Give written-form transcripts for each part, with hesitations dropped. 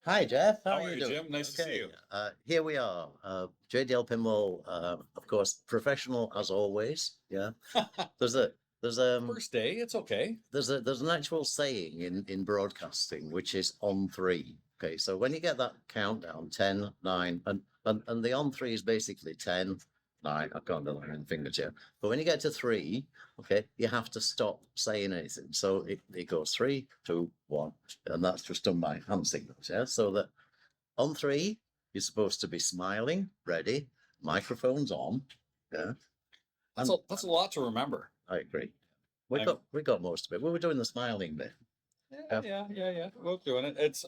Hi, Jeff. How How are are you you, doing? Jim? Nice to see you. Here we are. JDL Pinball, of course, professional as always. Yeah. There's a there's First day, it's okay. there's an actual saying in broadcasting which is on three. Okay, so when you get that countdown, 10, 9, and the on three is basically 10, 9. I can't do it in fingertip. But when you get to three, okay, you have to stop saying anything. So it goes 3, 2, 1, and that's just done by hand signals. Yeah. So that on three, you're supposed to be smiling, ready, microphones on. Yeah. That's a lot to remember. I agree. We got most of it. We were doing the smiling bit. Yeah. We're doing it.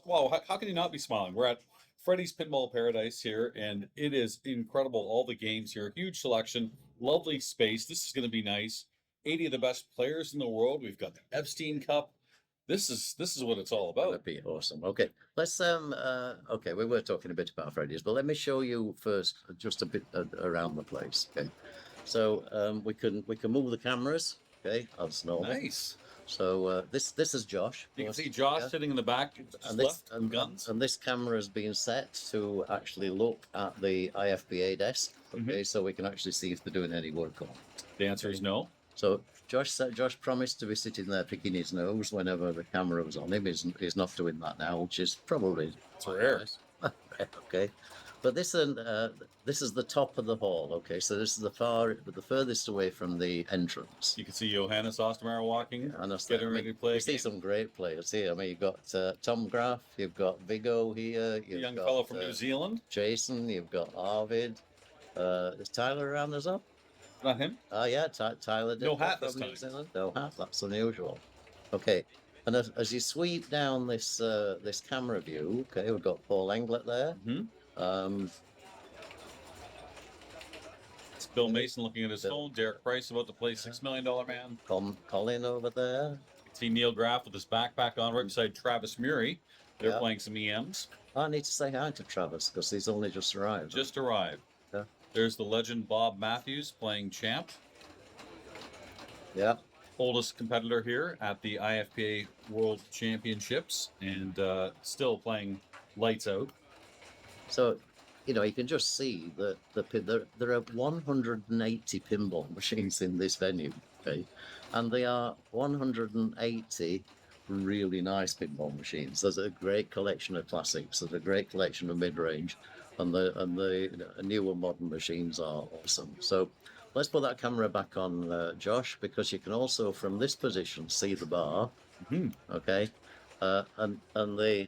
How can you not be smiling? We're at Freddy's Pinball Paradise here, and it is incredible. All the games here, huge selection, lovely space. This is going to be nice. 80 of the best players in the world. We've got the Epstein Cup. This is what it's all about. That'd be awesome. Okay, let's okay, we were talking a bit about Freddy's, but let me show you first just a bit around the place. Okay, so we can move the cameras. Okay, as normal. Nice. So this is Josh. You can see Josh sitting in the back, guns. And this camera has been set to actually look at the IFPA desk. Okay, so we can actually see if they're doing any work on it. The answer is no. So Josh promised to be sitting there picking his nose whenever the camera was on him. He's not doing that now, which is probably rare. Nice. Okay, but this is the top of the hall. Okay, so this is the furthest away from the entrance. You can see Johannes Ostermeier walking, and getting ready to play. You see some great players here. I mean, you've got Tom Graf, you've got Viggo here, you've young got, fellow from New Zealand, Jason, you've got Arvid. Is Tyler around as well? Not him. Oh yeah, Tyler did. No hat this time. No hat. That's unusual. Okay, and as you sweep down this this camera view, okay, we've got Paul Englert there. It's Bill Mason looking at his phone. Derek Price about to play $6 Million Man. Colin over there. You can see Neil Graf with his backpack on right beside Travis Murray. They're playing some EMs. I need to say hi to Travis because he's only just arrived. Yeah. There's the legend Bob Matthews playing champ. Yeah. Oldest competitor here at the IFPA World Championships and still playing lights out. So, you can just see that there are 180 pinball machines in this venue, okay? And they are 180 really nice pinball machines. There's a great collection of classics. There's a great collection of mid-range. And the newer modern machines are awesome. So let's put that camera back on, Josh, because you can also from this position see the bar. Okay, and the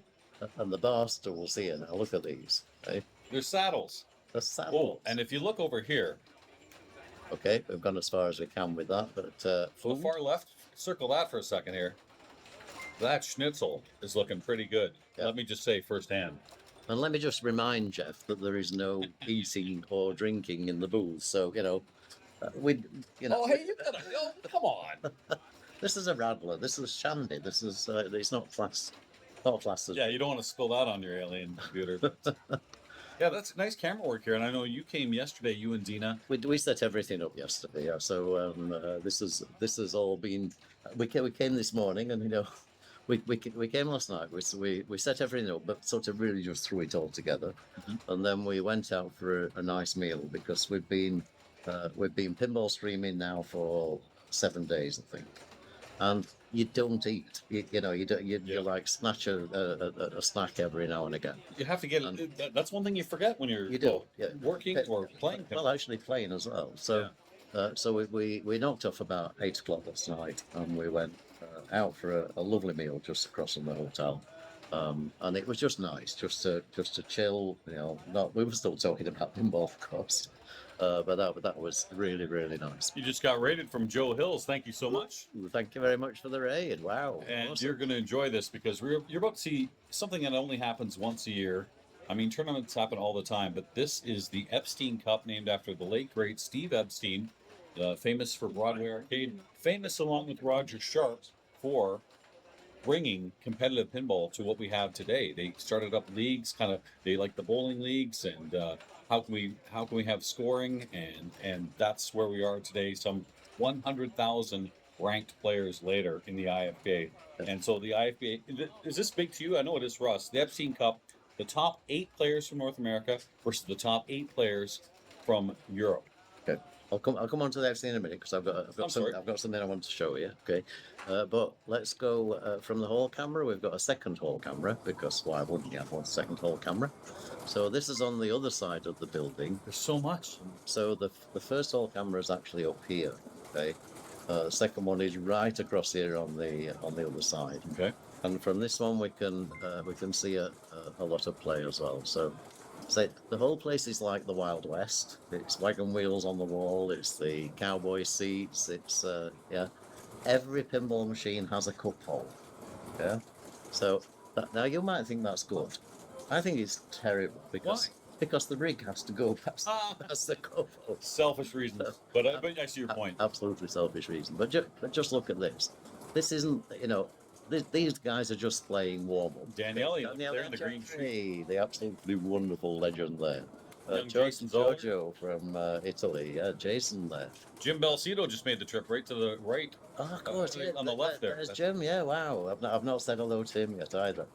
bar stools here. Now look at these. Okay? They're saddles. The saddles. Oh, and if you look over here. Okay, we've gone as far as we can with that, but so far left. Circle that for a second here. That schnitzel is looking pretty good. Yeah. Let me just say firsthand. And let me just remind Jeff that there is no eating or drinking in the booth. So, Oh, hey, you gotta, come on. This is a Radler. This is Shandy. This is, it's not class. Not class. Yeah, you don't want to spill that on your alien computer. Yeah, that's nice camera work here. And I know you came yesterday, you and Dina. We set everything up yesterday. Yeah. So this has all been, we came this morning and, we came last night. We set everything up, but sort of really just threw it all together, and then we went out for a nice meal because we've been pinball streaming now for 7 days, I think, and you don't eat. You like snatch a snack every now and again. You have to get it. That's one thing you forget when you're working or playing. Well, actually playing as well. So. So we knocked off about 8 o'clock last night, and we went out for a lovely meal just across from the hotel, and it was just nice, just to chill. We were still talking about pinball, of course, but that was really, really nice. You just got rated from Joe Hills. Thank you so much. Thank you very much for the raid. Wow! And awesome. You're going to enjoy this because you're about to see something that only happens once a year. I mean, tournaments happen all the time, but this is the Epstein Cup, named after the late great Steve Epstein. Famous for Broadway Arcade, famous along with Roger Sharp for bringing competitive pinball to what we have today. They started up leagues, they like the bowling leagues, and how can we have scoring, and that's where we are today. Some 100,000 ranked players later in the IFPA, and so the IFPA, is this big to you? I know it is for us. The Epstein Cup the top 8 players from North America versus the top 8 players from Europe. Okay, I'll come on to that in a minute because I've got something I want to show you. Okay, but let's go from the hall camera. We've got a second hall camera because why wouldn't you have one second hall camera? So this is on the other side of the building. There's so much. So the first hall camera is actually up here. Okay, the second one is right across here on the other side. Okay. And from this one we can see a lot of play as well. So the whole place is like the Wild West. It's wagon wheels on the wall. It's the cowboy seats. It's every pinball machine has a cup hole. Yeah. So now you might think that's good. I think it's terrible because the rig has to go past the cup hole. Selfish reasons, but I see your point. Absolutely selfish reason. But just look at this. This isn't these guys are just playing warm-up. Daniele there in the green tree. The absolutely wonderful legend there. Giorgio from Italy. Jason there. Jim Belcito just made the trip right to the right. Oh, of course, yeah. On the left there. There's Jim, yeah, wow. I've not said hello to him yet either.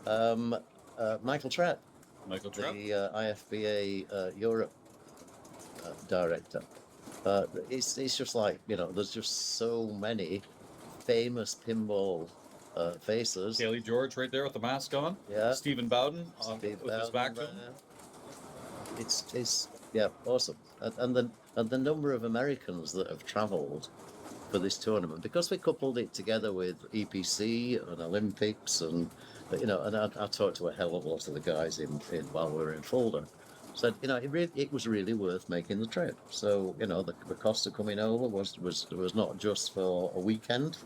Michael Trett. Michael Trett. The IFPA Europe director. It's just like, there's just so many famous pinball faces. Haley George right there with the mask on. Yeah. Stephen Bowden with his back to him. It's awesome. And the number of Americans that have travelled for this tournament, because we coupled it together with EPC and Olympics, and I talked to a hell of a lot of the guys in while we were in Fulda. Said it was really worth making the trip. So the cost of coming over was not just for a weekend.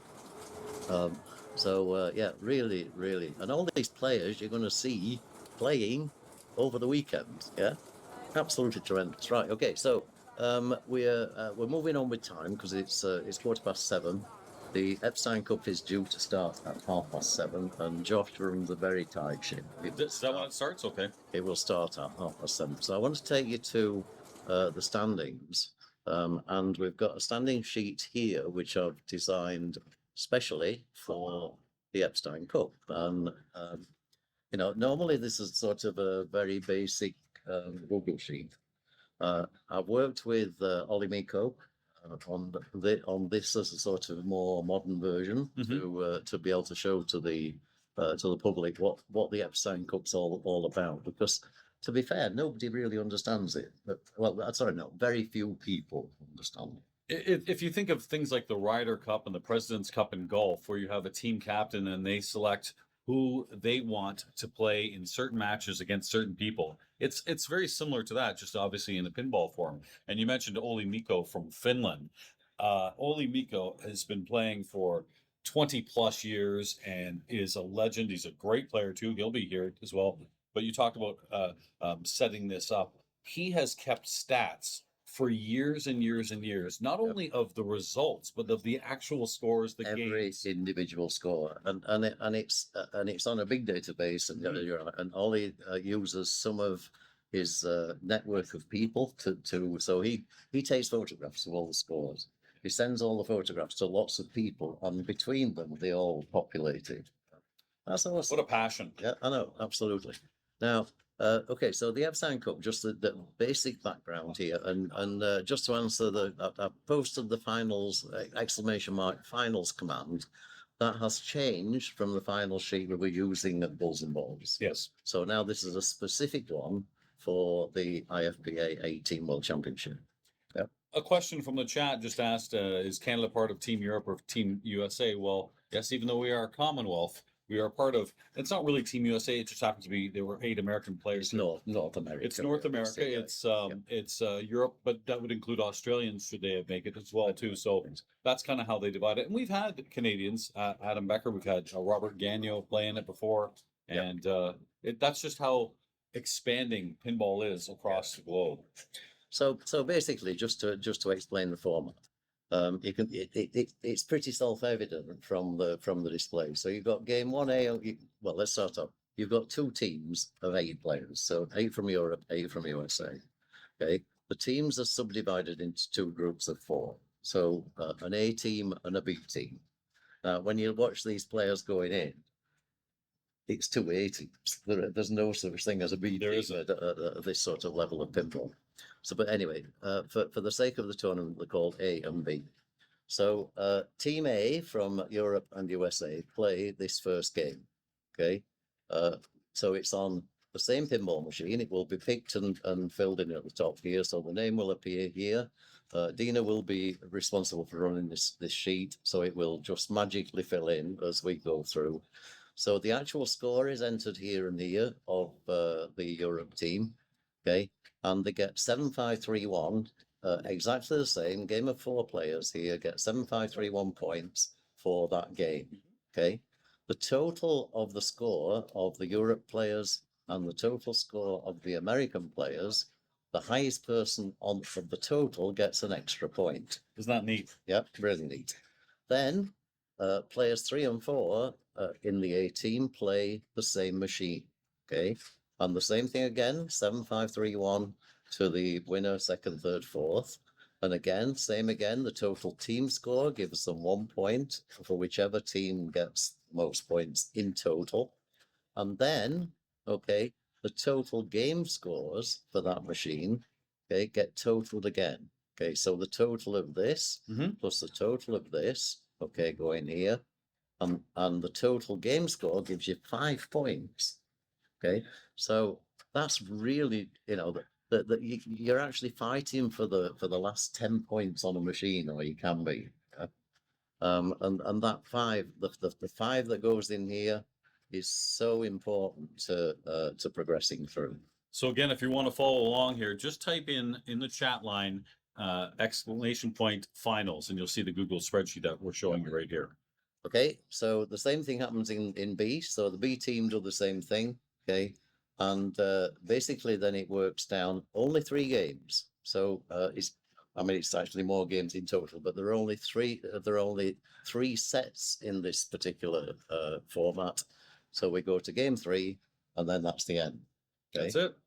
Really, and all these players you're going to see playing over the weekend. Yeah, absolutely tremendous. Right. Okay. So we're moving on with time because it's 7:15. The Epstein Cup is due to start at 7:30, and Josh runs a very tight ship. Is that when it starts? Okay. It will start at 7:30. So I want to take you to the standings, and we've got a standing sheet here which I've designed specially for the Epstein Cup. And normally this is sort of a very basic Google sheet. I've worked with Ollie Miko on this as a sort of more modern version to be able to show to the public what the Epstein Cup's all about. Because to be fair, nobody really understands it. Very few people understand it. If you think of things like the Ryder Cup and the President's Cup in golf, where you have a team captain and they select who they want to play in certain matches against certain people, it's very similar to that, just obviously in the pinball form. And you mentioned Olli Mikko from Finland. Olli Mikko has been playing for 20 plus years and is a legend. He's a great player too. He'll be here as well. But you talked about setting this up. He has kept stats for years and years and years, not only of the results, but of the actual scores, the every games. Individual score, and it's on a big database, and Ollie uses some of his network of people so he takes photographs of all the scores. He sends all the photographs to lots of people, and between them they all populate it. That's awesome. What a passion! Yeah, I know, absolutely. Now. Okay, so the Epstein Cup, just the basic background here, and just to answer I posted the finals finals command. That has changed from the final sheet we were using at Bulls and Balls. Yes. So now this is a specific one for the IFPA18 World Championship. Yeah. A question from the chat just asked, is Canada part of Team Europe or Team USA? Well, yes, even though we are a Commonwealth, we are part of, it's not really Team USA, it just happens to be, there were 8 American players. It's North America. It's North America, it's Europe, but that would include Australians should they make it as well too. So that's kind of how they divide it. And we've had Canadians, Adam Becker, we've had Robert Gagnon playing it before. And that's just how expanding pinball is across the globe. So basically, just to explain the format. It's pretty self-evident from the display. So you've got game 1A. Well, let's start off. You've got 2 teams of 8 players. So 8 from Europe, 8 from USA. Okay. The teams are subdivided into 2 groups of 4. So an A team and a B team. Now, when you watch these players going in, it's 280. There's no such thing as a B There team at this sort of level of pinball. So, but anyway, for the sake of the tournament, they're called A and B. So Team A from Europe and USA play this first game. Okay, so it's on the same pinball machine. It will be picked and filled in at the top here. So the name will appear here. Dina will be responsible for running this sheet, so it will just magically fill in as we go through. So the actual score is entered here and here of the Europe team. Okay, and they get 7-5-3-1. Exactly the same game of 4 players here, get 7-5-3-1 points for that game. Okay, the total of the score of the Europe players and the total score of the American players, the highest person on from the total gets an extra point. Isn't that neat? Yep, really neat. Then players 3 and 4 in the A team play the same machine. Okay, and the same thing again, 7-5-3-1 to the winner, second, third, fourth. And again, same again, the total team score gives them 1 point for whichever team gets most points in total. And then, okay, the total game scores for that machine, okay, get totaled again. Okay, so the total of this plus the total of this, okay, go in here. And the total game score gives you 5 points. Okay, so that's really, you know, that you're actually fighting for the last 10 points on a machine, or you can be. Yeah? And that 5, the 5 that goes in here is so important to progressing through. So again, if you want to follow along here, just type in the chat line !finals, and you'll see the Google spreadsheet that we're showing you right here. Okay, so the same thing happens in B. So the B team do the same thing. Okay, and basically then it works down only 3 games. So it's actually more games in total, but there are only 3. There are only 3 sets in this particular format. So we go to game 3, and then that's the end. Okay? That's it.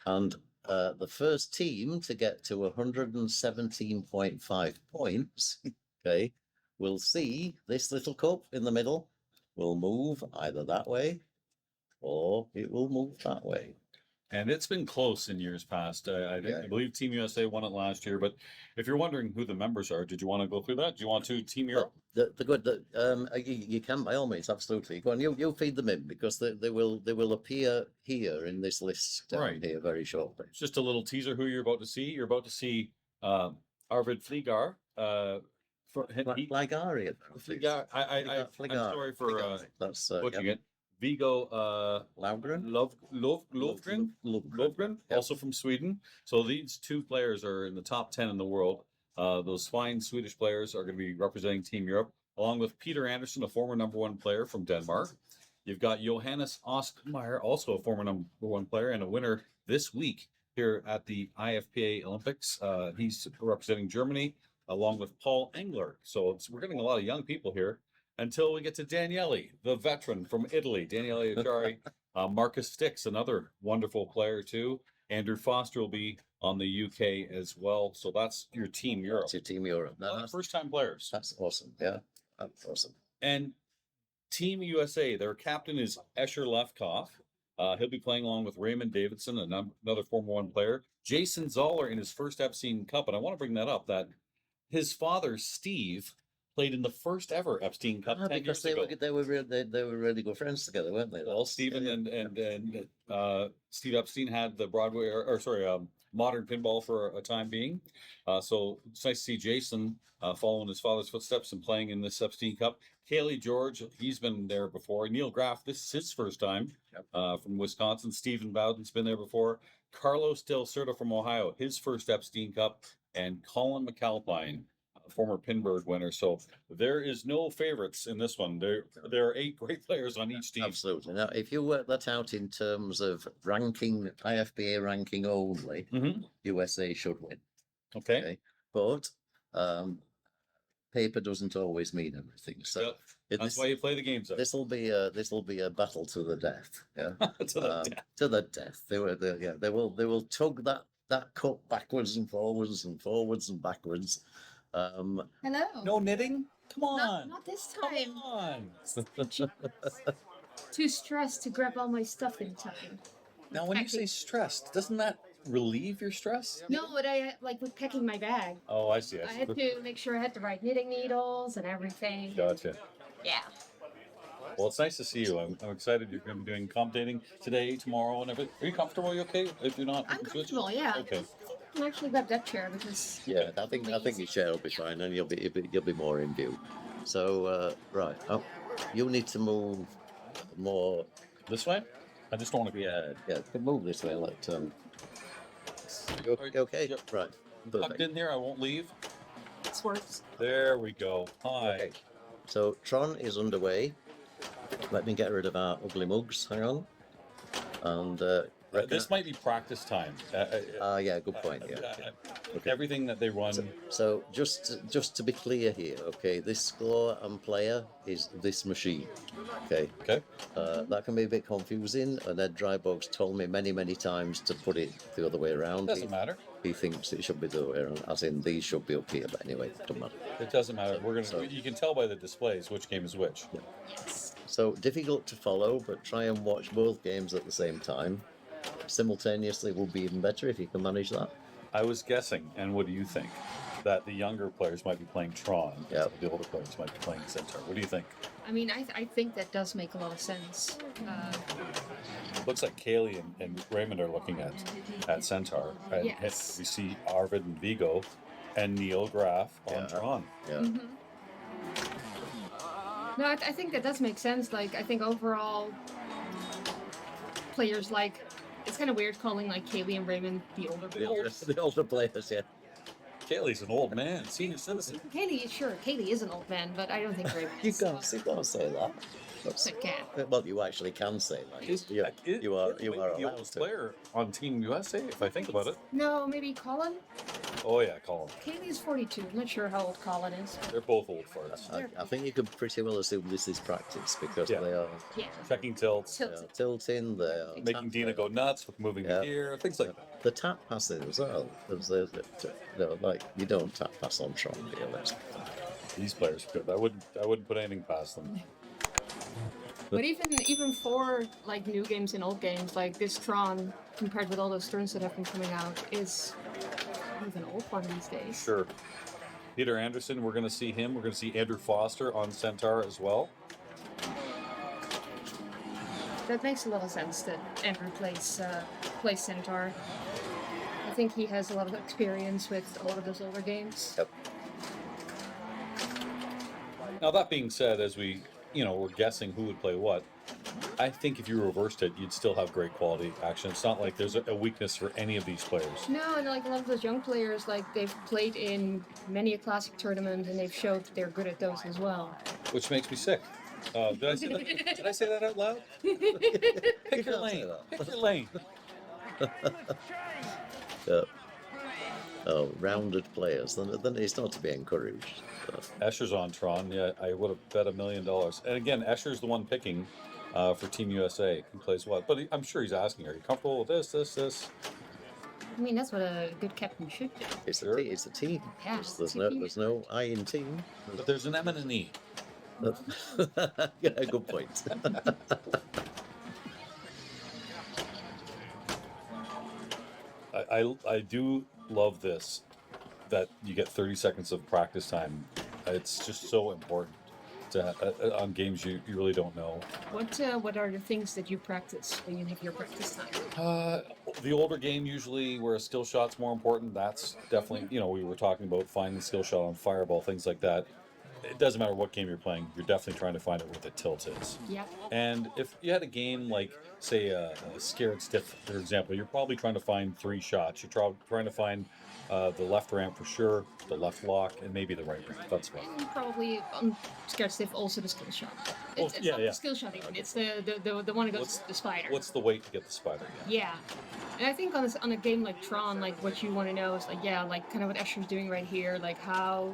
And the first team to get to 117.5 points, okay, will see this little cup in the middle will move either that way or it will move that way. And it's been close in years past. I believe Team USA won it last year. But if you're wondering who the members are, did you want to go through that? Do you want to Team Europe? You can by all means, absolutely. Go on, you feed them in, because they will appear here in this list down here very shortly. Just a little teaser who you're about to see. You're about to see Arvid Flygare. Flygare. Flygare. I'm sorry for butchering it. Viggo Löwgren, also from Sweden. So these 2 players are in the top 10 in the world. Those fine Swedish players are going to be representing Team Europe, along with Peter Andersen, a former #1 player from Denmark. You've got Johannes Ostermeier, also a former #1 player and a winner this week here at the IFPA Olympics. He's representing Germany, along with Paul Englert. So we're getting a lot of young people here. Until we get to Daniele, the veteran from Italy, Daniele Acciari. Markus Stix, another wonderful player too. Andrew Foster will be on the UK as well. So that's your Team Europe. That's your Team Europe. First-time players. That's awesome. Yeah, that's awesome. And Team USA, their captain is Escher+Lefkoff. He'll be playing along with Raymond Davidson, another former #1 player. Jason Zahler in his first Epstein Cup. And I want to bring that up, that his father, Steve, played in the first ever Epstein Cup 10 years ago. They were really good friends together, weren't they? Well, Stephen and Steve Epstein had the Broadway modern pinball for a time being. So it's nice to see Jason following his father's footsteps and playing in this Epstein Cup. Cayley George, he's been there before. Neil Graf, this is his first time from Wisconsin. Stephen Bowden's been there before. Carlos Delaserda from Ohio, his first Epstein Cup. And Colin MacAlpine, former Pinbird winner. So there is no favorites in this one. There are 8 great players on each team. Absolutely. Now, if you work that out in terms of ranking, IFBA ranking only, USA should win. Okay. But paper doesn't always mean everything. So that's why you play the games. This will be a battle to the death. Yeah. To the death. They will tug that cup backwards and forwards and forwards and backwards. Hello. No knitting? Come on. Not this time. Come on. too stressed to grab all my stuff in time. Now, when you say stressed, doesn't that relieve your stress? No, but I like with packing my bag. Oh, I see. I had to make sure I had the right knitting needles and everything. Gotcha. Yeah. Well, it's nice to see you. I'm excited you're going to be doing commentating today, tomorrow, and everything. Are you comfortable? Are you okay? If you're not, I'm comfortable, yeah. Okay. I think I can actually grab that chair because... Yeah, I think your chair will be fine, and you'll be more in view. So right, you'll need to move more This way? I just don't want to be... Yeah, move this way. Let you okay? Yep. Right. Tucked in here. I won't leave. This works. There we go. Hi. Okay. So Tron is underway. Let me get rid of our ugly mugs. Hang on. And this might be practice time. yeah, good point. Yeah. Okay. Everything that they run. So just to be clear here, okay, this score and player is this machine. Okay. Okay. That can be a bit confusing, and Ed Drybog's told me many times to put it the other way around. Doesn't matter. He thinks it should be the other way around, as in these should be up here, but anyway, it doesn't matter. It doesn't matter. You can tell by the displays which game is which. Yeah. So difficult to follow, but try and watch both games at the same time. Simultaneously will be even better if you can manage that. I was guessing, and what do you think? That the younger players might be playing Tron, yeah. The older players might be playing Centaur. What do you think? I mean, I think that does make a lot of sense. Looks like Kaylee and Raymond are looking at Centaur. And yes. We see Arvid and Viggo and Neil Graf on Tron. Yeah. Mm-hmm. No, I think that does make sense. Like, I think overall, players like... It's kind of weird calling like Kaylee and Raymond the older players. The older players, yeah. Kaylee's an old man, senior citizen. Kaylee is an old man, but I don't think Raymond You is. can't say that. I can't. Well, you actually can say that. You are the allowed oldest to. player on Team USA, if I think about it. No, maybe Colin? Oh yeah, Colin. Kaylee's 42. I'm not sure how old Colin is. They're both old farts. I think you could pretty well assume this is practice because they are Checking tilts. tilting, they are Making Dina go nuts with moving the gear, things like that. The tap passing as well. Like you don't tap pass on Tron, let's. These players are good. I wouldn't put anything past them. But even for like new games and old games, like this Tron, compared with all those turns that have been coming out, is kind of an old one these days. Sure. Peter Andersen, we're going to see him. We're going to see Andrew Foster on Centaur as well. That makes a lot of sense that Andrew plays Centaur. I think he has a lot of experience with a lot of those older games. Yep. Now that being said, as we're guessing who would play what, I think if you reversed it, you'd still have great quality action. It's not like there's a weakness for any of these players. No, and like a lot of those young players, like they've played in many a classic tournament and they've showed that they're good at those as well. Which makes me sick. Did I say that out loud? Pick your lane. Pick your lane. Rounded players. Then it's not to be encouraged. Escher's on Tron. Yeah, I would have bet $1 million. And again, Escher's the one picking for Team USA. Who plays what? But I'm sure he's asking, are you comfortable with this? I mean, that's what a good captain should do. It's a team. Yeah, there's no I in team. But there's an M and an E. Yeah, good point. I do love this, that you get 30 seconds of practice time. It's just so important on games you really don't know. What are the things that you practice when you have your practice time? The older game usually where a skill shot's more important. That's definitely, we were talking about finding skill shot on Fireball, things like that. It doesn't matter what game you're playing, you're definitely trying to find out where the tilt is. Yeah. And if you had a game like, say, a Scared Stiff, for example, you're probably trying to find 3 shots. You're trying to find the left ramp for sure, the left lock, and maybe the right ramp. That's what. And probably Scared Stiff also the skill shot. It's not the skill shot even. It's the one that goes to the spider. What's the weight to get the spider? Yeah. And I think on a game like Tron, like what you want to know is like kind of what Escher's doing right here, like how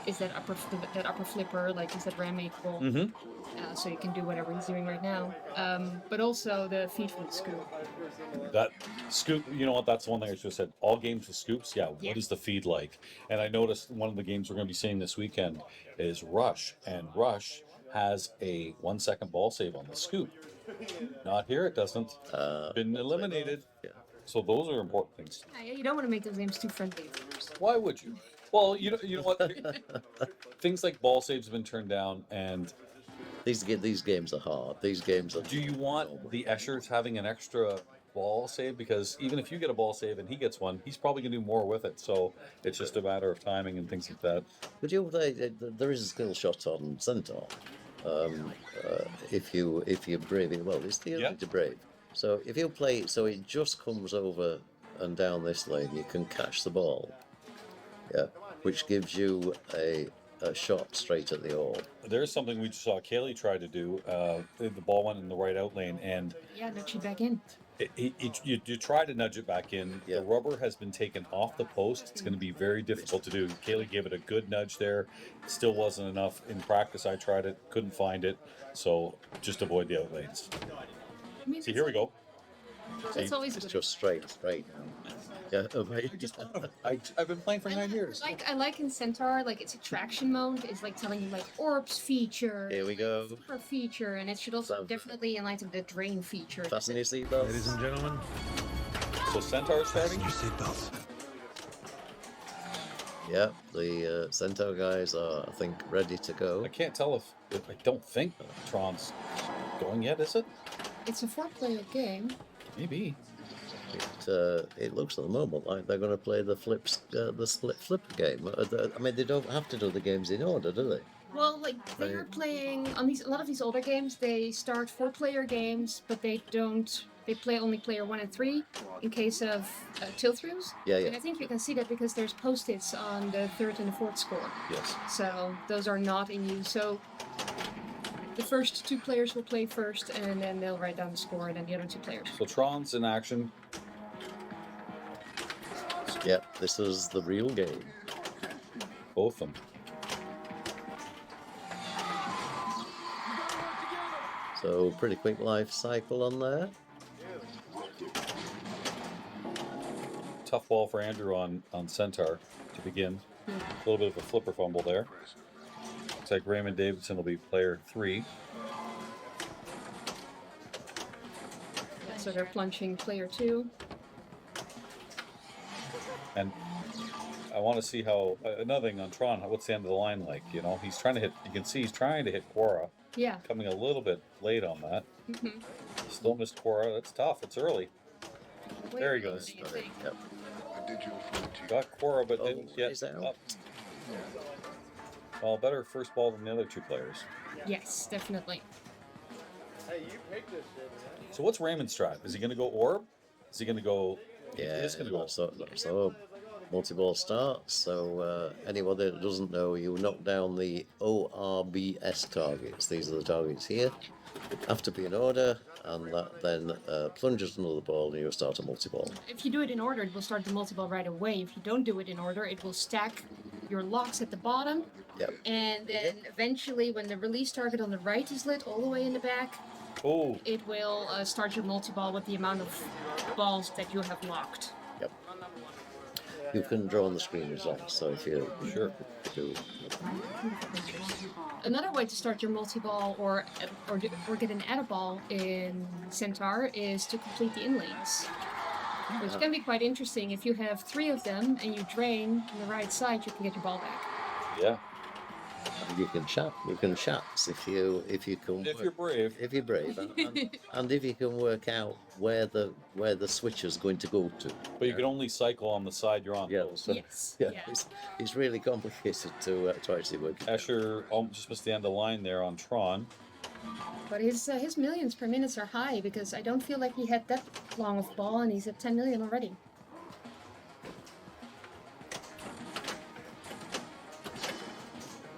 is that upper flipper, like is that ram-able? Mm-hmm. So you can do whatever he's doing right now. But also the feed from the scoop. That scoop, you know what, that's one thing I should have said. All games with scoops, what is the feed like? And I noticed one of the games we're going to be seeing this weekend is Rush. And Rush has a 1 second ball save on the scoop. Not here, it doesn't. Been eliminated. Yeah. So those are important things. Yeah, you don't want to make those games too friendly, of course. Why would you? Well, you know what? Things like ball saves have been turned down, and These games are hard. These games are. do you want the Eschers having an extra ball save? Because even if you get a ball save and he gets one, he's probably going to do more with it. So it's just a matter of timing and things like that. But there is a skill shot on Centaur. If you brave it well, it's the ability to brave. So if you play, so it just comes over and down this lane, you can catch the ball. Yeah, which gives you a shot straight at the orb. There's something we saw Cayle try to do. The ball went in the right out lane, and nudge it back in. You try to nudge it back in. Yeah. The rubber has been taken off the post. It's going to be very difficult to do. Cayle gave it a good nudge there. It still wasn't enough. In practice, I tried it, couldn't find it. So just avoid the out lanes. I mean, See, here we go. That's always It's good. just straight now. Yeah, I've been playing for 9 years. I like in Centaur, like its attraction mode is like telling you like orbs feature. Here we go. Super feature, and it should also Sounds definitely enlighten the drain feature. Fasten your seatbelts. Ladies and gentlemen, So Centaur starting. your seatbelts. Yeah, the Centaur guys are, I think, ready to go. I can't tell if I don't think Tron's going yet, is it? It's a 4-player game. Maybe. It looks at the moment like they're going to play the split flipper game. I mean, they don't have to do the games in order, do they? Well, like they are playing on a lot of these older games. They start 4-player games, but they don't. They play only player 1 and 3 in case of tilt-throughs. Yeah. And I think you can see that because there's post-its on the 3rd and the 4th score. Yes. So those are not in use. So the first 2 players will play first, and then they'll write down the score, and then the other 2 players. So Tron's in action. Yeah, this is the real game. Both of them. So pretty quick life cycle on there. Tough ball for Andrew on Centaur to begin. A little bit of a flipper fumble there. Looks like Raymond Davidson will be player 3. So they're plunging player 2. And I want to see how another thing on Tron. What's the end of the line like? You know, he's trying to hit. You can see he's trying to hit Quora. Yeah. Coming a little bit late on that. Still missed Quora. That's tough. It's early. There he goes. Yep. Got Quora, but didn't is get that up. Well, better first ball than the other 2 players. Yes, definitely. So what's Raymond's strat? Is he going to go orb? Is he going to go? Yeah, He's going to go. so multi-ball starts. So anyone that doesn't know, you knock down the ORBS targets. These are the targets here. Have to be in order, and that then plunges another ball, and you'll start a multi-ball. If you do it in order, it will start the multi-ball right away. If you don't do it in order, it will stack your locks at the bottom. Yep. And then eventually, when the release target on the right is lit all the way in the back, Oh, it will start your multi-ball with the amount of balls that you have locked. Yep. You can draw on the screen as well. So if you do. Another way to start your multi-ball or get an add ball in Centaur is to complete the inlanes. Which can be quite interesting. If you have 3 of them and you drain on the right side, you can get your ball back. yeah. And you can chat. You can chat if you can. If you're brave. If you're brave, and if you can work out where the switch is going to go to. But you can only cycle on the side you're on. Yeah. So, Yes. yeah. Yeah. It's really complicated to actually work. it out. Escher just missed the end of the line there on Tron. But his millions per minute are high because I don't feel like he had that long of ball, and he's at 10 million already.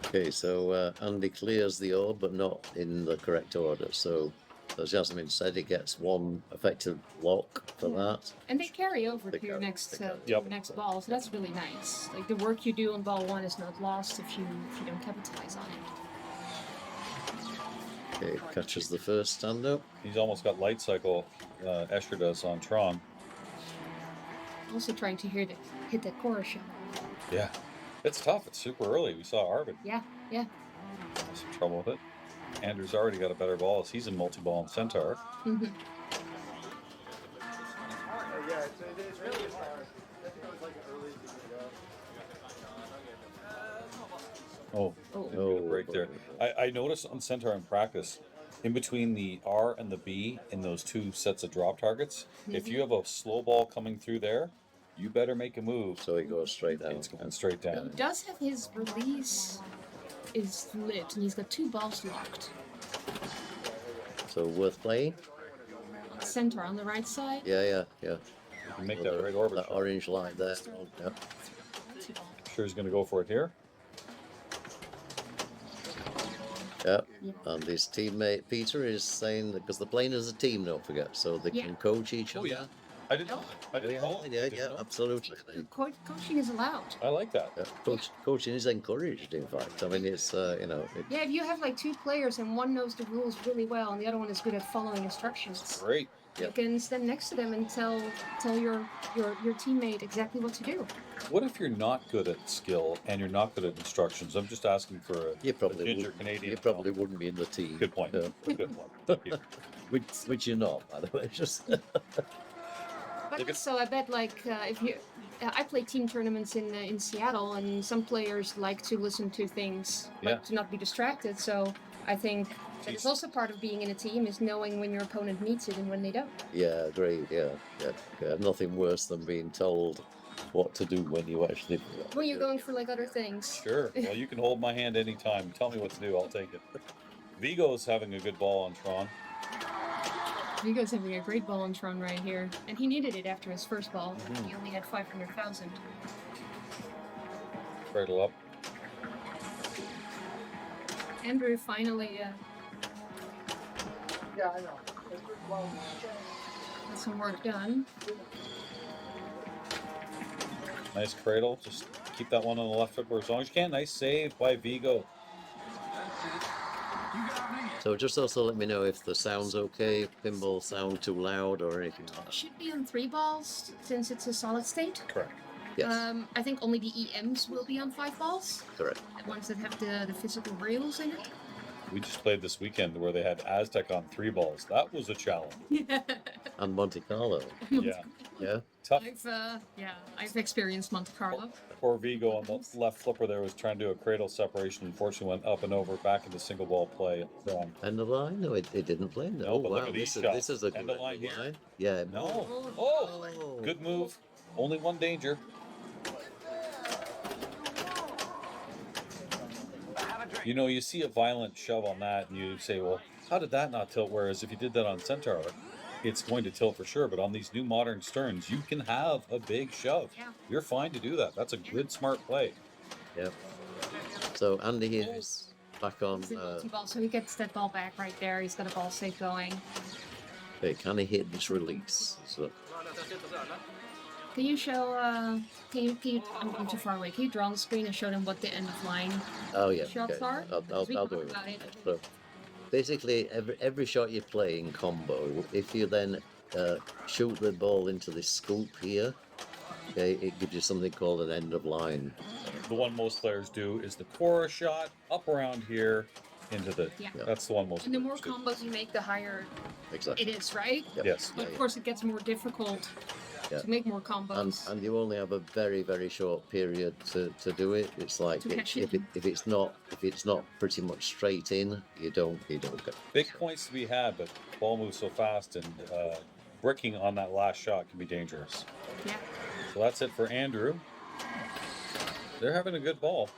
Okay, so Andy clears the orb, but not in the correct order. So, as Jasmijn said, he gets 1 effective lock for that. And they carry over They to your carry, next they carry. Yep. next ball, so that's really nice. Like the work you do on ball 1 is not lost if you don't capitalize on it. Okay, catches the first stand-up. He's almost got light cycle. Escher does on Tron. Also trying to hit that chorus shot. Yeah. It's tough. It's super early. We saw Arvid Yeah. have some trouble with it. Andrew's already got a better ball as he's in multi-ball on Centaur. Mm-hmm. Oh, didn't get a break there. I noticed on Centaur in practice, in between the R and the B in those two sets of drop targets, if you have a slow ball coming through there, you better make a move. So he goes straight down. It's going straight down. He does have his release is lit, and he's got 2 balls locked. So worth playing? Centaur on the right side. Yeah. You can make that right orbit. That shot. orange line there. Oh, yeah. Sure he's going to go for it here. Yeah, and his teammate Peter is saying that because they're playing as a team, don't forget, so they can coach each other. Oh yeah, I didn't know. I didn't know. Yeah, absolutely. Coaching is allowed. I like that. Yeah. Coaching is encouraged, in fact. I mean, it's Yeah, if you have like 2 players and one knows the rules really well and the other one is good at following instructions, Great. you can stand next to them and tell your teammate exactly what to do. What if you're not good at skill and you're not good at instructions? I'm just asking for a ginger Canadian. You probably wouldn't be in the team. Good point. Yeah. Good point. Peter. Which you're not, by the way. Just But also, I bet like if you, I play team tournaments in Seattle, and some players like to listen to things, like to not be distracted. So I think that it's also part of being in a team is knowing when your opponent needs it and when they don't. yeah, great. Yeah. Nothing worse than being told what to do when you actually. When you're going for like other things. Sure. Well, you can hold my hand anytime. Tell me what to do. I'll take it. Viggo's having a good ball on Tron. Viggo's having a great ball on Tron right here, and he needed it after his first ball. He only had 500,000. Cradle up. Andrew finally Yeah, I know. got some work done. Nice cradle. Just keep that one on the left foot for as long as you can. Nice save by Viggo. So just also let me know if the sound's okay, if pinball sound too loud or anything like that. Should be on 3 balls since it's a solid state. Correct. Yes, I think only the EMs will be on 5 balls. correct. The ones that have the physical rails in it. We just played this weekend where they had Aztec on 3 balls. That was a challenge. And Monte Carlo. Yeah. Yeah. Tough. I've experienced Monte Carlo. Poor Viggo on the left flipper there was trying to do a cradle separation. Unfortunately, went up and over back into single ball play. End of line? No, it didn't play. No, No, but look wow, at these this shots. is a End good of line here. line. Yeah. No. Oh, good move. Only one danger. You know, you see a violent shove on that, and you say, well, how did that not tilt? Whereas if you did that on Centaur, it's going to tilt for sure. But on these new modern sterns, you can have a big shove. Yeah. You're fine to do that. That's a good, smart play. Yep. So Andy here is back on. It's a multi-ball, so he gets that ball back right there. He's got a ball safe going. Okay, can he hit this release? So Can you show? Can you? I'm too far away. Can you draw on the screen and show them what the end of line oh yeah, shots okay. are? I'll We do talked it. about it. So basically, every shot you play in combo, if you then shoot the ball into this scoop here, okay, it gives you something called an end of line. The one most players do is the chorus shot up around here into the. Yeah. That's the one most. And the more players do. combos you make, the higher Exactly. it is, right? Yep. Yes. But of course, it gets more difficult Yeah. to make more combos. And you only have a very, very short period to do it. It's like To catch if it's not pretty much straight in, you don't get Big points to be had, but ball moves so fast, and bricking on that last shot can be dangerous. Yeah. So that's it for Andrew. They're having a good ball.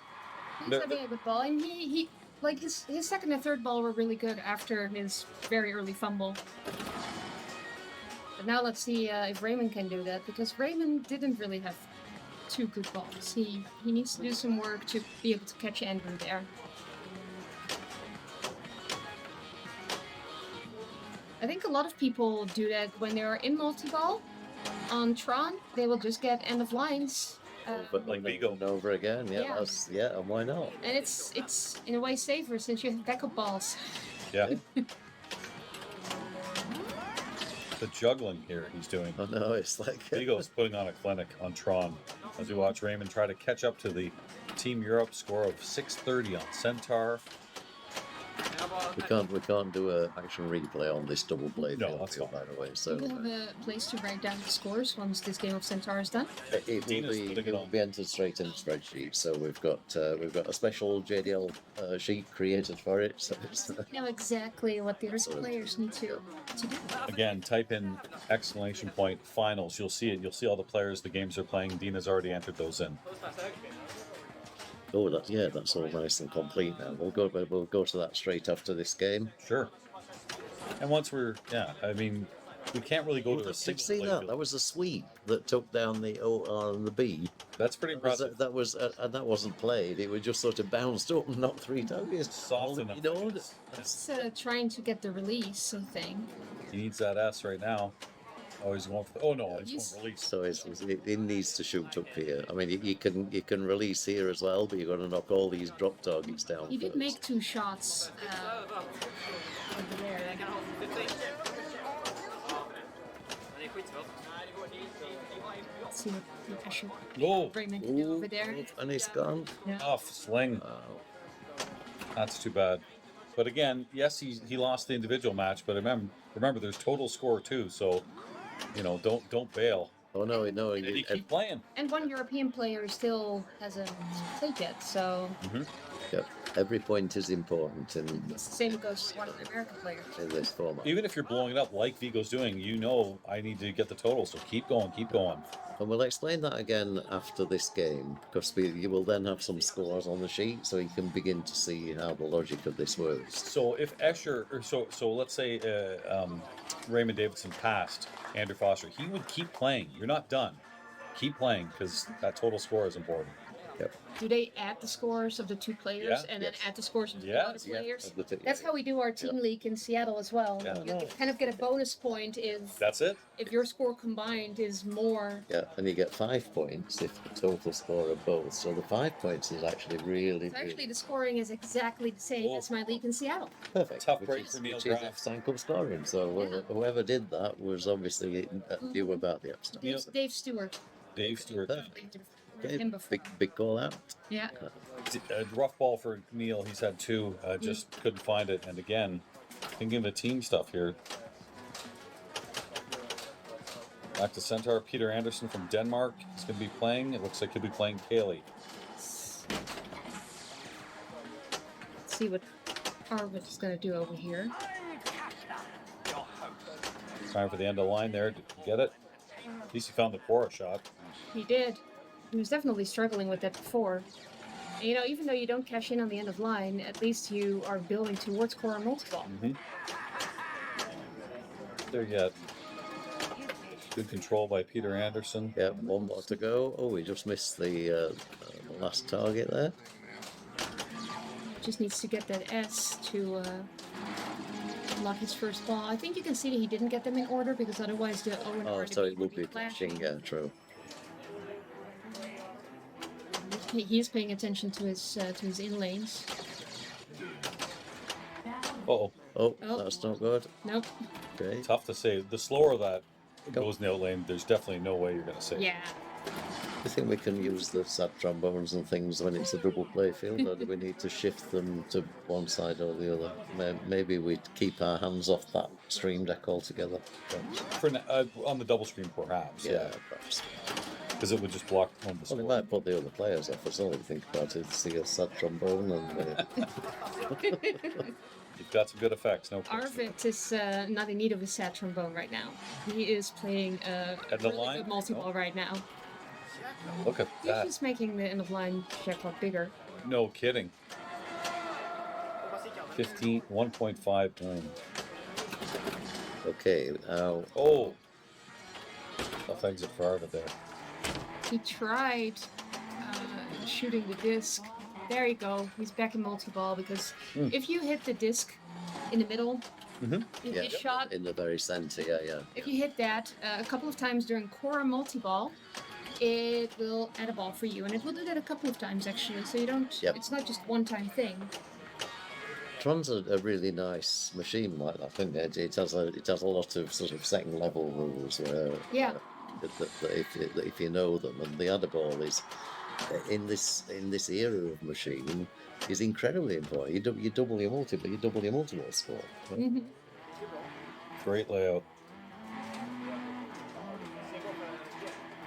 He's having a good ball, and he like his second and third ball were really good after his very early fumble. But now let's see if Raymond can do that, because Raymond didn't really have 2 good balls. He needs to do some work to be able to catch Andrew there. I think a lot of people do that when they're in multi-ball. On Tron, they will just get end of lines. But Like like Viggo. over again, Yeah. and why not? And it's in a way safer since you have backup balls. Yeah. The juggling here he's doing. I know it's like Viggo's putting on a clinic on Tron as we watch Raymond try to catch up to the Team Europe score of 630 on Centaur. We can't do a action replay on this double play No, field, that's fine. by the way. So Do you have a place to write down the scores once this game of Centaur is done? it will be entered straight in the spreadsheet. So we've got a special JDL sheet created for it. So it's, You know exactly what the other players need to do. Again, type in ! finals. You'll see it. You'll see all the players, the games they're playing. Dina's already entered those in. oh, that's all nice and complete now. We'll go to that straight after this game. Sure. And once I mean, we can't really go to a Did you single see play that? field. That was a sweep that took down the O and the B. That's pretty impressive. That was and that wasn't played. It was just sort of bounced up and knocked 3 targets. Soft enough. You know, It's trying to get the release, I think. He needs that S right now. Oh, he's going for. Oh no, he's going to release. so it needs to shoot up here. I mean, you can release here as well, but you've got to knock all these drop targets down. He did first. make 2 shots over there. Let's see what Escher Whoa! Raymond can do over there. And he's gone. Yeah. Off sling. That's too bad. But again, yes, he lost the individual match, but remember there's total score too, so don't bail. Oh no, And you keep playing. And one European player still hasn't played yet, so yeah, every point is important in it's the same goes for one American player. this format. Even if you're blowing it up like Viggo's doing, I need to get the total, so keep going. And we'll explain that again after this game, because you will then have some scores on the sheet, so you can begin to see how the logic of this works. So if Escher, so let's say Raymond Davidson passed Andrew Foster, he would keep playing. You're not done. Keep playing, because that total score is important. Yep. Do they add the scores of the 2 players Yeah. and then add the scores of the Yeah. other players? Yeah. That's how we do our team league in Seattle as well. Yeah. You kind of get a bonus point That's it. if your score combined is more. Yeah, and you get 5 points if the total score of both. So the 5 points is actually really, So actually, the scoring is exactly the same as my league in Seattle. perfect. Tough which break is- for Neil which is Graf. Epstein Cup scoring. So whoever did that was obviously knew about the Epstein. Yeah. Dave Stewart. Dave Stewart. Perfect. Heard him before. Big call out. Yeah. Rough ball for Neil. He's had 2. Just couldn't find it. And again, thinking of the team stuff here. Back to Centaur. Peter Andersen from Denmark. He's going to be playing. It looks like he'll be playing Cayley. Let's see what Arvid is going to do over here. Time for the end of the line there. Did you get it? At least he found the Cora shot. He did. He was definitely struggling with that before. And, even though you don't cash in on the end of line, at least you are building towards core and multi-ball. There yet. Good control by Peter Andersen. Yeah, 1 more to go. Oh, we just missed the last target there. Just needs to get that S to lock his first ball. I think you can see that he didn't get them in order because otherwise the O and R Oh, so it would be clashing. flashing. Yeah, true. He is paying attention to his in lanes. Uh-oh. Oh, Oh. that's not good. Nope. Okay. Tough to say. The slower that goes in the out lane, there's definitely no way you're going to save. Yeah. I think we can use the sad trombones and things when it's a double play field, or do we need to shift them to one side or the other? Maybe we'd keep our hands off that stream deck altogether. On the double screen, perhaps. Yeah, perhaps. Because it would just block one of the Well, we scores. might put the other players off as well if you think about it. See a sad trombone and You've got some good effects, no question. Arvid is not in need of a sad trombone right now. He is playing a At the really line? good multi-ball right now. Look at He's that. just making the end of line jackpot bigger. No kidding. 1.5 million. okay, now Oh! Tough exit for Arvid there. He tried shooting the disc. There you go. He's back in multi-ball because if you hit the disc in the middle, in yeah, this shot, in the very centre, yeah. if you hit that a couple of times during core multi-ball, it will add a ball for you, and it will do that a couple of times actually. So you don't. Yep. It's not just one-time thing. Tron's a really nice machine like that, isn't it? It has a lot of sort of second level rules where Yeah. that if you know them, and the other ball is in this era of machine is incredibly important. You double your multi, but you double your multi-ball score. Right? Mm-hmm. Great layout.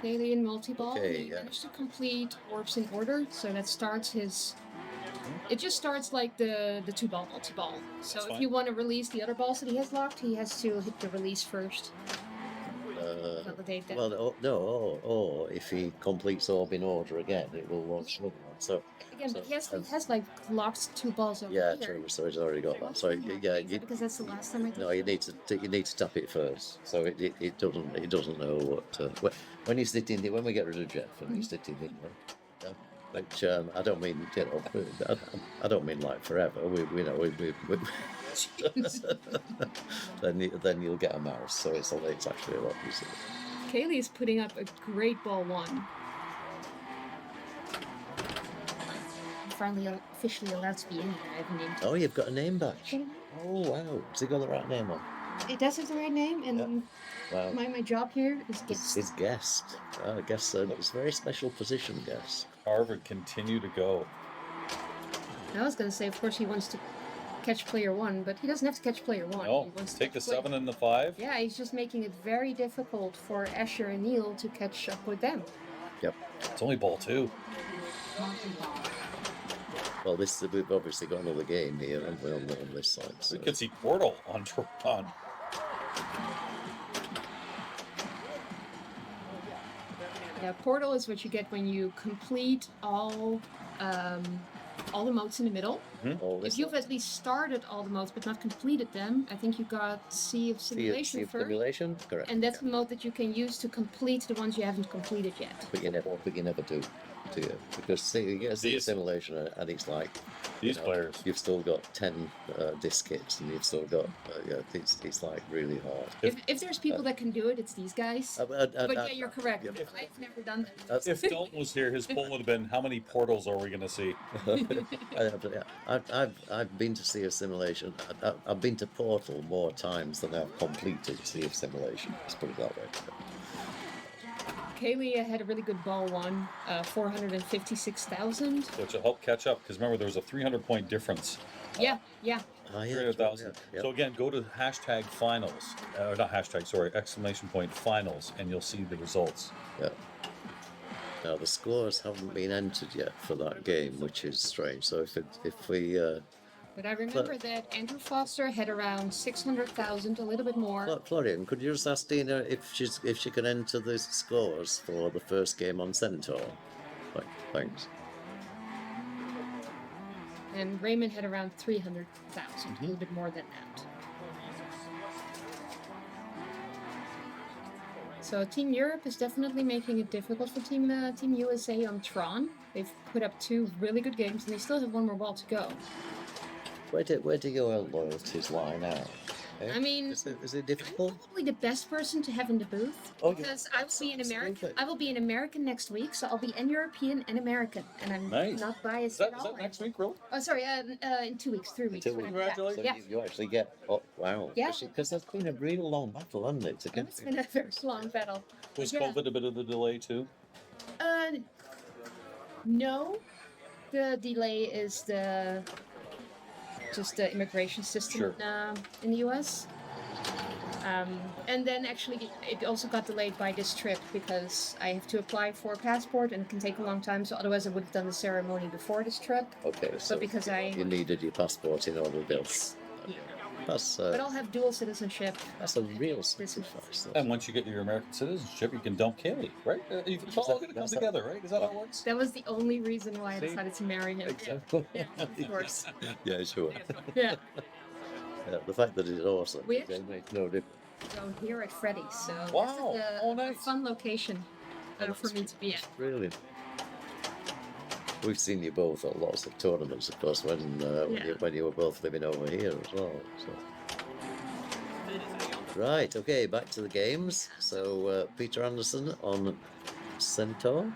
Alien multi-ball. Okay, He yeah. managed to complete Orbs in Order, so that starts his. It just starts like the 2-ball multi-ball. So That's if fine. you want to release the other balls that he has locked, he has to hit the release first. Validate that. Well, no, or if he completes Orb in Order again, it will launch another one. So Again, but so, he has like locked 2 balls over yeah, here. true. So he's already got that. So yeah, Is that because that's the last time I did no, you need to tap it first. So it doesn't know what when he's sitting there. When we get rid of Jeff and he's sitting there. Which I don't mean, you know, I don't mean like forever. We then you'll get a mouse. So it's actually a lot easier. Kaylee is putting up a great ball 1. I'm finally officially allowed to be in here. I have a name. Oh, you've got a name badge. Oh wow, has he got the right name on? It does have the right name, and Wow. my job here is guest. His guest. I guess it's a very special position, guest. Harvard continue to go. I was going to say, of course, he wants to catch player 1, but he doesn't have to catch player 1. No, He wants to take the catch player- 7 and the 5. Yeah, he's just making it very difficult for Escher and Neil to catch up with them. Yep. It's only ball 2. Well, we've obviously got another game here, and we're on this side. So. We could see Portal on Tron. Yeah, Portal is what you get when you complete all the modes in the middle. All this If you've at least started all the modes but not completed them, I think you got Sea of Simulation Sea of first. Simulation, correct. And that's the mode that you can use to complete the ones you haven't completed yet. But you never do you? Because you get a Sea of These- Simulation, and it's like These players. you've still got 10 disc hits, and you've still got it's like really hard. If there's people that can do it, it's these guys. But yeah, you're correct. Yep. I've never done that. If Dalton was here, his poll would have been, how many portals are we going to see? I've been to Sea of Simulation. I've been to Portal more times than I've completed Sea of Simulation. Let's put it that way. Kaylee had a really good ball 1, 456,000. Which will help catch up, because remember, there was a 300-point difference. Yeah. Yeah, 300,000. yeah. So again, go to hashtag finals, or not hashtag, sorry, exclamation point finals, and you'll see the results. Yeah. Now the scores haven't been entered yet for that game, which is strange. So if we But I remember that Andrew Foster had around 600,000, a little bit more. Florian, could you just ask Dina if she can enter the scores for the first game on Centaur? Thanks. And Raymond had around 300,000, a little bit more than that. So Team Europe is definitely making it difficult for Team USA on Tron. They've put up 2 really good games, and they still have 1 more ball to go. Where do your loyalties lie now? Eh? I mean, is it difficult? Probably the best person to have in the booth, Oh, yeah. because I will be an American. Absolutely. I will be an American next week, so I'll be an European and American, and I'm Nice. not biased Is that, at is all. that next week, really? Oh, sorry, in 2 weeks, 3 weeks. 2 weeks. whatever, yeah. Congratulations. Yeah. You actually get. Oh, wow. Yeah. Because that's been a real long battle, hasn't it? To get It's been a very long battle. Was Yeah. COVID a bit of the delay, too? No, the delay is just the immigration system Sure. in the U.S. And then actually it also got delayed by this trip because I have to apply for a passport and it can take a long time. So otherwise I would have done the ceremony before this trip. Okay, so because you needed your passport in order to build. Yeah. That's But I'll have dual citizenship. a real sacrifice. And once you get your American citizenship, you can dump Kaylee, right? It's all going to come together, right? Is that how it works? That was the only reason why I See? decided to marry him. Exactly. Yeah, of course. Yeah, sure. Yeah. Yeah, the fact that it's awesome. We It makes no difference. So here at Freddy. So Wow. this is Oh, a nice. fun location for me to be at. Brilliant. We've seen you both at lots of tournaments, of course, when you were both living over here as well. So. Right, okay, back to the games. So Peter Andersen on Centaur.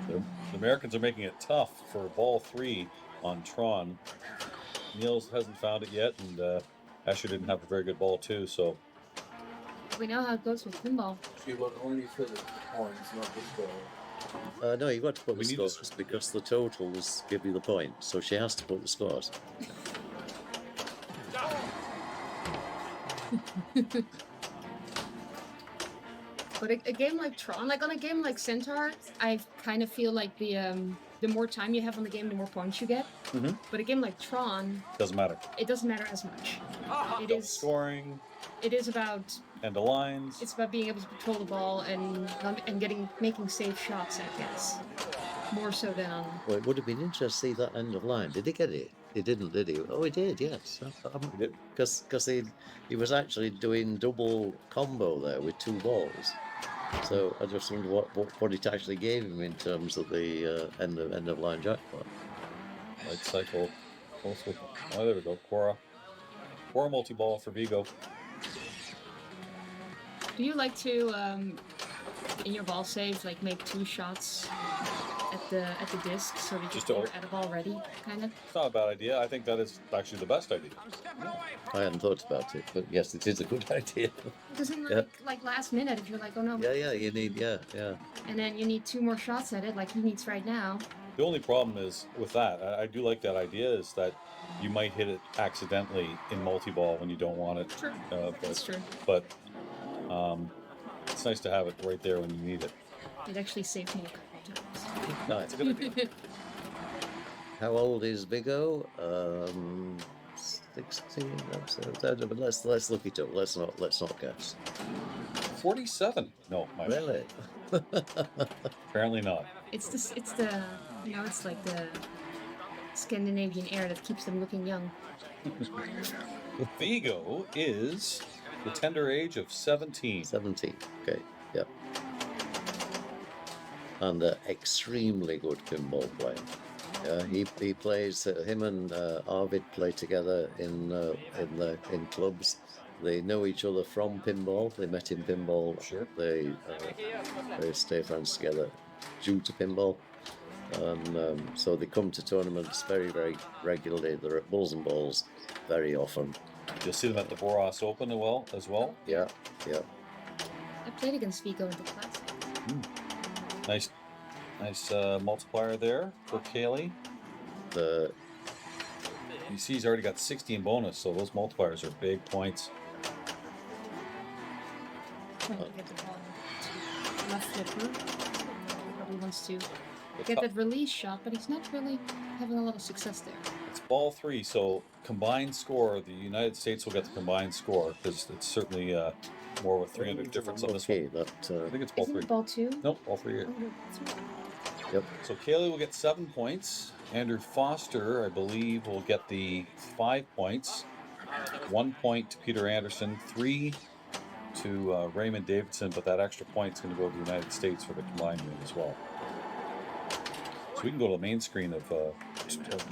The Americans are making it tough for ball 3 on Tron. Niels hasn't found it yet, and Escher didn't have a very good ball, too, so We know how it goes with pinball. She was only for the points, not the score. No, you've got to put We the need to- scores because the totals give you the point. So she has to put the scores. But a game like Tron, like on a game like Centaur, I kind of feel like the more time you have on the game, the more points you get. Mhm. But a game like Tron, Doesn't matter. it doesn't matter as much. It Double is. scoring, It is about. end of lines. It's about being able to control the ball and making safe shots, I guess. More so than on. Well, it would have been interesting to see that end of line. Did he get it? He didn't, did he? Oh, he did. Yes. He did. Because he was actually doing double combo there with 2 balls. So I just wonder what it actually gave him in terms of the end of line jackpot. Light cycle. Also, oh, there we go. Quora multi-ball for Viggo. Do you like to, in your ball save, like make 2 shots at the disc so that you Just get to- your edit ball ready, kind of? It's not a bad idea. I think that is actually the best idea. I hadn't thought about it, but yes, it is a good idea. Because in Yeah. like last minute, if you're like, oh no, Yeah, you need, yeah. and then you need 2 more shots at it, like he needs right now. The only problem is with that, I do like that idea, is that you might hit it accidentally in multi-ball when you don't want it. True. That's true. But it's nice to have it right there when you need it. It actually saved me a couple times. No, It's a good idea. How old is Viggo? 16. But let's look it up. Let's not guess. 47. No, my Really? apparently not. It's the it's like the Scandinavian air that keeps them looking young. Viggo is the tender age of 17. 17. Okay. Yep. And extremely good pinball player. He plays. Him and Arvid play together in clubs. They know each other from pinball. They met in pinball. Sure. They stay friends together due to pinball, and so they come to tournaments very, very regularly. They're at Bulls and Balls very often. You'll see them at the Boros Open as well. Yeah. I played against Viggo in the classic. Nice multiplier there for Cayle. The You see he's already got 60 in bonus, so those multipliers are big points. Trying to get the ball to left flipper. Probably wants to get that release shot, but he's not really having a lot of success there. It's ball 3, so combined score, the United States will get the combined score, because it's certainly more of a 300 difference on this one. I think it's ball Isn't 3. it ball 2? Nope, ball 3. Oh, no, that's right. Yep. So Cayle will get 7 points. Andrew Foster, I believe, will get the 5 points. 1 point to Peter Andersen, 3 to Raymond Davidson, but that extra point is going to go to the United States for the combined win as well. So we can go to the main screen of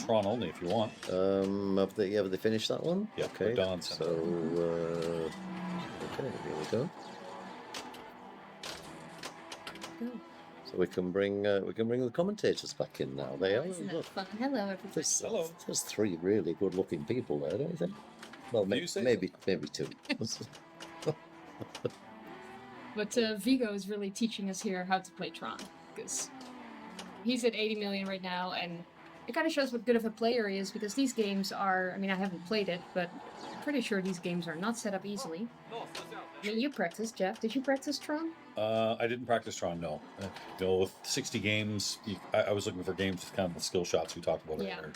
Tron only if you want. Have they finished that one? Yeah, Okay. we're done. So okay, here we go. Go. So we can bring the commentators back in now. They are. Isn't that Look, fun? Hello, everybody. Hello. there's 3 really good-looking people there, don't you think? Well, You say so. maybe 2. But Viggo is really teaching us here how to play Tron, because he's at 80 million right now, and it kind of shows what good of a player he is, because these games are, I mean, I haven't played it, but I'm pretty sure these games are not set up easily. I mean, you practiced, Jeff. Did you practice Tron? I didn't practice Tron, no. With 60 games, I was looking for games with kind of the skill shots we talked about Yeah. earlier.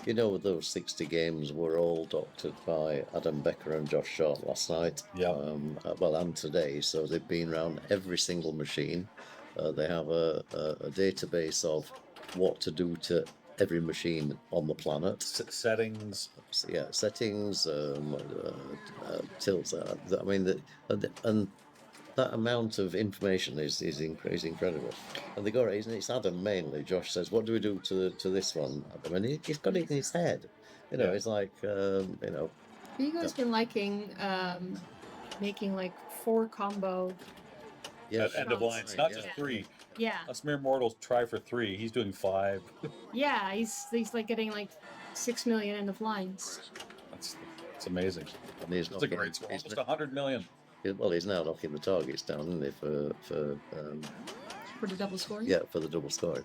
You know, those 60 games were all doctored by Adam Becker and Josh Short last night. Yeah. And today. So they've been around every single machine. They have a database of what to do to every machine on the planet. Settings. Yeah, settings, tilts. I mean, and that amount of information is incredible. And they got it. It's Adam mainly. Josh says, "What do we do to this one?" I mean, he's got it in his head. You know, Yeah. it's like Viggo's been liking making like 4 combo. yeah, At end of lines, not just 3. Yeah, Us mere mortals try for 3. He's doing 5. yeah. He's like getting like 6 million end of lines. That's amazing. And he's It's a great score. Almost 100 million. Well, he's now knocking the targets down, isn't he, for For the double scoring? Yeah, for the double scoring.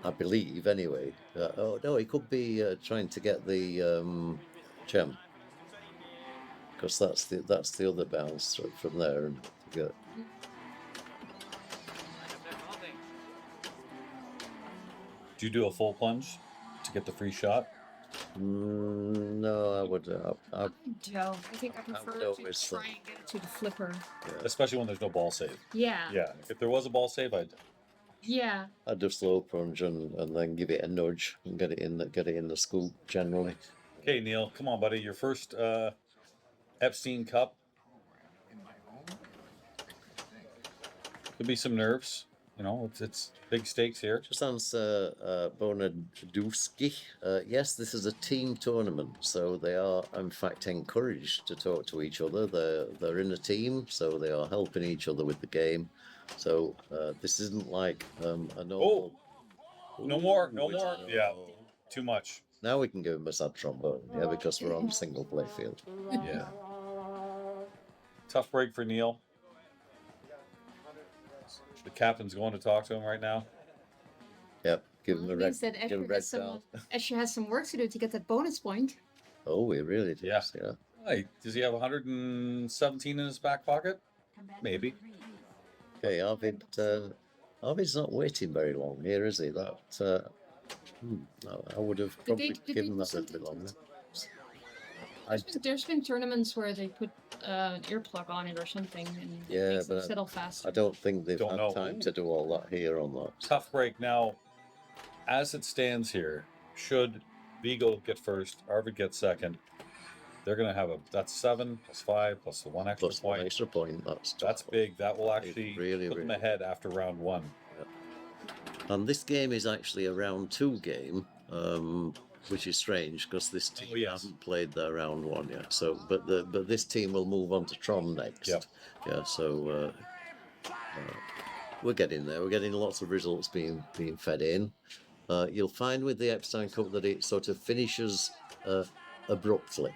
I believe, anyway. Oh no, he could be trying to get the gem, because that's the other bounce from there and to go. Do you do a full plunge to get the free shot? No, I would. I don't. I think I prefer to always try and get it to the flipper. Especially when there's no ball save. Yeah. Yeah, if there was a ball save, I'd. Yeah. I'd do slow plunge and then give it a nudge and get it in the scoop generally. Okay, Neil, come on, buddy. Your first Epstein Cup. Could be some nerves. You know, it's big stakes here. Just answer Bonadowski. Yes, this is a team tournament, so they are in fact encouraged to talk to each other. They're in a team, so they are helping each other with the game. So this isn't like a normal. Oh, no more. Yeah, too much. Now we can give him a sad trombone, yeah, because we're on single play field. Yeah. Tough break for Neil. The captain's going to talk to him right now. Yep, give him a red. Means that Give him a red card. Escher has some work to do to get that bonus point. Oh, he really does. Yeah. Hey, does he have 117 in his back pocket? Maybe. Okay, Arvid's not waiting very long here, is he? That I would have probably given that a little bit longer. There's been tournaments where they put an earplug on it or something and Yeah, makes them but settle faster. I don't think they've Don't had know. time to do all that here on that. Tough break. Now, as it stands here, should Viggo get first, Arvid get second, they're going to have that's 7 plus 5 plus the one extra Plus one point. extra point. That's Big. That will actually really, put them really. ahead after round 1. And this game is actually a round 2 game, which is strange because this team hasn't played their round 1 yet. So, but this team will move on to Tron next. Yep. Yeah. So we're getting there. We're getting lots of results being fed in. You'll find with the Epstein Cup that it sort of finishes abruptly.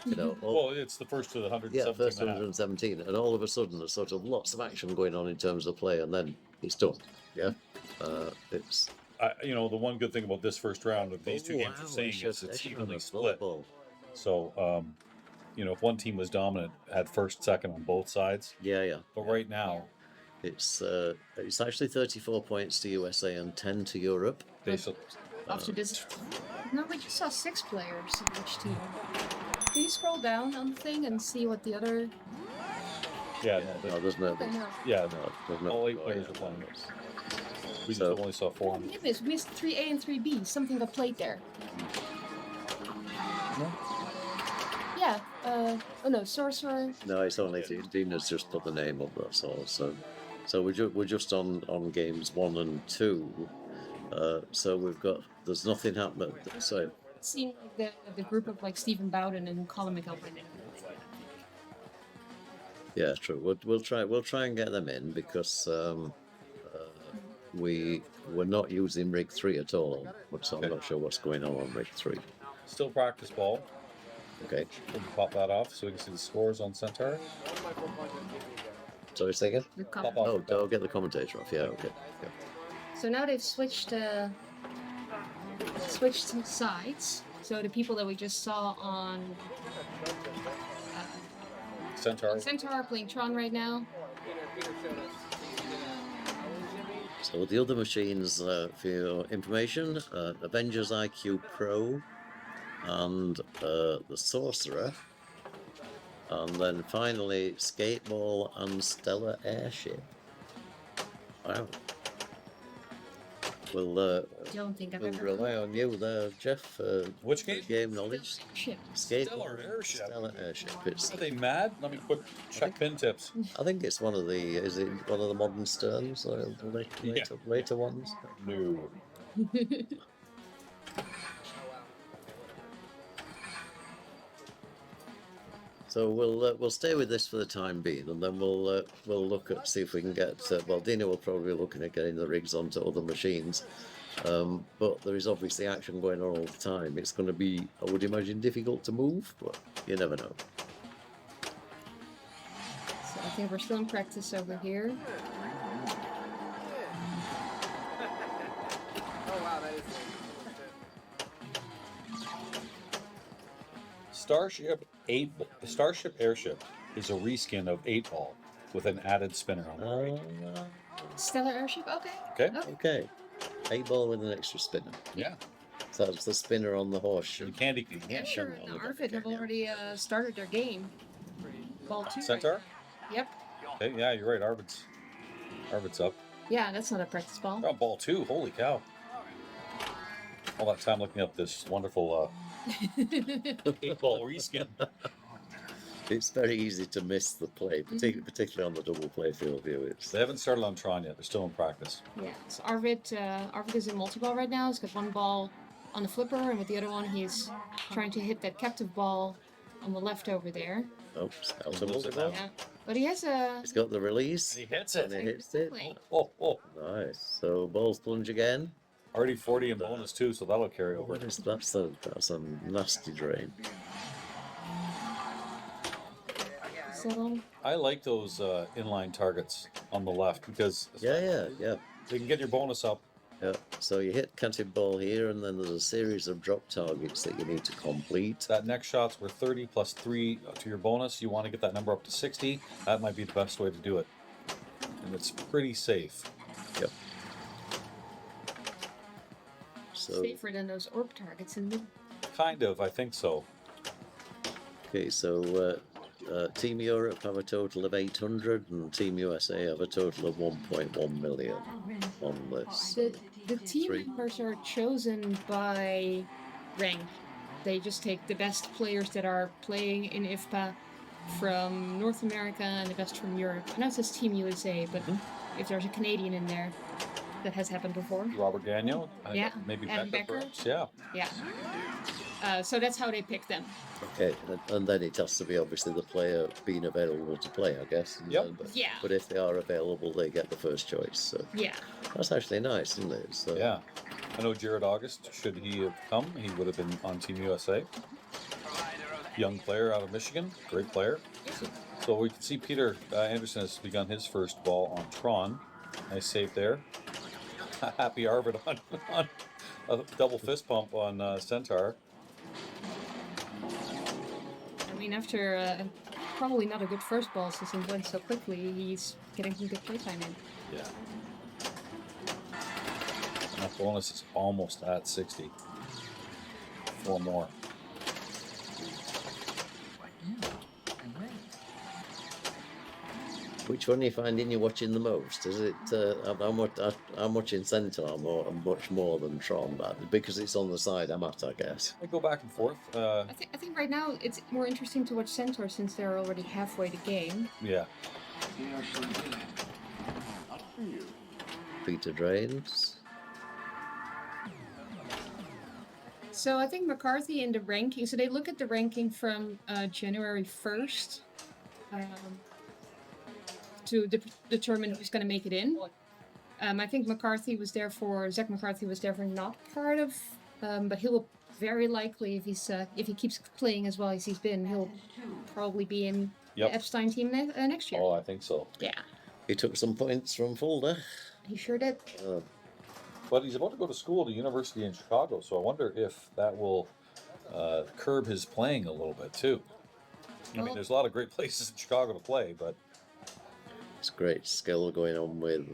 You know. Well, it's the first to the 117. Yeah, first 117, and all of a sudden there's sort of lots of action going on in terms of play, and then it's done. Yeah, it's. The one good thing about this first round of these two games are saying is it's evenly split. So, if one team was dominant, had first, second on both sides. Yeah. But right now, it's actually 34 points to USA and 10 to Europe. basically, After this, no, we just saw 6 players in each team. Can you scroll down on the thing and see what the other? yeah, No, there's no. yeah, No, there's no. all 8 players are playing this. We just So- only saw 4. Oh my goodness, we missed 3A and 3B. Something got played there. Yeah. Oh no, Sorcerer. No, it's only Dina's just put the name up. That's all. So we're just on games 1 and 2. So there's nothing happening. So It seemed like the group of like Stephen Bowden and Colin MacAlpine. yeah, true. We'll try and get them in because we're not using rig 3 at all. So I'm not sure what's going on rig 3. Still practice ball. Okay. We'll pop that off so we can see the scores on Centaur. Sorry, say again? The Pop comment. off. Oh, I'll get the commentator off. Yeah, okay. Yeah. So now they've switched sides. So the people that we just saw on Centaur. Centaur are playing Tron right now. So the other machines, for your information, Avengers IQ Pro and the Sorcerer. And then finally, Skateball and Stella Airship. Wow. We'll Don't think I've we'll ever rely on you there, Jeff, for Which game? game knowledge. Ship. Skateball, Airship. Stella Airship. It's, Are they mad? Let me check pin tips. I think it's one of the. Is it one of the modern Sterns or the later ones? No. So we'll stay with this for the time being, and then we'll look at see if we can get. Well, Dina will probably be looking at getting the rigs onto other machines, but there is obviously action going on all the time. It's going to be, I would imagine, difficult to move, but you never know. So I think we're still in practice over here. Starship Airship is a reskin of 8-ball with an added spinner on it. Stella Airship. Okay. Okay. Okay. 8-ball with an extra spinner. Yeah. So that's the spinner on the horseshoe. The candy cane. Yeah, sure. I'm And on Arvid have okay now. already started their game. Ball 2. Centaur? Right now. Yep. Okay, yeah, you're right. Arvid's up. Yeah, that's not a practice ball. Oh, ball 2. Holy cow. All that time looking up this wonderful 8-ball reskin. It's very easy to miss the play, particularly on the double play field view. It's They haven't started on Tron yet. They're still in practice. Yeah. So Arvid is in multi-ball right now. He's got one ball on the flipper, and with the other one, he's trying to hit that captive ball on the left over there. oops, out He of moves it multi-ball. Yeah. But he has a. He's got the release. He hits And it. he hits it. Exactly. Oh. Nice. So balls plunge again. Already 40 in bonus too, so that'll carry over. What is that's a nasty drain. Settle. I like those inline targets on the left because Yeah. they can get your bonus up. Yeah. So you hit captive ball here, and then there's a series of drop targets that you need to complete. That next shot's worth 30 plus 3 to your bonus. You want to get that number up to 60. That might be the best way to do it. And it's pretty safe. Yep. So Safer than those orb targets in the. Kind of, I think so. okay, so Team Europe have a total of 800, and Team USA have a total of 1.1 million on this. The team Three. members are chosen by rank. They just take the best players that are playing in IFPA from North America and the best from Europe. I know it says Team USA, but if there's a Canadian in there, that has happened before. Robert Gagnon? Yeah, Maybe Adam Becker, Becker. perhaps? Yeah. Yeah. So that's how they pick them. Okay, and then it has to be obviously the player being available to play, I guess. Yep. Yeah. But if they are available, they get the first choice. So Yeah. that's actually nice, isn't it? So, Yeah. I know Jared August, should he have come, he would have been on Team USA. Young player out of Michigan, great player. So we can see Peter Andersen has begun his first ball on Tron. Nice save there. Happy Arvid on a double fist pump on Centaur. I mean, after probably not a good first ball since he went so quickly, he's getting some good playtime in. Yeah. That bonus is almost at 60. 4 more. which one are you finding you're watching the most? Is it I'm watching Centaur much more than Tron, but because it's on the side I'm at, I guess. I go back and forth. I think right now it's more interesting to watch Centaur since they're already halfway the game. Yeah. Peter drains. So I think McCarthy in the ranking, so they look at the ranking from January 1st to determine who's going to make it in. I think Zach McCarthy was therefore not part of, but he will very likely, if he keeps playing as well as he's been, he'll probably be in the Epstein team next year. Oh, I think so. Yeah. He took some points from Fulda. He sure did. But he's about to go to school to university in Chicago, so I wonder if that will curb his playing a little bit too. I mean, there's a lot of great places in Chicago to play, but it's great skill going on with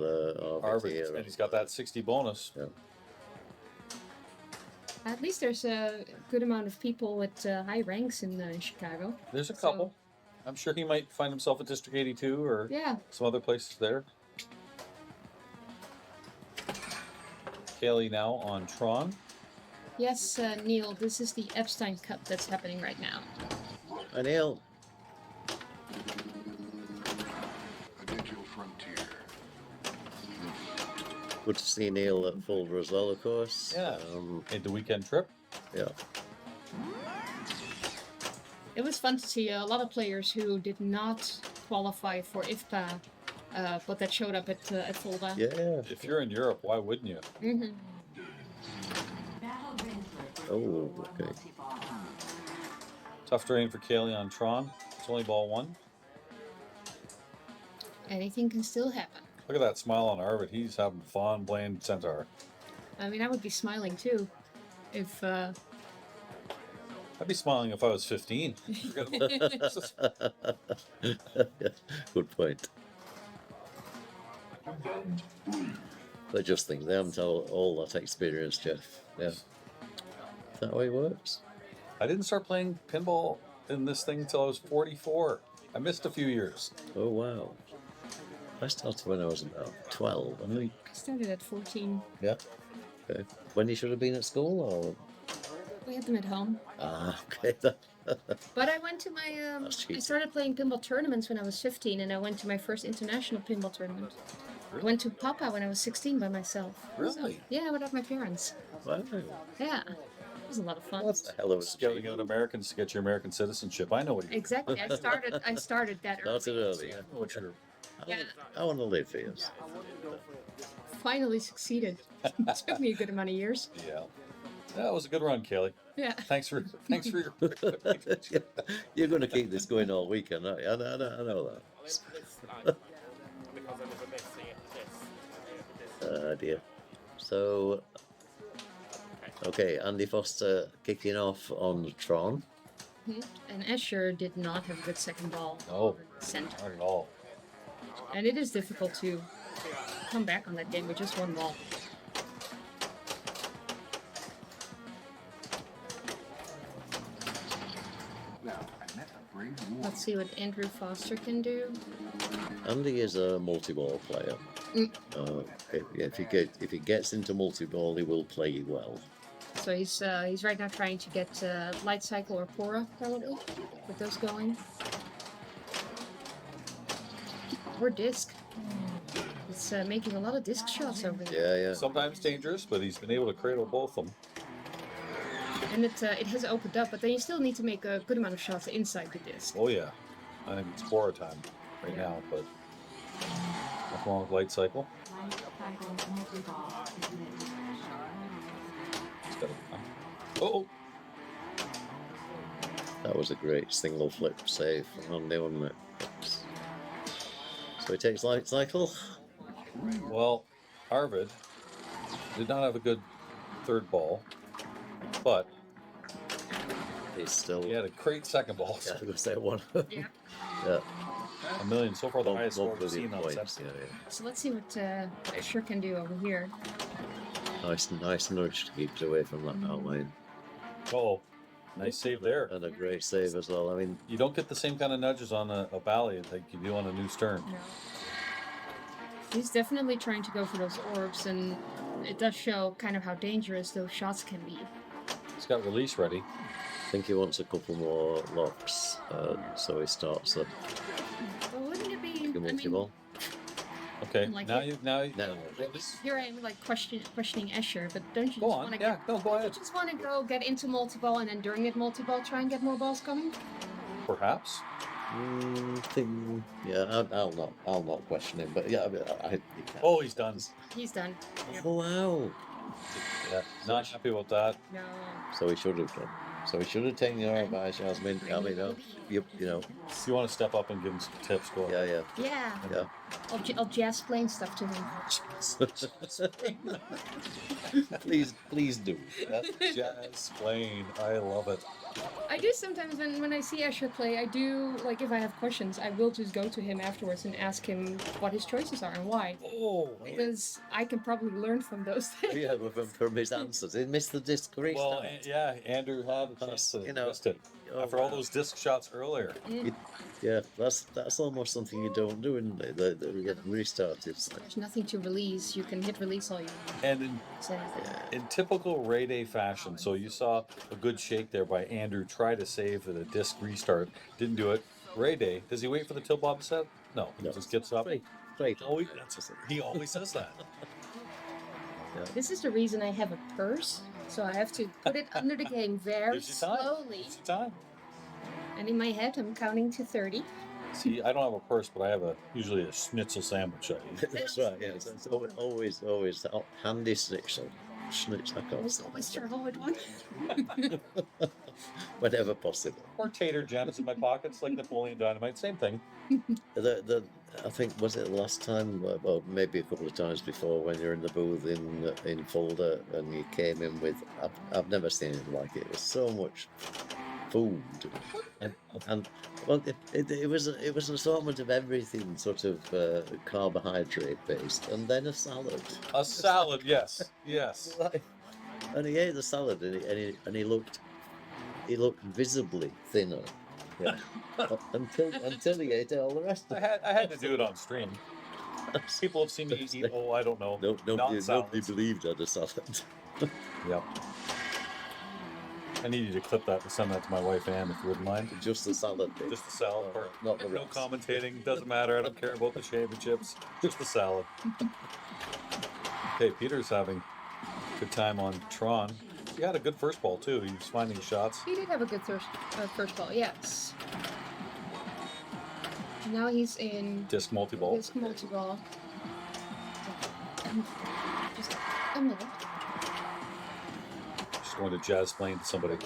Arvid, here. and he's got that 60 bonus. Yeah. At least there's a good amount of people with high ranks in Chicago. There's a couple. I'm sure he might find himself at District 82 or some other places there. Cayle now on Tron. Yes, Neil, this is the Epstein Cup that's happening right now. Hi, Neil. Good to see Neil at Fulda as well, of course. Yeah. Made the weekend trip. Yeah. It was fun to see a lot of players who did not qualify for IFPA, but that showed up at Fulda. Yeah. If you're in Europe, why wouldn't you? Mm-hmm. Oh, okay. Tough drain for Cayle on Tron. It's only ball 1. Anything can still happen. Look at that smile on Arvid. He's having fun playing Centaur. I mean, I would be smiling too if I'd be smiling if I was 15. Good point. But just think, they haven't all that experience, Jeff. Yeah. Is that how it works? I didn't start playing pinball in this thing until I was 44. I missed a few years. Oh, wow. I started when I was about 12, I think. I started at 14. Yeah. Okay. When you should have been at school, or? We had them at home. Ah, okay. But I went to my, I started playing pinball tournaments when I was 15, and I went to my first international pinball tournament. I went to Papa when I was 16 by myself. Really? So, yeah, without my parents. Wow. Yeah. It was a lot of fun. That's a hell of a Scouting out Americans to get your American citizenship. I know what you Exactly. I started that early. Started early. I know what you're. I want to live here. Finally succeeded. It took me a good amount of years. Yeah. That was a good run, Kaylee. Yeah. Thanks for your. You're going to keep this going all weekend, aren't you? I know that. Dear. So, okay, Andy Foster kicking off on Tron. And Escher did not have a good second ball. No, Centaur. not at all. And it is difficult to come back on that game with just one ball. Let's see what Andrew Foster can do. Andy is a multi-ball player. If he gets into multi-ball, he will play well. So he's right now trying to get Light Cycle or Pora, probably, with those going. Or Disc. It's making a lot of disc shots over there. Yeah. Sometimes dangerous, but he's been able to cradle both of them. And it has opened up, but then you still need to make a good amount of shots inside the disc. Oh yeah, I think it's Pora time right now, but nothing wrong with Light Cycle. Oh. That was a great single flip save from Andy, wasn't it? So he takes Light Cycle. Well, Arvid did not have a good third ball, but he had a great second ball. Yeah, I was going to say one. Yeah. Yeah. A million, so far the highest score we've Multiple seen on points. set. Yeah. So let's see what Escher can do over here. Nice nudge to keep it away from that outline. Oh, nice save there. And a great save as well. I mean, You don't get the same kind of nudges on a bally like you do on a new stern. No. He's definitely trying to go for those orbs, and it does show kind of how dangerous those shots can be. He's got release ready. I think he wants a couple more locks, so he starts the Well, wouldn't it be? multi-ball. Okay, Like now it- you No. Here I am, like questioning Escher, but don't you just go want on. to Yeah, no, go ahead. just want to go get into multi-ball, and then during that multi-ball try and get more balls coming? Perhaps. I'll not question him, but yeah, Oh, he's done. He's done. Oh wow! Yeah, not happy about that. No. So he should have done. So he should have taken your advice, Jasmijn. I mean, you know, If you want to step up and give him some tips, go ahead. Yeah. I'll jazz plain stuff to him. please do. Jazz playing. I love it. I do sometimes when I see Escher play, I do, like, if I have questions, I will just go to him afterwards and ask him what his choices are and why. Oh, Because I can probably learn from those things. Yeah, from his answers, he missed the disc restart. well, yeah, Andrew had a chance to missed it. After all those disc shots earlier. Yeah, that's almost something you don't do, isn't it? The get restarted. There's nothing to release. You can hit release all you want. And in typical Ray Day fashion, so you saw a good shake there by Andrew, try to save the disc restart, didn't do it. Ray Day, does he wait for the tilt bob set? No, he just gets up. Right. He always says that. This is the reason I have a purse, so I have to put it under the game very Gives you time. slowly. Gives you time. And in my head, I'm counting to 30. See, I don't have a purse, but I have usually a schnitzel sandwich I eat. That's right. Yeah, so it's always handy schnitzel. I can't say Always struggle with one. whenever possible. Or tater jams in my pockets, like Napoleon Dynamite. Same thing. I think, was it last time, well, maybe a couple of times before, when you're in the booth in Fulda and you came in with, I've never seen it like it. It was so much food, and well, it was an assortment of everything, sort of carbohydrate based, and then a salad. A salad, yes, yes. And he ate the salad, and he looked visibly thinner. Yeah. until he ate all the rest of it. I had to do it on stream. People have seen me eat. Oh, I don't know. Nobody believed I had a salad. Yep. I need you to clip that and send that to my wife Anne, if you wouldn't mind. Just the salad bit. Just the salad part. Not the No rest. commentating. Doesn't matter. I don't care about the championships. Just the salad. Okay, Peter's having a good time on Tron. He had a good first ball too. He was finding shots. He did have a good first ball, yes. Now he's in Disc multi-ball. disc multi-ball. Just a minute. Just going to Jasmijn to somebody.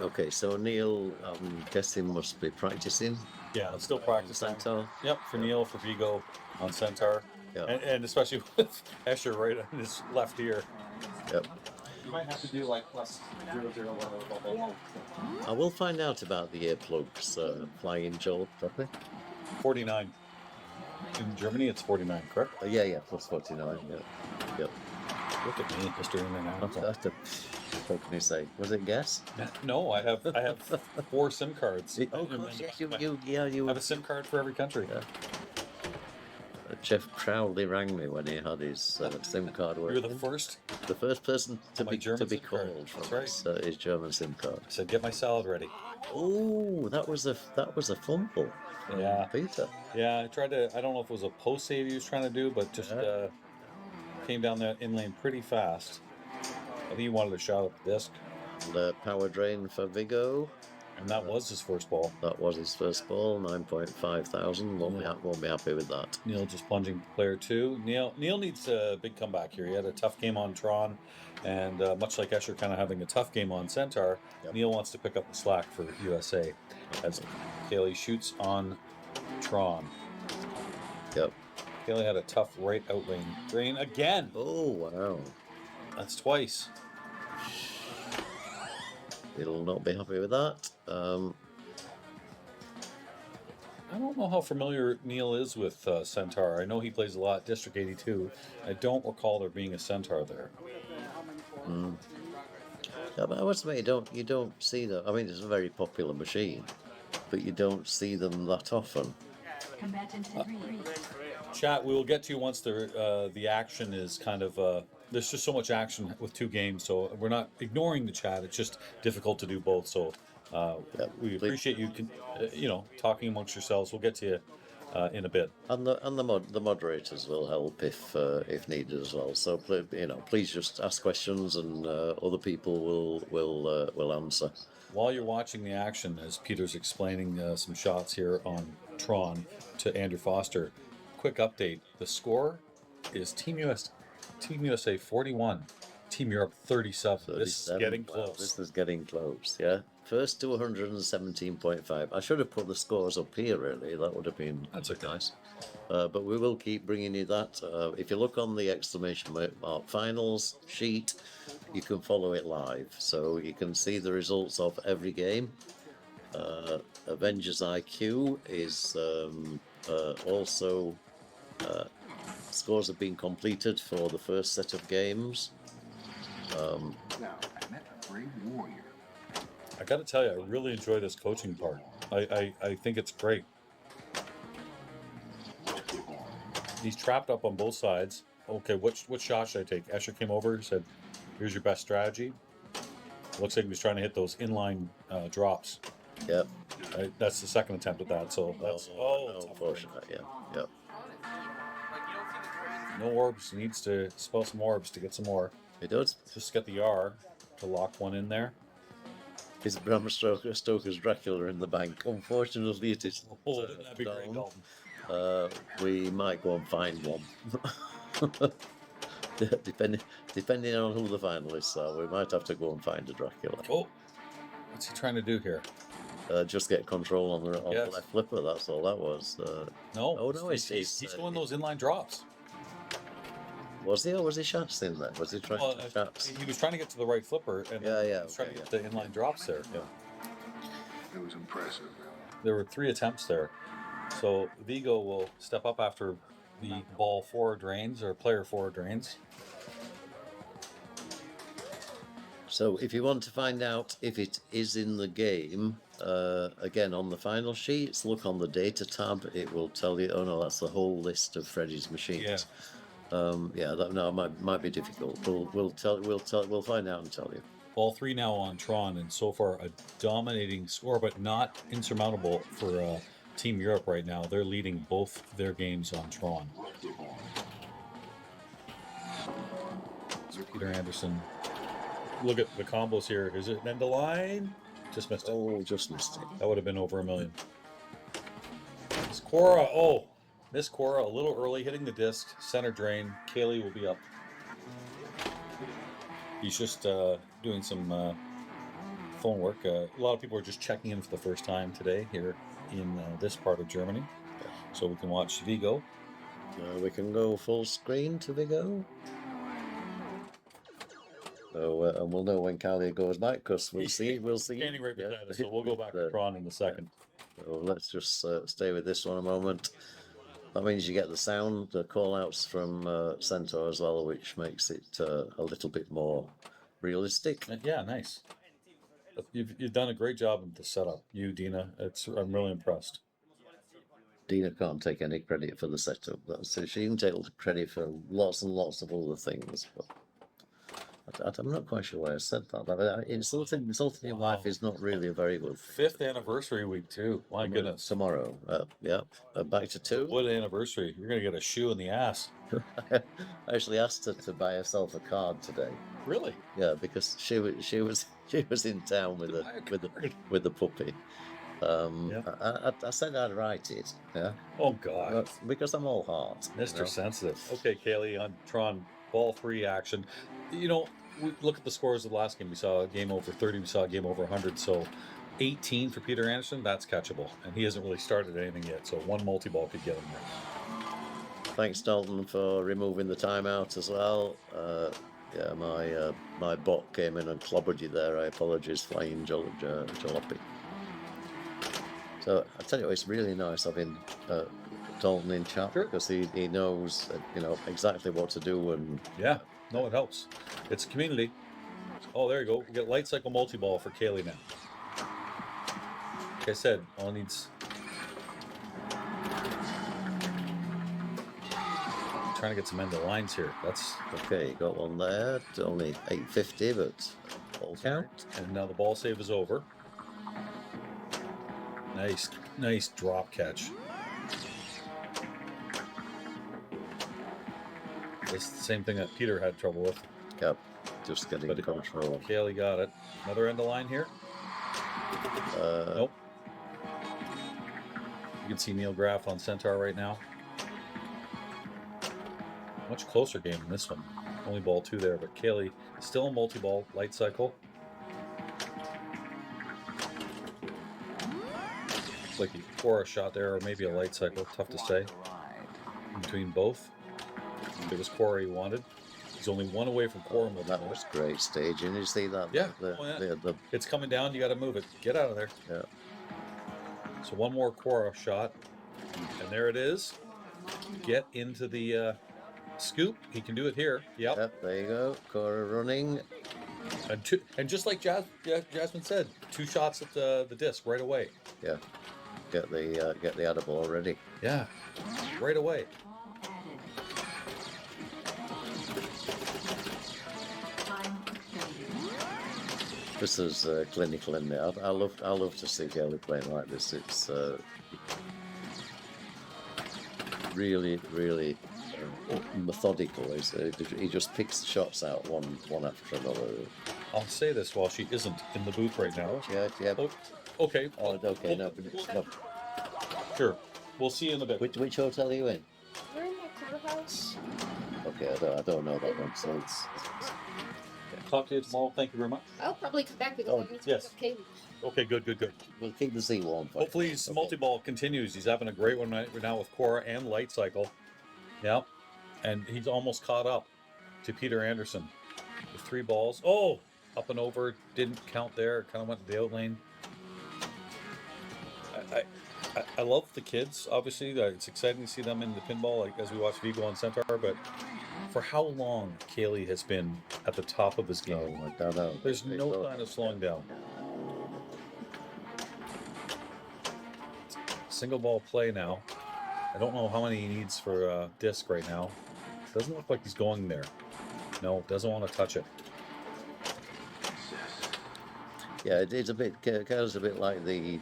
Okay, so Neil, I'm guessing must be practicing. Yeah, let's still practice that. Centaur. Yep, for Neil, for Viggo on Centaur. Yeah. And especially with Escher right on his left ear. Yep. You might have to do like plus 0.001. I will find out about the earplugs flying Joel properly. 49. In Germany, it's 49, correct? Yeah, plus 49. Yep. Look at me, Mr. International. What can you say? Was it guess? No, I have 4 SIM cards. Oh, of course, yes, you I have a SIM card for every country. Yeah. Jeff proudly rang me when he had his SIM card working. You're the first. The first person to My be German SIM card. called That's from right. his German SIM card. I said, get my salad ready. Oh, that was a fumble. from Yeah. Peter. Yeah, I tried to. I don't know if it was a post save he was trying to do, but just came down that in lane pretty fast. I think he wanted a shot at the disc, The power drain for Viggo. and that was his first ball. That was his first ball, 9.5 thousand. Won't be happy with that. Neil just plunging to player 2. Neil needs a big comeback here. He had a tough game on Tron, and much like Escher kind of having a tough game on Centaur, Yep. Neil wants to pick up the slack for USA. As Cayle shoots on Tron. Yep. Cayle had a tough right out lane drain again. Oh, wow. That's twice. He'll not be happy with that. I don't know how familiar Neil is with Centaur. I know he plays a lot District 82. I don't recall there being a Centaur there. Yeah, but I must admit, you don't see them. I mean, it's a very popular machine, but you don't see them that often. Chat, we will get to you once the action is kind of there's just so much action with 2 games, so we're not ignoring the chat. It's just difficult to do both. So we appreciate you talking amongst yourselves. We'll get to you in a bit. And the moderators will help if needed as well. So please just ask questions, and other people will answer. While you're watching the action, as Peter's explaining some shots here on Tron to Andrew Foster, quick update: the score is Team USA 41, Team Europe 37. This is getting close. This is getting close. Yeah, first to 117.5. I should have put the scores up here. Really, that would have been That's okay. nice. But we will keep bringing you that. If you look on the exclamation mark finals sheet, you can follow it live, so you can see the results of every game. Avengers IQ is also scores have been completed for the first set of games. Now, I met a brave warrior. I got to tell you, I really enjoy this coaching part. I think it's great. He's trapped up on both sides. Okay, what shot should I take? Escher came over, said, "Here's your best strategy." Looks like he was trying to hit those inline drops. Yep. That's the second attempt at that. So that's Unfortunate. Yeah. Yep. no orbs. Needs to spell some orbs to get some more. It does. Just get the R to lock one in there. Is Bram Stoker's Dracula in the bank? Unfortunately, it is. Oh, wouldn't that be great, down. Dalton? We might go and find one. Depending on who the finalists are, we might have to go and find a Dracula. Oh, what's he trying to do here? just get control on the Yes. left flipper. That's all that was. No. Oh, no, he's going those inline drops. Was he, or was he shafts in there? Was he trying to shafts? He was trying to get to the right flipper, and he was trying to get the inline drops there. Yeah. It was impressive. There were 3 attempts there. So Viggo will step up after the ball 4 drains, or player 4 drains. So if you want to find out if it is in the game, again on the final sheets, look on the data tab. It will tell you. Oh no, that's the whole list of Freddy's machines. Yeah. That might be difficult. We'll find out and tell you. Ball 3 now on Tron, and so far a dominating score, but not insurmountable for Team Europe right now. They're leading both their games on Tron. So Peter Andersen. Look at the combos here. Is it end of line? Just missed it. Oh, just missed it. That would have been over $1 million. It's Cora. Oh, Miss Cora a little early, hitting the disc. Center drain. Cayle will be up. He's just doing some phone work. A lot of people are just checking in for the first time today here in this part of Germany. So we can watch Viggo. We can go full screen to Viggo. So, and we'll know when Cayle goes back, because we'll see. Standing right beside us, so we'll go back to Tron in a second. So let's just stay with this one a moment. That means you get the sound, the call-outs from Centaur as well, which makes it a little bit more realistic. Yeah, nice. You've done a great job with the setup, you, Dina. I'm really impressed. Dina can't take any credit for the setup. So she can take credit for lots and lots of other things, but I'm not quite sure why I said that. Insulting your wife is not really a very good. 5th anniversary week too. My goodness. Tomorrow. Back to 2. What anniversary? You're gonna get a shoe in the ass. I actually asked her to buy herself a card today. Really? Yeah, because she was in town with the puppy. I said I'd write it. Yeah. Oh God. Because I'm all heart. Mr. Sensitive. Okay, Cayle on Tron, ball 3 action. You know, we look at the scores of the last game. We saw a game over 30. We saw a game over 100. So 18 for Peter Andersen, that's catchable. And he hasn't really started anything yet. So 1 multi-ball could get him there. Thanks, Dalton, for removing the timeout as well. My bot came in and clobbered you there. I apologize, Flying Jalopy. So I tell you, it's really nice having Dalton in chat, because he knows exactly what to do. And yeah, no, it helps. It's a community. Oh, there you go. We get light cycle multi-ball for Cayle now. Like I said, all needs. Trying to get some end of lines here. That's okay. You got one there. Only 850, but all count. And now the ball save is over. Nice drop catch. It's the same thing that Peter had trouble with. Yep, just getting control. Cayle got it. Another end of line here. Nope. You can see Neil Graf on Centaur right now. Much closer game than this one. Only ball 2 there, but Cayle still a multi-ball, light cycle. Looks like he pour a shot there, or maybe a light cycle. Tough to say. In between both. If it was Cora he wanted. He's only 1 away from Cora. That was great staging. You see that? Yeah. The it's coming down. You got to move it. Get out of there. Yeah. So 1 more Cora shot, and there it is. Get into the scoop. He can do it here. Yep. There you go. Cora running. And just like Jasmine said, 2 shots at the disc right away. Yeah. Get the edible already. Yeah. Right away. This is clinical in there. I love to see Cayle playing like this. It's really methodical. He just picks the shots out one after another. I'll say this while she isn't in the booth right now. Yeah. Oh, okay. Oh, okay. No. Sure. We'll see you in a bit. Which hotel are you in? We're in my quarterhouse. Okay, I don't know that one. So it's talk to you tomorrow. Thank you very much. I'll probably come back because Oh, I need to yes. pick up Kaylee. Okay, good. We'll keep the Z warm. for Hopefully you. his Okay. multi-ball continues. He's having a great one right now with Cora and Light Cycle. Yeah, and he's almost caught up to Peter Andersen with 3 balls. Oh, up and over, didn't count there. Kind of went to the out lane. I love the kids. Obviously, it's exciting to see them in the pinball, like as we watch Viggo on Centaur. But for how long Cayle has been at the top of his game? I don't know. There's no sign of slowing down. Single ball play now. I don't know how many he needs for disc right now. Doesn't look like he's going there. No, doesn't want to touch it. Yeah, it's a bit. Cayle's a bit like the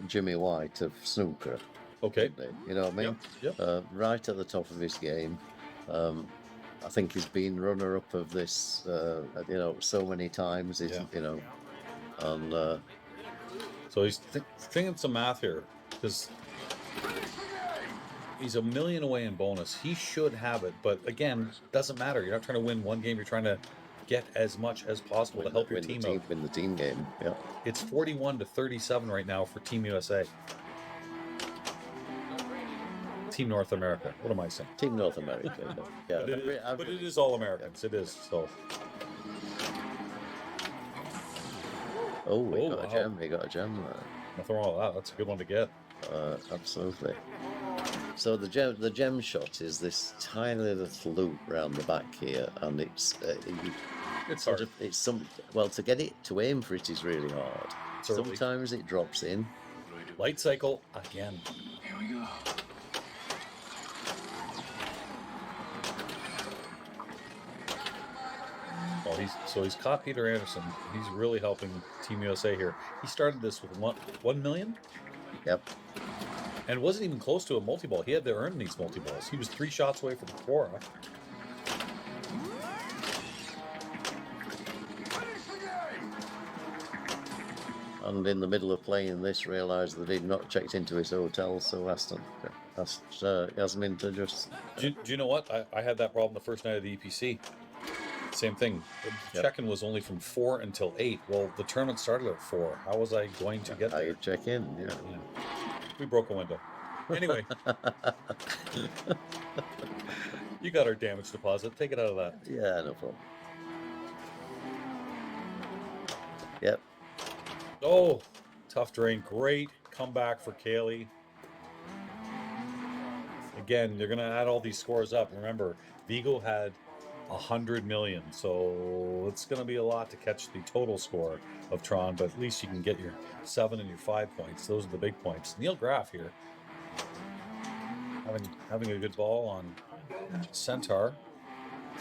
Jimmy White of snooker. Okay. You know what I mean? Yep. Right at the top of his game. I think he's been runner-up of this, so many times. Yeah. And So he's thinking some math here because he's $1 million away in bonus. He should have it, but again, doesn't matter. You're not trying to win one game. You're trying to get as much as possible to help your team out. Win the team game. Yeah. It's 41-37 right now for Team USA. Team North America. What am I saying? Team North America. Yeah. But it is all Americans. It is so. Oh, we got wow. a gem. We got a gem there. Nothing wrong with that. That's a good one to get. Absolutely. So the gem shot is this tiny little loop round the back here, and it's hard. To get it to aim for it is really hard. It's early. Sometimes it drops in. Light cycle again. Here we go. Well, he's caught Peter Andersen. He's really helping Team USA here. He started this with 1 million. Yep. And wasn't even close to a multi-ball. He had to earn these multi-balls. He was 3 shots away from Cora. And in the middle of playing this, realised that he'd not checked into his hotel, so asked Jasmijn to just... Do you know what? I had that problem the first night of the EPC. Same thing. The Yep. check-in was only from 4 until 8. Well, the tournament started at 4. How was I going to get there? I check in, yeah. We broke a window. Anyway. You got our damage deposit. Take it out of that. Yeah, no problem. Yep. Oh, tough drain. Great comeback for Cayle. Again, they're going to add all these scores up. Remember, Viggo had 100 million, so it's going to be a lot to catch the total score of Tron, but at least you can get your 7 and your 5 points. Those are the big points. Neil Graf here, having a good ball on Centaur.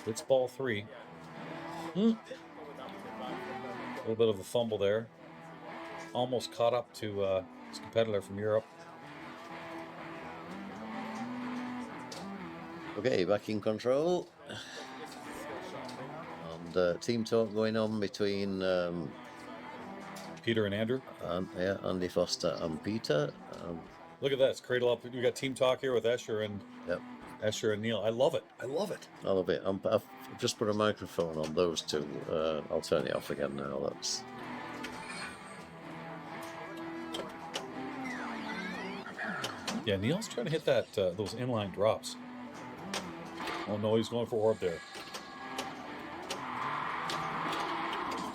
It's ball 3. A little bit of a fumble there. Almost caught up to his competitor from Europe. Okay, back in control. And team talk going on between Peter and Andrew. Andy Foster and Peter. Look at that. It's cradle up. We got team talk here with Escher and Yep. Escher and Neil. I love it. I love it. I love it. I've just put a microphone on those two. I'll turn it off again now. That's... Yeah, Neil's trying to hit that those inline drops. Oh no, he's going for orb there.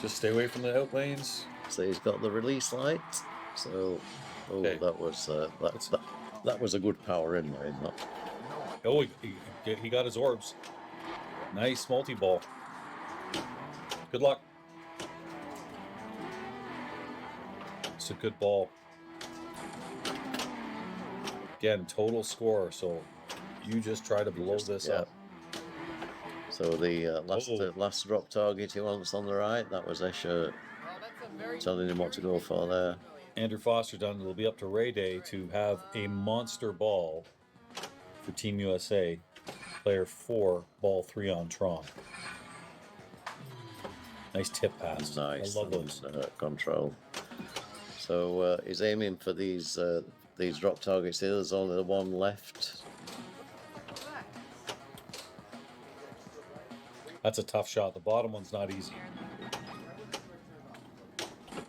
Just stay away from the out lanes. So he's got the release light. So, Okay. that was a good power in there, isn't it? Oh, he got his orbs. Nice multi-ball. Good luck. It's a good ball. Again, total score. So you just try to blow this up. So the last drop target he wants on the right, that was Escher telling him what to go for there. Andrew Foster done. It'll be up to Ray Day to have a monster ball for Team USA. Player 4, ball 3 on Tron. Nice tip pass. Nice. I love those. Control. So he's aiming for these drop targets here. There's only the one left. That's a tough shot. The bottom one's not easy.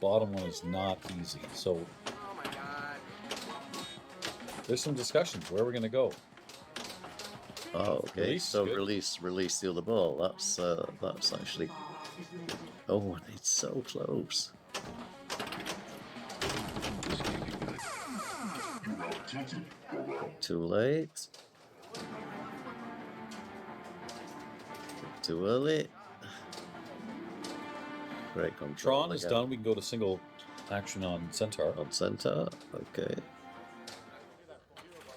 bottom one is not easy. So there's some discussions. Where are we going to go? Oh, okay. Release, So good. release the other ball. That's actually. Oh, it's so close. Too late. Too early. Great control. Tron is again. done. We can go to single action on Centaur. On Centaur. Okay.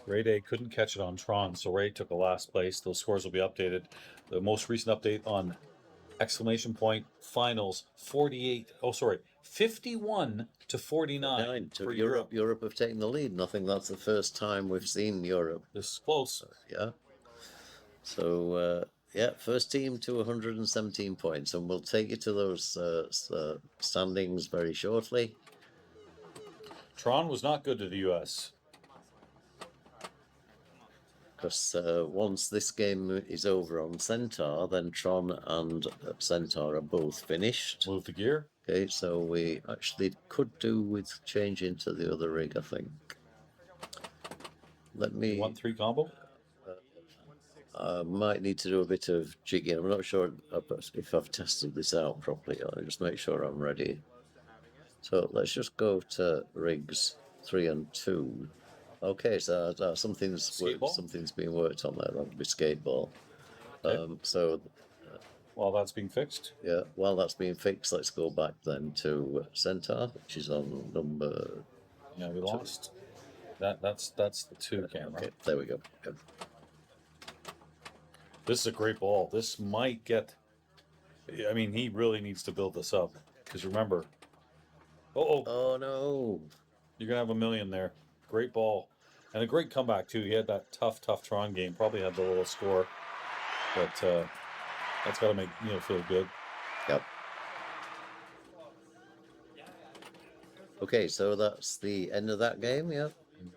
Ray Day couldn't catch it on Tron, so Ray took a last place. Those scores will be updated. The most recent update on exclamation point finals 51 to 49 To for Europe. Europe have taken the lead. I think that's the first time we've seen Europe. This is close. Yeah. So, yeah, first team to 117 points, and we'll take you to those standings very shortly. Tron was not good to the U.S. Because once this game is over on Centaur, then Tron and Centaur are both finished. Move the gear. Okay, so we actually could do with changing to the other rig, I think. Let me... 1-3 combo. I might need to do a bit of jigging. I'm not sure if I've tested this out properly. I'll just make sure I'm ready. So let's just go to rigs 3 and 2. Okay, so something's being worked on there. That'll be skateball. Okay. So While that's being fixed. yeah, while that's being fixed, let's go back then to Centaur, which is on number. Yeah, we lost. That's the 2 camera. Okay, there we go. Yep. This is a great ball. This might get. I mean, he really needs to build this up because remember. Oh no! You're gonna have $1 million there. Great ball, and a great comeback too. He had that tough Tron game. Probably had the lowest score, but that's got to make Neil feel good. Yep. Okay, so that's the end of that game. Yep.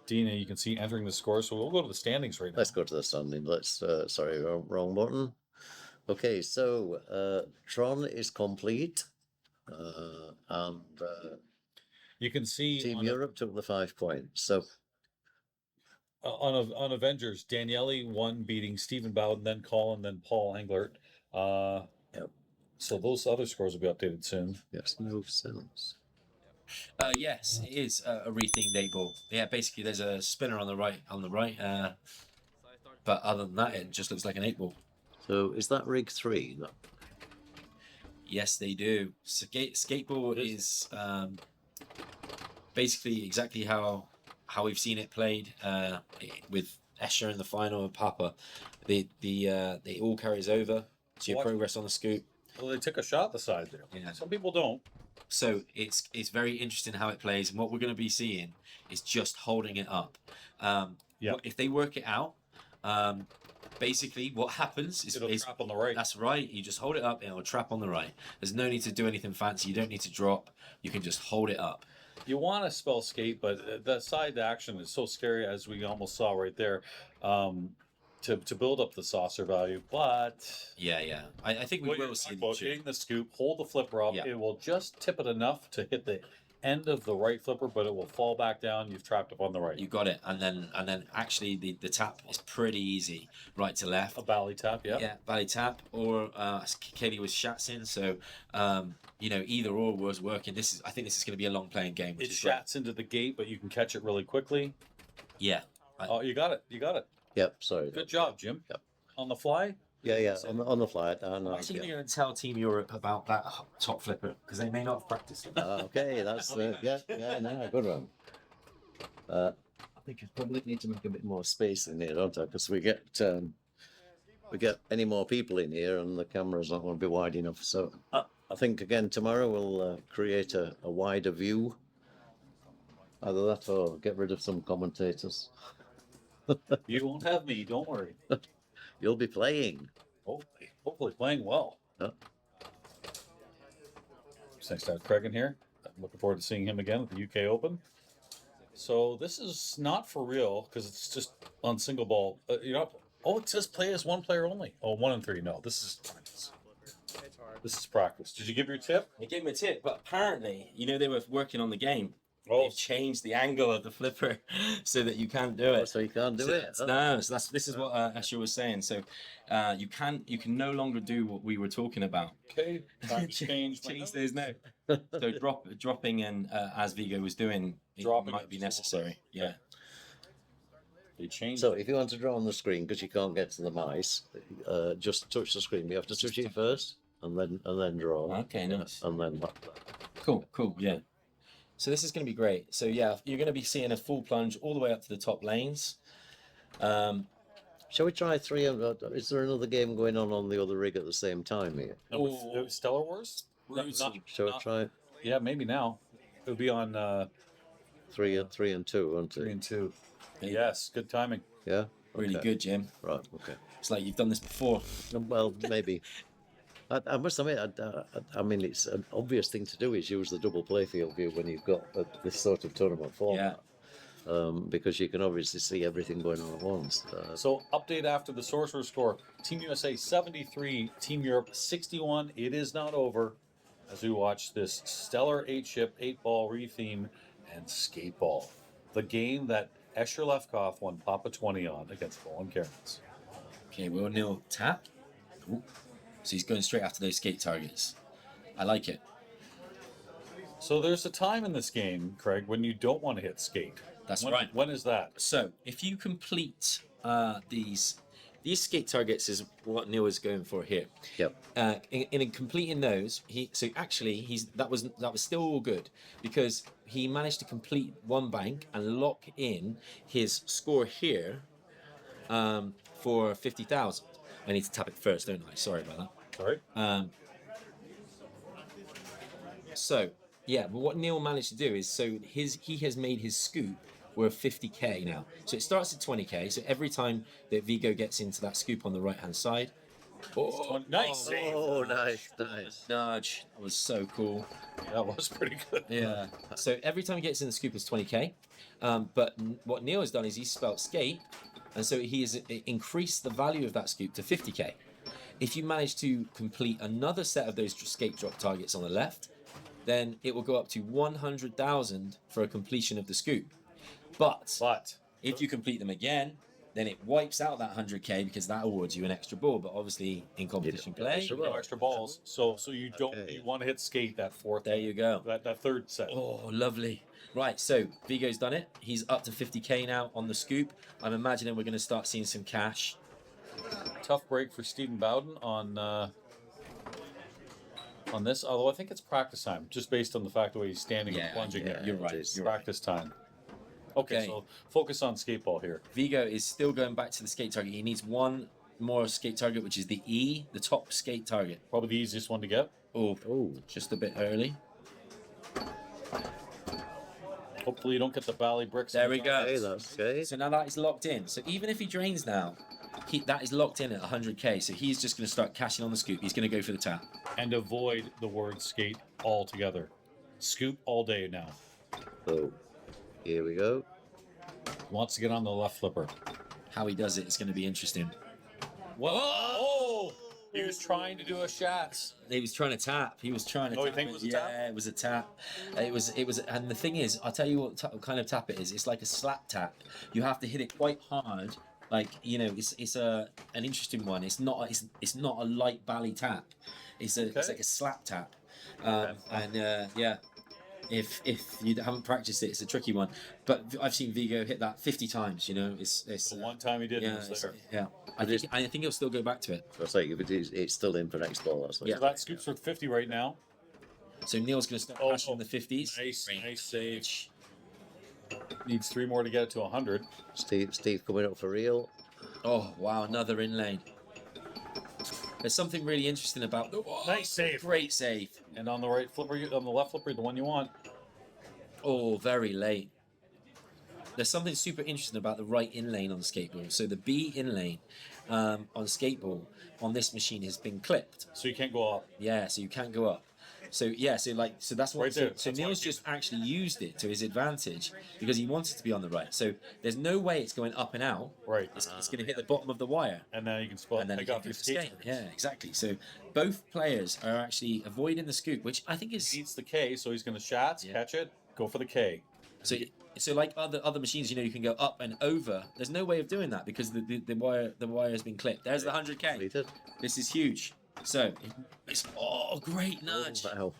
Dina, you can see entering the score. So we'll go to the standings right now. Let's go to the standing. Sorry, wrong button. Okay, so Tron is complete, and You can see Team Europe took the 5 points. So on Avengers, Daniele won, beating Stephen Bowden, then Colin, then Paul Englert. Yep. So those other scores will be updated soon. yes, no sense. Yes, it is a rethemed 8-ball. Yeah, basically there's a spinner on the right, but other than that, it just looks like an 8-ball. So is that rig 3? No. Yes, they do. Skateball is basically exactly how we've seen it played with Escher in the final and Papa. It all carries over to your progress on the scoop. Well, they took a shot at the side there. Yeah. Some people don't. So it's very interesting how it plays, and what we're going to be seeing is just holding it up. Yeah. If they work it out, basically what happens is It'll trap on the right. That's right. You just hold it up, and it'll trap on the right. There's no need to do anything fancy. You don't need to drop. You can just hold it up. You want to spell skate, but the side action is so scary, as we almost saw right there, to build up the saucer value. But Yeah. I think we will see hitting the scoop, hold the flipper up. Yeah. It will just tip it enough to hit the end of the right flipper, but it will fall back down. You've trapped up on the right. You got it, and then actually the tap is pretty easy, right to left. A bally tap, yeah. Yeah, bally tap, or Katie was shats in, so either or was working. I think this is going to be a long playing game. Which It is great. shats into the gate, but you can catch it really quickly. Yeah. Oh, you got it. Yep, sorry. Good job, Jim. Yep. On the fly. Yeah, on the fly. I'm actually going to tell Team Europe about that top flipper because they may not have practiced it. Okay, that's no, good one. I think I probably need to make a bit more space in here, don't I? Because we get any more people in here, and the camera's not going to be wide enough. So I think again tomorrow we'll create a wider view. Either that or get rid of some commentators. You won't have me. Don't worry. You'll be playing. Hopefully playing well. Yeah. Thanks to Craig in here. I'm looking forward to seeing him again at the UK Open. So this is not for real because it's just on single ball. It says play as one player only. Oh, 1 and 3. No, this is finals. This is practice. Did you give your tip? I gave him a tip, but apparently, they were working on the game. Oh, They've changed the angle of the flipper so that you can't do it. So you can't do it. No, so this is what Escher was saying. So you can no longer do what we were talking about. okay. Time to change. Change those now. So dropping and as Viggo was doing, it Dropping might it be just a little necessary. Yeah. They changed. So if you want to draw on the screen because you can't get to the mice, just touch the screen. You have to touch it first, and then draw. Okay, nice. And then Cool, yeah. So this is going to be great. So yeah, you're going to be seeing a full plunge all the way up to the top lanes. shall we try 3? Is there another game going on the other rig at the same time here? Stellar Wars? Shall we try Yeah, maybe now. It would be on 3 and 2, won't 3 it? and 2. Yes, good timing. Yeah. Really Okay. good, Jim. Right. Okay. It's like you've done this before. Well, maybe. I must admit, I mean, it's an obvious thing to do is use the double playfield view when you've got this sort of tournament format. Because you can obviously see everything going on at once. So, update after the Sorcerer score. Team USA 73, Team Europe 61. It is not over as we watch this stellar 8-ship, 8-ball retheme and skateball. The game that Escher Lefkoff won Papa 20 on against Colin Cairns. Okay, we'll nil tap. Ooh. So he's going straight after those skate targets. I like it. So there's a time in this game, Craig, when you don't want to hit skate. That's When- right. When is that? So if you complete these skate targets is what Neil is going for here. Yep. In completing those, that was still all good because he managed to complete one bank and lock in his score here for 50,000. I need to tap it first, don't I? Sorry about that. Sorry? So yeah, but what Neil managed to do is he has made his scoop worth 50k now. So it starts at 20k. So every time that Viggo gets into that scoop on the right hand side, Nice save. Oh, nice. nudge. That was so cool. That was pretty good. Yeah. So every time he gets in the scoop is 20k. But what Neil has done is he's spelt skate, and so he has increased the value of that scoop to 50k. If you manage to complete another set of those skate drop targets on the left, then it will go up to 100,000 for a completion of the scoop. But if you complete them again, then it wipes out that 100k because that awards you an extra ball. But obviously in competition play, No extra balls. So you don't you want to hit skate that fourth. there you go. That third set. Oh, lovely. Right, so Viggo's done it. He's up to 50k now on the scoop. I'm imagining we're going to start seeing some cash. Tough break for Stephen Bowden on this. Although I think it's practice time, just based on the fact the way he's standing and plunging there. You're right. is. You're right. Practice time. Okay, Okay. so focus on skateball here. Viggo is still going back to the skate target. He needs one more skate target, which is the E, the top skate target. Probably the easiest one to get. Oh, just a bit early. Hopefully you don't get the bally bricks. There we go. Okay, that's okay. So now that is locked in. So even if he drains now, that is locked in at 100k. So he's just going to start cashing on the scoop. He's going to go for the tap. And avoid the word skate altogether. Scoop all day now. So here we go. Wants to get on the left flipper. How he does it is going to be interesting. Whoa! Oh! He was trying to do a shots. He was trying to tap. He was trying to. Oh, you tap think it was a tap? Yeah, it was a tap. It was. And the thing is, I'll tell you what kind of tap it is. It's like a slap tap. You have to hit it quite hard. Like it's an interesting one. It's not a light bally tap. It's like a slap tap. Yeah. If you haven't practiced it, it's a tricky one. But I've seen Viggo hit that 50 times. It's The one time he did, yeah, it was there. yeah. I think he'll still go back to it. I say if it's still in for next ball. That's Yeah. So that scoops for 50 right now. So Neil's going to start crashing in the 50s. Nice save. Needs 3 more to get it to 100. Steve coming up for real. Oh wow, another in lane. There's something really interesting about Nice save. Great save. And on the right flipper, on the left flipper, the one you want. Oh, very late. There's something super interesting about the right in lane on skateball. So the B in lane on skateball on this machine has been clipped. So you can't go up. Yeah, so you can't go up. So yeah, so that's what. Right there. So That's Neil's what I just actually used it to his advantage because he wanted to be on the right. So there's no way it's going up and out. Right. It's going to hit the bottom of the wire. And now you can spot. And then I you got can your go for skate. skate. Yeah, exactly. So both players are actually avoiding the scoop, which I think is He eats the K, so he's going to shots, Yeah. catch it, go for the K. so. So like other machines, you can go up and over. There's no way of doing that because the wire has been clipped. There's the 100K. Completed. This is huge. So it's great nudge Wow.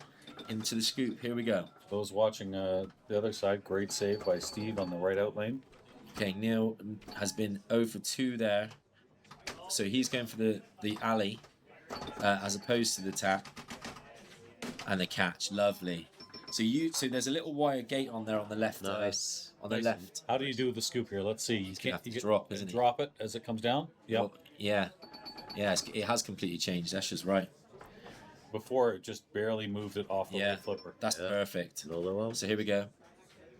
into the scoop. Here we go. Those watching the other side, great save by Steve on the right out lane. Okay, Neil has been 0 for 2 there. So he's going for the alley as opposed to the tap. And the catch. Lovely. So there's a little wire gate on there on the left. Nice. On the left. How do you do the scoop here? Let's see. You gonna have to drop, isn't he? Drop it as it comes down. Yep. Well, yeah. Yeah, it has completely changed. Escher's right. Before it just barely moved it off of Yeah. the flipper. That's perfect. Another one. So here we go.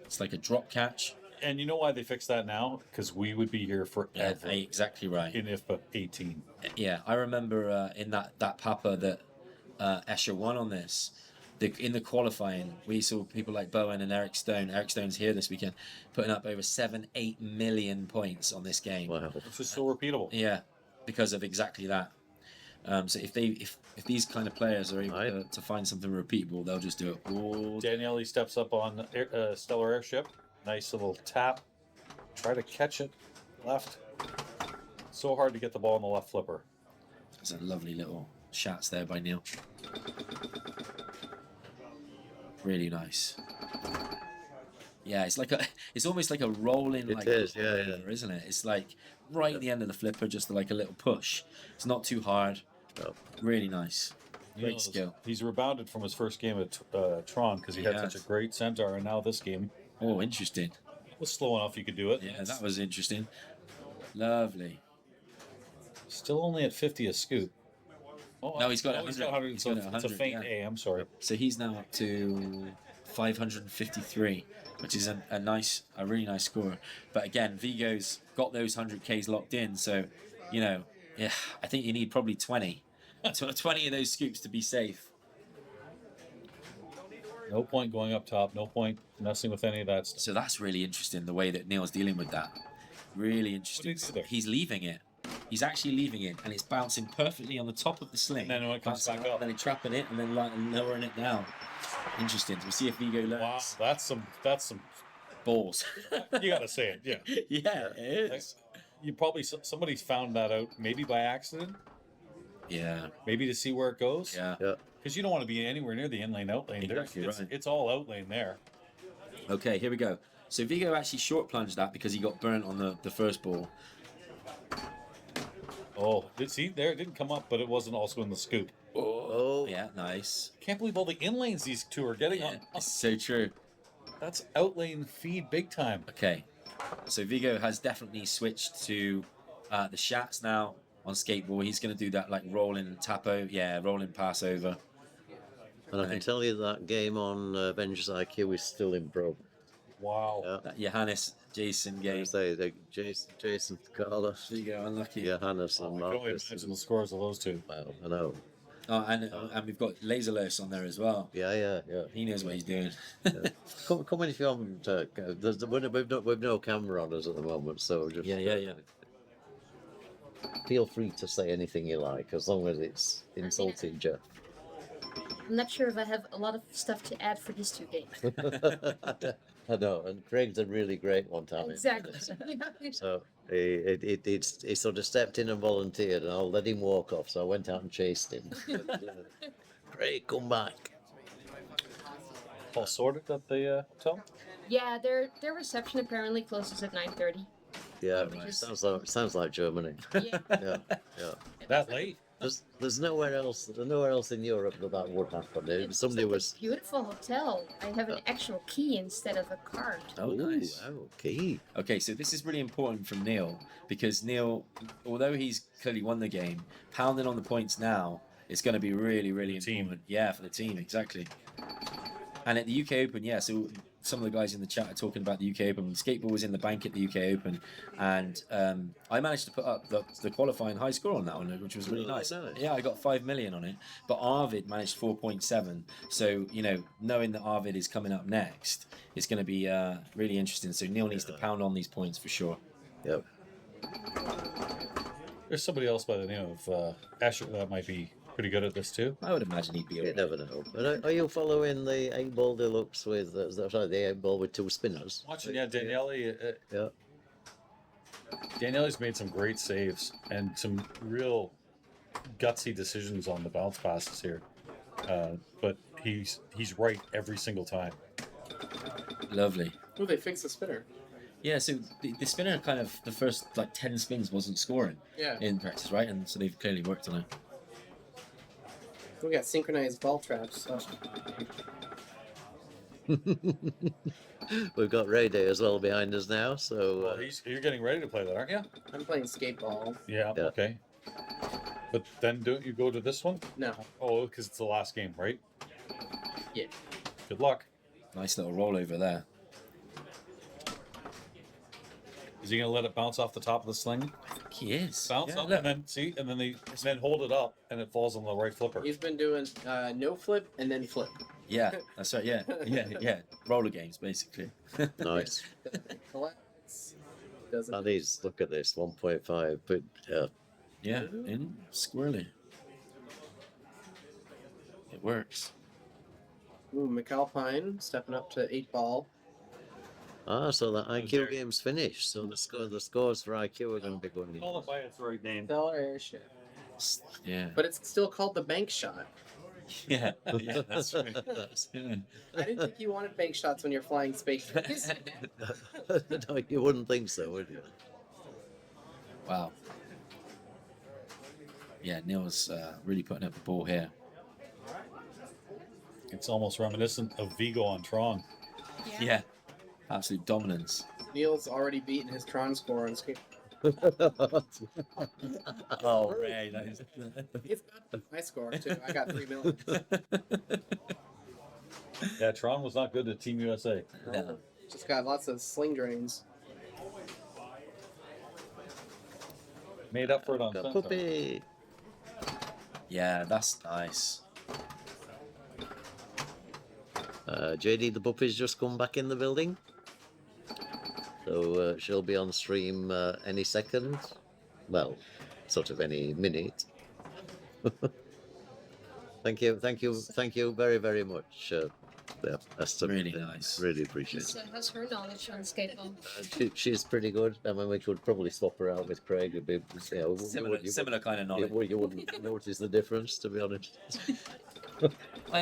It's like a drop catch. And you know why they fixed that now? Because we would be here Yeah, forever exactly right. in IFPA18. Yeah, I remember in that Papa that Escher won on this. In the qualifying, we saw people like Bowden and Eric Stone. Eric Stone's here this weekend, putting up over 7-8 million points on this game. Wow. It's just so repeatable. Yeah, because of exactly that. So if these kind of players are able to find something repeatable, they'll just do it all. Daniele steps up on Stellar Airship. Nice little tap. Try to catch it left. So hard to get the ball on the left flipper. There's a lovely little shots there by Neil. Really nice. Yeah, it's almost like a rolling It like is, yeah, flipper, isn't it? It's like right at the end of the flipper, just like a little push. It's not too hard. Oh. Really nice. You Great know, skill. He's rebounded from his first game at Tron because he had such a great Centaur, and now this game Oh, interesting. was slow enough you could do it. Yeah, that was interesting. Lovely. Still only at 50 a scoop. Oh, No, he's got 100. He's So got it's a 100, faint yeah. A. I'm sorry. So he's now up to 553, which is a really nice score. But again, Viggo's got those 100Ks locked in. So, yeah, I think you need probably 20. 20 of those scoops to be safe. No point going up top. No point messing with any of that stuff. So that's really interesting, the way that Neil's dealing with that. Really interesting. What did he do there? He's leaving it. He's actually leaving it, and it's bouncing perfectly on the top of the sling. And then when it comes Bouncing back up. then he's trapping it, and then lowering it down. Interesting. We'll see if Viggo learns. Wow, that's some. Balls. You gotta say it. Yeah. Yeah, it is. You probably somebody's found that out, maybe by accident, Yeah, maybe to see where it goes. yeah. Yeah. Because you don't want to be anywhere near the in lane out lane. Exactly right. It's all out lane there. Okay, here we go. So Viggo actually short plunged that because he got burnt on the first ball. Oh, see there, it didn't come up, but it wasn't also in the scoop. Oh. Yeah, nice. Can't believe all the in lanes these two are getting Yeah, on. it's so true. That's out lane feed big time. Okay, so Viggo has definitely switched to the shats now on skateboard. He's going to do that like rolling tapo, rolling pass over. And I can tell you that game on Avengers IQ is still in pro. Wow. Yeah. That Johannes, Jason game. Jason, Carla, Viggo unlucky. Johannes, Oh, and I can only Markus. imagine the scores of those two. Well, I know. Oh, and we've got Laserless on there as well. Yeah. He knows what he's doing. Come in if you want to. We've no camera on us at the moment, so just Yeah. feel free to say anything you like, as long as it's insulting Jeff. I'm not sure if I have a lot of stuff to add for these two games. I know, and Craig's a really great one, Tommy. Exactly. So he sort of stepped in and volunteered, and I'll let him walk off. So I went out and chased him. Craig, come back. All sorted at the hotel? Yeah, their reception apparently closes at 9:30. Yeah, Which is- sounds like Germany. Yeah. Yeah. That late? There's nowhere else in Europe that would happen. It's Somebody like a was. beautiful hotel. I have an actual key instead of a card. Oh, nice. Ooh, okay. Okay, so this is really important from Neil because Neil, although he's clearly won the game, pounding on the points now is going to be really, really For the team. important. Yeah, for the team, exactly. And at the UK Open, so some of the guys in the chat are talking about the UK Open. Skateball was in the bank at the UK Open, and I managed to put up the qualifying high score on that one, which was really nice. nice. Yeah, I got 5 million on it, but Arvid managed 4.7. So knowing that Arvid is coming up next, it's going to be really interesting. So Neil needs to pound on these points for sure. Yep. There's somebody else by the name of Escher that might be pretty good at this too. I would imagine he'd be. You never know. But are you following the 8-ball deluxe with the 8-ball with 2 spinners? Watching, yeah, Daniele. Yeah. Daniele's made some great saves and some real gutsy decisions on the bounce passes here. But he's right every single time. Lovely. Oh, they fixed the spinner. Yeah, so the spinner kind of the first 10 spins wasn't scoring Yeah. in practice, right? And so they've clearly worked on it. We got synchronized ball traps. So. We've got Ray Day as well behind us now, so Well, you're getting ready to play that, aren't you? I'm playing skateball. Yeah. Yeah. Okay. But then don't you go to this one? No. Oh, because it's the last game, right? Yeah. Good luck. Nice little rollover there. Is he gonna let it bounce off the top of the sling? He is. Bounce Yeah, up look. and then see, and then hold it up, and it falls on the right flipper. He's been doing no flip and then flip. Yeah, that's right. Yeah. Roller games, basically. nice. Collects. Doesn't. And these, look at this, 1.5. But Yeah, in squirrely. It works. Ooh, MacAlpine stepping up to 8-ball. so the IQ there- game's finished. So the scores for IQ are going to be going Call in. it by its right name. Stellar Airship. Yeah. But it's still called the bank shot. Yeah, that's right. Yeah. I didn't think you wanted bank shots when you're flying space. No, you wouldn't think so, would you? Wow. Yeah, Neil's really putting up the ball here. It's almost reminiscent of Viggo on Tron. Yeah. Absolute dominance. Neil's already beaten his Tron score on skate. Oh, Ray, that is. He's got my score too. I got 3 million. Yeah, Tron was not good at Team USA. No. Just got lots of sling drains. Made up for it on Got Centaur. puppy. Yeah, that's nice. JD the puppy's just come back in the building. So she'll be on stream any second. Well, sort of any minute. Thank you very, very much. Yeah, that's Really nice. Really appreciate it. So how's her knowledge on skateball? She's pretty good. I mean, we could probably swap her out with Craig. It'd be, Similar kind of knowledge. you wouldn't notice the difference, to be honest.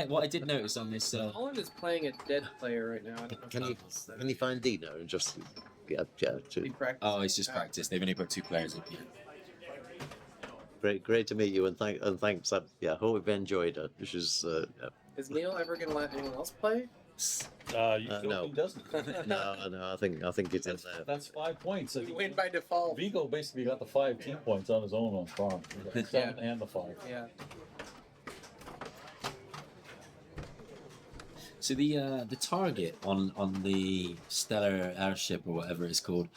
What I did notice on this. Holland is playing a dead player right now. I don't know Can you if can you find Dino and just to he practiced. Oh, it's just practice. They've only put 2 players in here. great to meet you and thanks. Yeah, hope you've enjoyed it. This is Is Neil ever gonna let anyone else play? no. He doesn't. no, I think it's in there. That's 5 points. You win by default. Viggo basically got the 5 team points on his own on Tron. He got the 7 and the 5. Yeah. So the target on the Stellar Airship or whatever it's called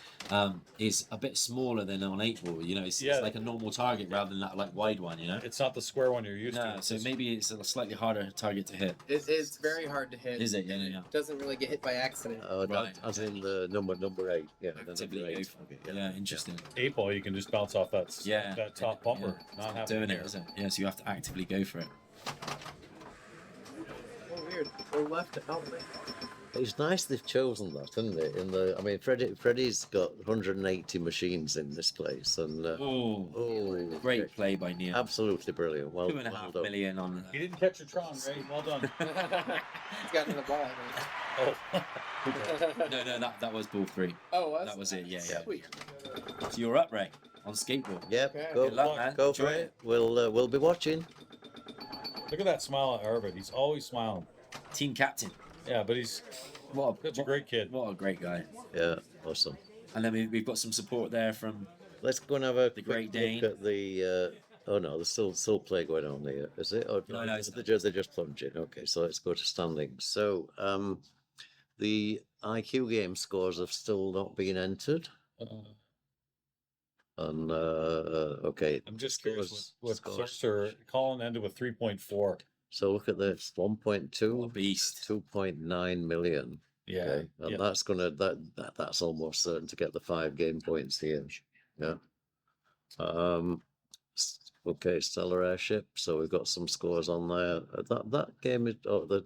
is a bit smaller than on 8-ball. You know, it's like a normal target rather than that wide one. You know. It's not the square one you're used No, to. so maybe it's a slightly harder target to hit. It's very hard to hit. Is it? Yeah. Doesn't really get hit by accident. Right. As in the number 8. Yeah, the Actively number go 8. for it. Okay, Yeah, interesting. 8-ball, you can just bounce off that that top bumper. Yeah. Not Not having doing here. it, is it? Yeah, so you have to actively go for it. Oh, weird. Go left to outlet. It's nice they've chosen that, isn't it? I mean, Freddy's got 180 machines in this place, and Oh, great play by Neil. absolutely brilliant. Well, 2.5 well done. million on. He didn't catch your Tron, Ray. Well done. He's got to the ball. Oh. No, that was ball 3. Oh, That was it. Yeah. Sweet. So you're up, Ray, on skateboard. Yep, Okay. Good luck, man. go for Enjoy it. We'll be watching. Look at that smile at Arvid. He's always smiling. Team captain. Yeah, but he's such a great kid. What a great guy. Yeah, awesome. And then we've got some support there from. Let's go and have a quick Great Dane. look at the. Oh no, there's still play going on there. Is it? Oh, No, it's they're just plunging. Okay, so let's go to standings. So, The IQ game scores have still not been entered. And okay, I'm just curious scores- what Sorcerer Colin ended with 3.4. so look at this: 1.2, What a beast. 2.9 million. Yeah. Okay, and yeah. that's gonna that's almost certain to get the 5 game points here. Yeah. Okay, Stellar Airship. So we've got some scores on there. That game is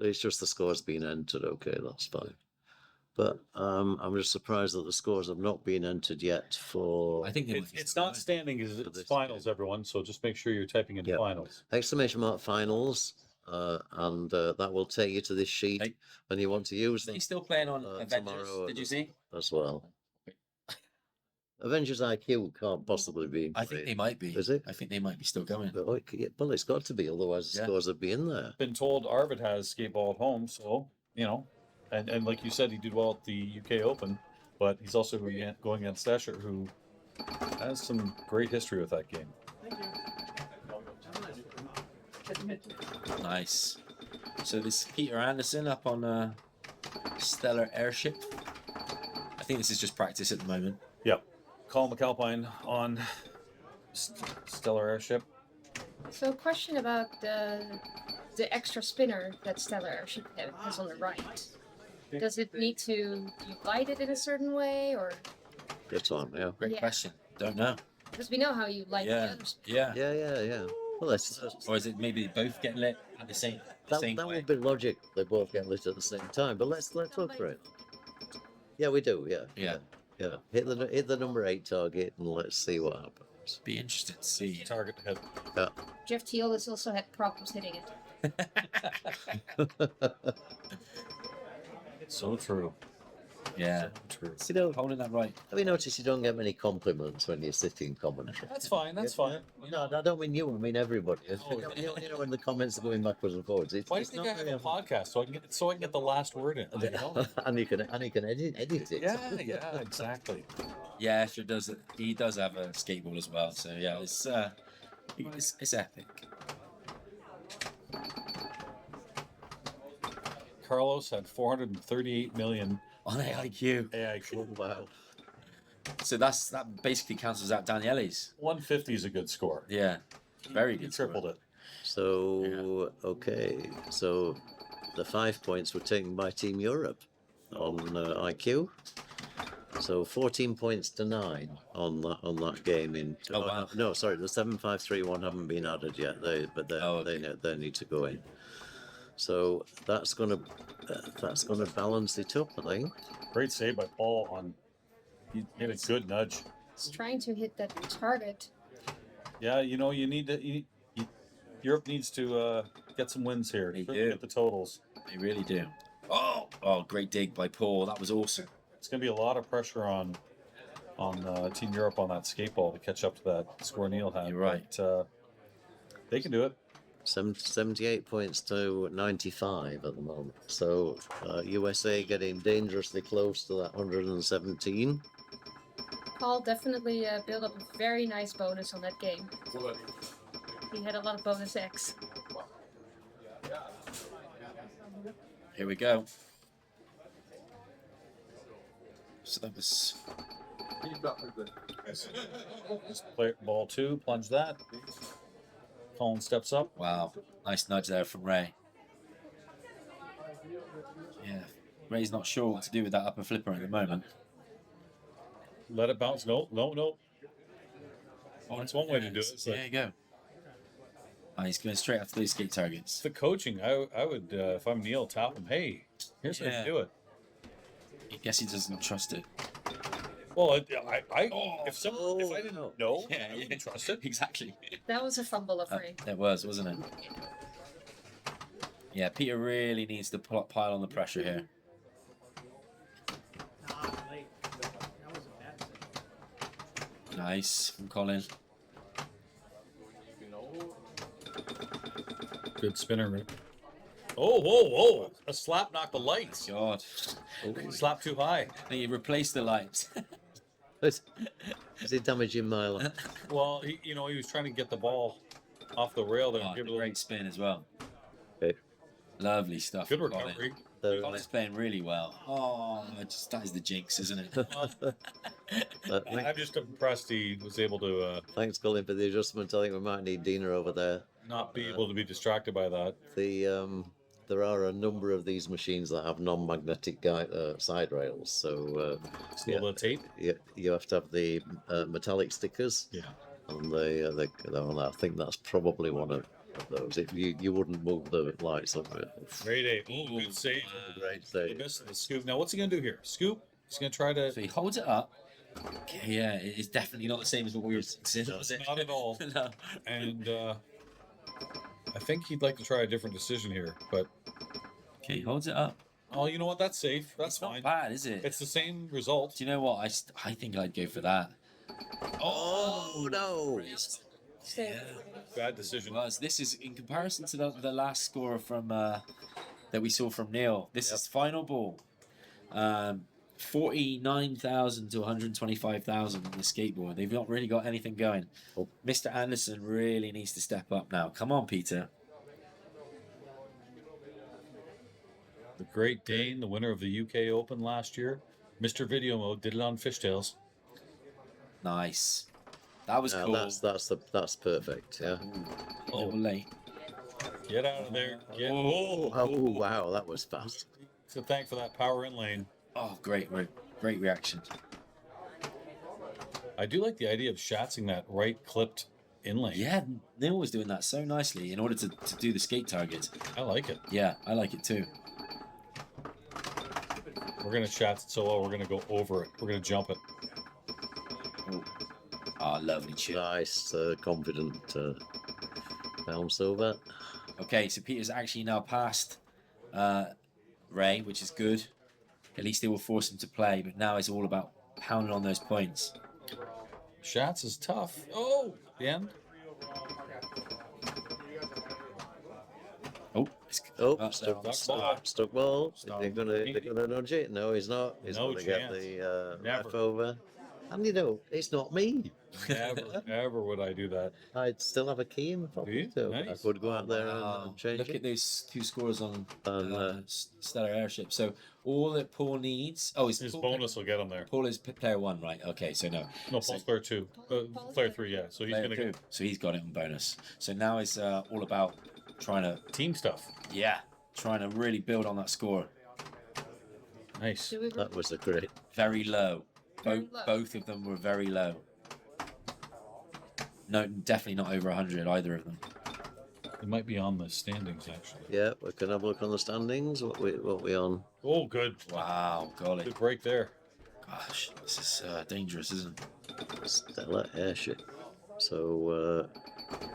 it's just the scores being entered. Okay, that's fine. But I'm just surprised that the scores have not been entered yet for I think they might be It's still not going. standing, it's this finals, game. everyone. So just make sure you're typing in Yep. finals. exclamation mark finals, and that will take you to this sheet, Hey. and you want to use Are them you still playing on Avengers? tomorrow Did you see? as well. Avengers IQ can't possibly be. I think they might be. Is it? I think they might be still going. Well, it's got to be, otherwise the Yeah. scores would be in there. Been told Arvid has Skateball at home, so and like you said, he did well at the UK Open, but he's also going against Escher, who has some great history with that game. Nice. So this is Peter Andersen up on Stellar Airship. I think this is just practice at the moment. Yep. Colin MacAlpine on Stellar Airship. So, question about the extra spinner that Stellar Airship has on the right. Does it need to be lighted in a certain way, or It's on, yeah. Great Yeah. question. Don't know. because we know how you light the Yeah. other spinner? Yeah. Yeah. Well, that's Or is it maybe both getting lit at the same that way? would be logic. They both get lit at the same time. But let's look for it. Yeah, we do. Yeah. Hit the number 8 target and let's see what happens. Be interested to see. Target hit. Yeah. Jeff Teal has also had problems hitting it. So true. Yeah. So true. You know, Holding that right. have you noticed you don't get many compliments when you're sitting commentary? That's fine. That's fine. No, I don't mean you. I mean everybody. Oh, You know when the comments are going backwards and forwards. Why do you think I have a podcast so I can get the last word in? You know? and you can edit it. Yeah, exactly. Yeah, Escher does. He does have a skateboard as well. So yeah, it's epic. Carlos had 438 million On AIQ. AIQ. Wow. So that basically cancels out Daniele's. 150 is a good score. Yeah. Very He good. tripled score. it. So okay, so the 5 points were taken by Team Europe on IQ. So 14 points to 9 on that game. Oh, wow. No, sorry, the 7-5-3-1 haven't been added yet. They need to go in. So that's gonna balance it up, I think. Great save by Paul on. He hit a good nudge. It's trying to hit that target. Yeah, you need to. Europe needs to get some wins here. They Certainly do. Get the totals. They really do. Oh, great dig by Paul. That was awesome. It's going to be a lot of pressure on Team Europe on that skateball to catch up to that score Neil had. You're right. But, they can do it. 78 points to 95 at the moment. So USA getting dangerously close to that 117. Paul definitely built up a very nice bonus on that game. He had a lot of bonus X. Here we go. So that was Play ball 2, plunge that. Colin steps up. wow. Nice nudge there from Ray. Yeah. Ray's not sure what to do with that upper flipper at the moment. Let it bounce. No. Oh, that's one way to do it. It's There like, you go. Oh, he's going straight after those skate targets. it's the coaching. I would, if I'm Neil, tap him. Hey, here's how Yeah. you do it. I guess he doesn't trust it. Well, if I didn't know, Yeah, I wouldn't trust it. Exactly. That was a fumble of Ray. That was, wasn't it? Yeah, Peter really needs to pile on the pressure here. Nice from Colin. Good spinner. Rick. Oh, whoa! A slap knocked the lights. God. Slap too high. He replaced the lights. Is it damaging my life? Well, he was trying to get the ball off the rail there. Oh, and give it a great spin as well. Okay. Lovely stuff. good from Colin. recovery. they're- Colin's playing really well. Oh, that is the jinx, isn't it? I'm just impressed he was able to thanks, Colin, for the adjustment. I think we might need Dina over there. not be able to be distracted by that. There are a number of these machines that have non-magnetic side rails, so It's a little bit of tape. you have to have the metallic stickers. Yeah. And I think that's probably one of those. If you wouldn't move the lights up it. Great aim. Ooh, good save. Great He save. missed the scoop. Now, what's he going to do here? Scoop? He's going to try to... So he holds it up. Okay, yeah, it's definitely not the same as what we were saying, was it? Not at all. No. And I think he'd like to try a different decision here, but... Okay, he holds it up. Oh, you know what? That's safe. That's It's fine. not bad, is it? It's the same result. Do you know what? I think I'd go for that. Oh no! Bad decision. Well, this is in comparison to the last score from that we saw from Neil. This is final ball. 49,000 to 125,000 on the skateboard. They've not really got anything going. Oh. Mr. Andersen really needs to step up now. Come on, Peter. The Great Dane, the winner of the UK Open last year. Mr. Video Mode did it on fishtails. Nice. That was cool. That's perfect. Yeah. A little late. Get out of there. Get... Oh wow, that was fast. So thank for that power in lane. Oh, great reaction. I do like the idea of shatzing that right clipped in lane. Yeah, Neil was doing that so nicely in order to do the skate targets. I like it. Yeah, I like it too. We're going to shatz it so well, we're going to go over it. We're going to jump it. Oh, lovely chip. Nice, confident bounce over. Okay, so Peter's actually now passed Ray, which is good. At least they will force him to play, but now it's all about pounding on those points. Shats is tough. Oh, the end. Oh, Stuck ball. Stop. They're gonna nudge it. No, he's not. He's No gonna get chance. the Never. ref over. And it's not me. Never would I do that. I'd still have a key in my Do you? pocket, so I Nice. could go out there wow. and change Look it. at those two scores on And, Stellar Airship. So all that Paul needs... Oh, His bonus will get him there. Paul is player one, right? Okay, so no. No, So- Paul's player two. Player three, yeah. So he's Player going to two. get So he's got it on bonus. So now it's all about trying to... team stuff. Yeah, trying to really build on that score. Nice. Do we that was a great. Very low. Very low. Both of them were very low. No, definitely not over 100, either of them. It might be on the standings, actually. Yeah, we can have a look on the standings. What we on? Oh, good. Wow, golly. Good break there. Gosh, this is dangerous, isn't it? Stella Airship. So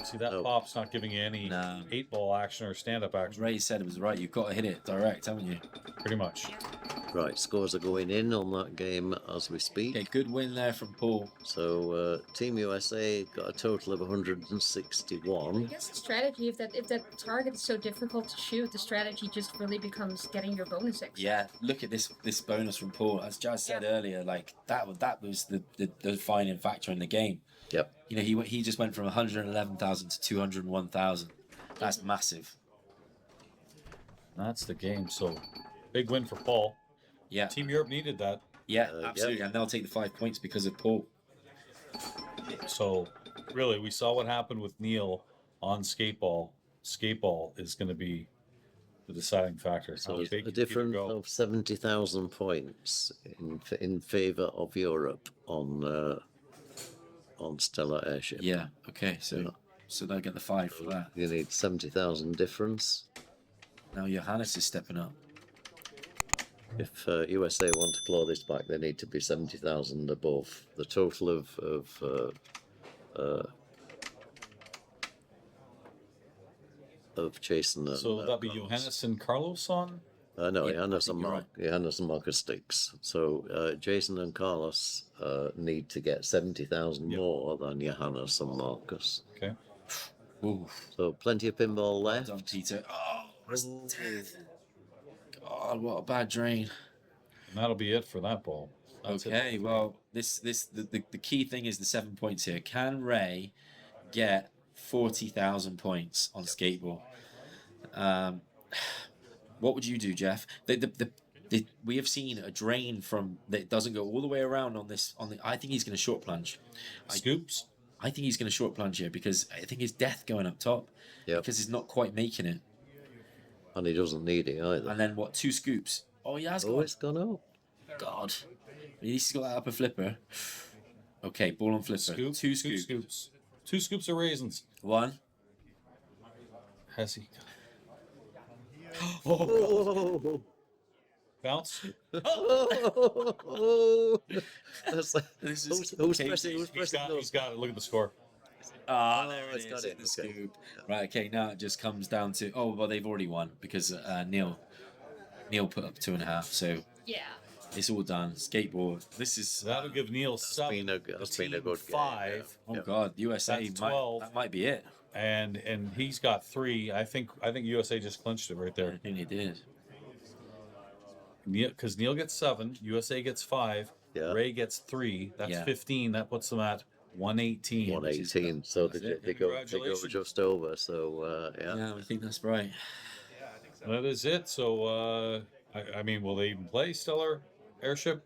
See, that No. pop's not giving you any No. 8-ball action or stand-up action. Ray said it was right. You've got to hit it direct, haven't you? Pretty much. right, scores are going in on that game as we speak. Okay, good win there from Paul. So Team USA got a total of I 161. guess the strategy, if that target is so difficult to shoot, the strategy just really becomes getting your bonus extra. Yeah, look at this bonus from Paul. As Jazz said earlier, like that was the defining factor in the game. Yep. You know, he just went from 111,000 to 201,000. That's massive. That's the game. So, big win for Paul. Yeah, Team Europe needed that. yeah, yeah. absolutely. And they'll take the 5 points because of Paul. So, really, we saw what happened with Neil on Skateball. Skateball is going to be the deciding factor. So How big a can Peter difference go? of 70,000 points in favour of Europe on Stella Airship. Yeah. Okay. So they'll get the 5 for that. You need 70,000 difference. Now Johannes is stepping up. If USA want to claw this back, they need to be 70,000 above. The total of Jason and So that'd be Markus. Johannes and Carlos on? No, Yeah, Johannes I and think you're Johannes and Markus Stix. So Jason and Carlos need to get 70,000 Yep. more than Johannes and Markus. Okay. Ooh, So plenty of pinball left. done, Peter. Oh, that's 10th. God, what a bad drain. And that'll be it for that ball. That's it. Okay, well, the key thing is the 7 points here. Can Ray get 40,000 points on skateball? What would you do, Jeff? We have seen a drain from that doesn't go all the way around on this. I think he's going to short plunge. Scoops. I think he's going to short plunge here because I think his death going up top because he's not quite making it. And he doesn't need it either. And then what? 2 scoops. Oh, he has Oh, gone. it's gone up. God. At least he's got that upper flipper. Okay, ball on flipper. Scoop, 2 2 scoops. scoops. 2 scoops of raisins. 1. Has he? Oh, Bounce. That's like, This is who's crazy. pressing? Who's pressing He's those? got it. Look at the score. Ah, there it's it got is. it. The Okay. scoop. Right, okay, now it just comes down to... Oh, well, they've already won because Neil put up 2.5, so Yeah. it's all done. Skateboard. This is... That'll give Neil 7. That's been a good game, 5. Oh, God, USA That's might, 12. that might be it. And he's got 3. I think USA just clinched it right I there. think they did. Because Neil gets 7, USA gets 5, Yeah. Ray gets 3. That's Yeah. 15. That puts them at 118. 118. So That's they it. go Congratulations. just over. So yeah. Yeah, I think that's right. That is it. So I mean, will they even play Stellar Airship?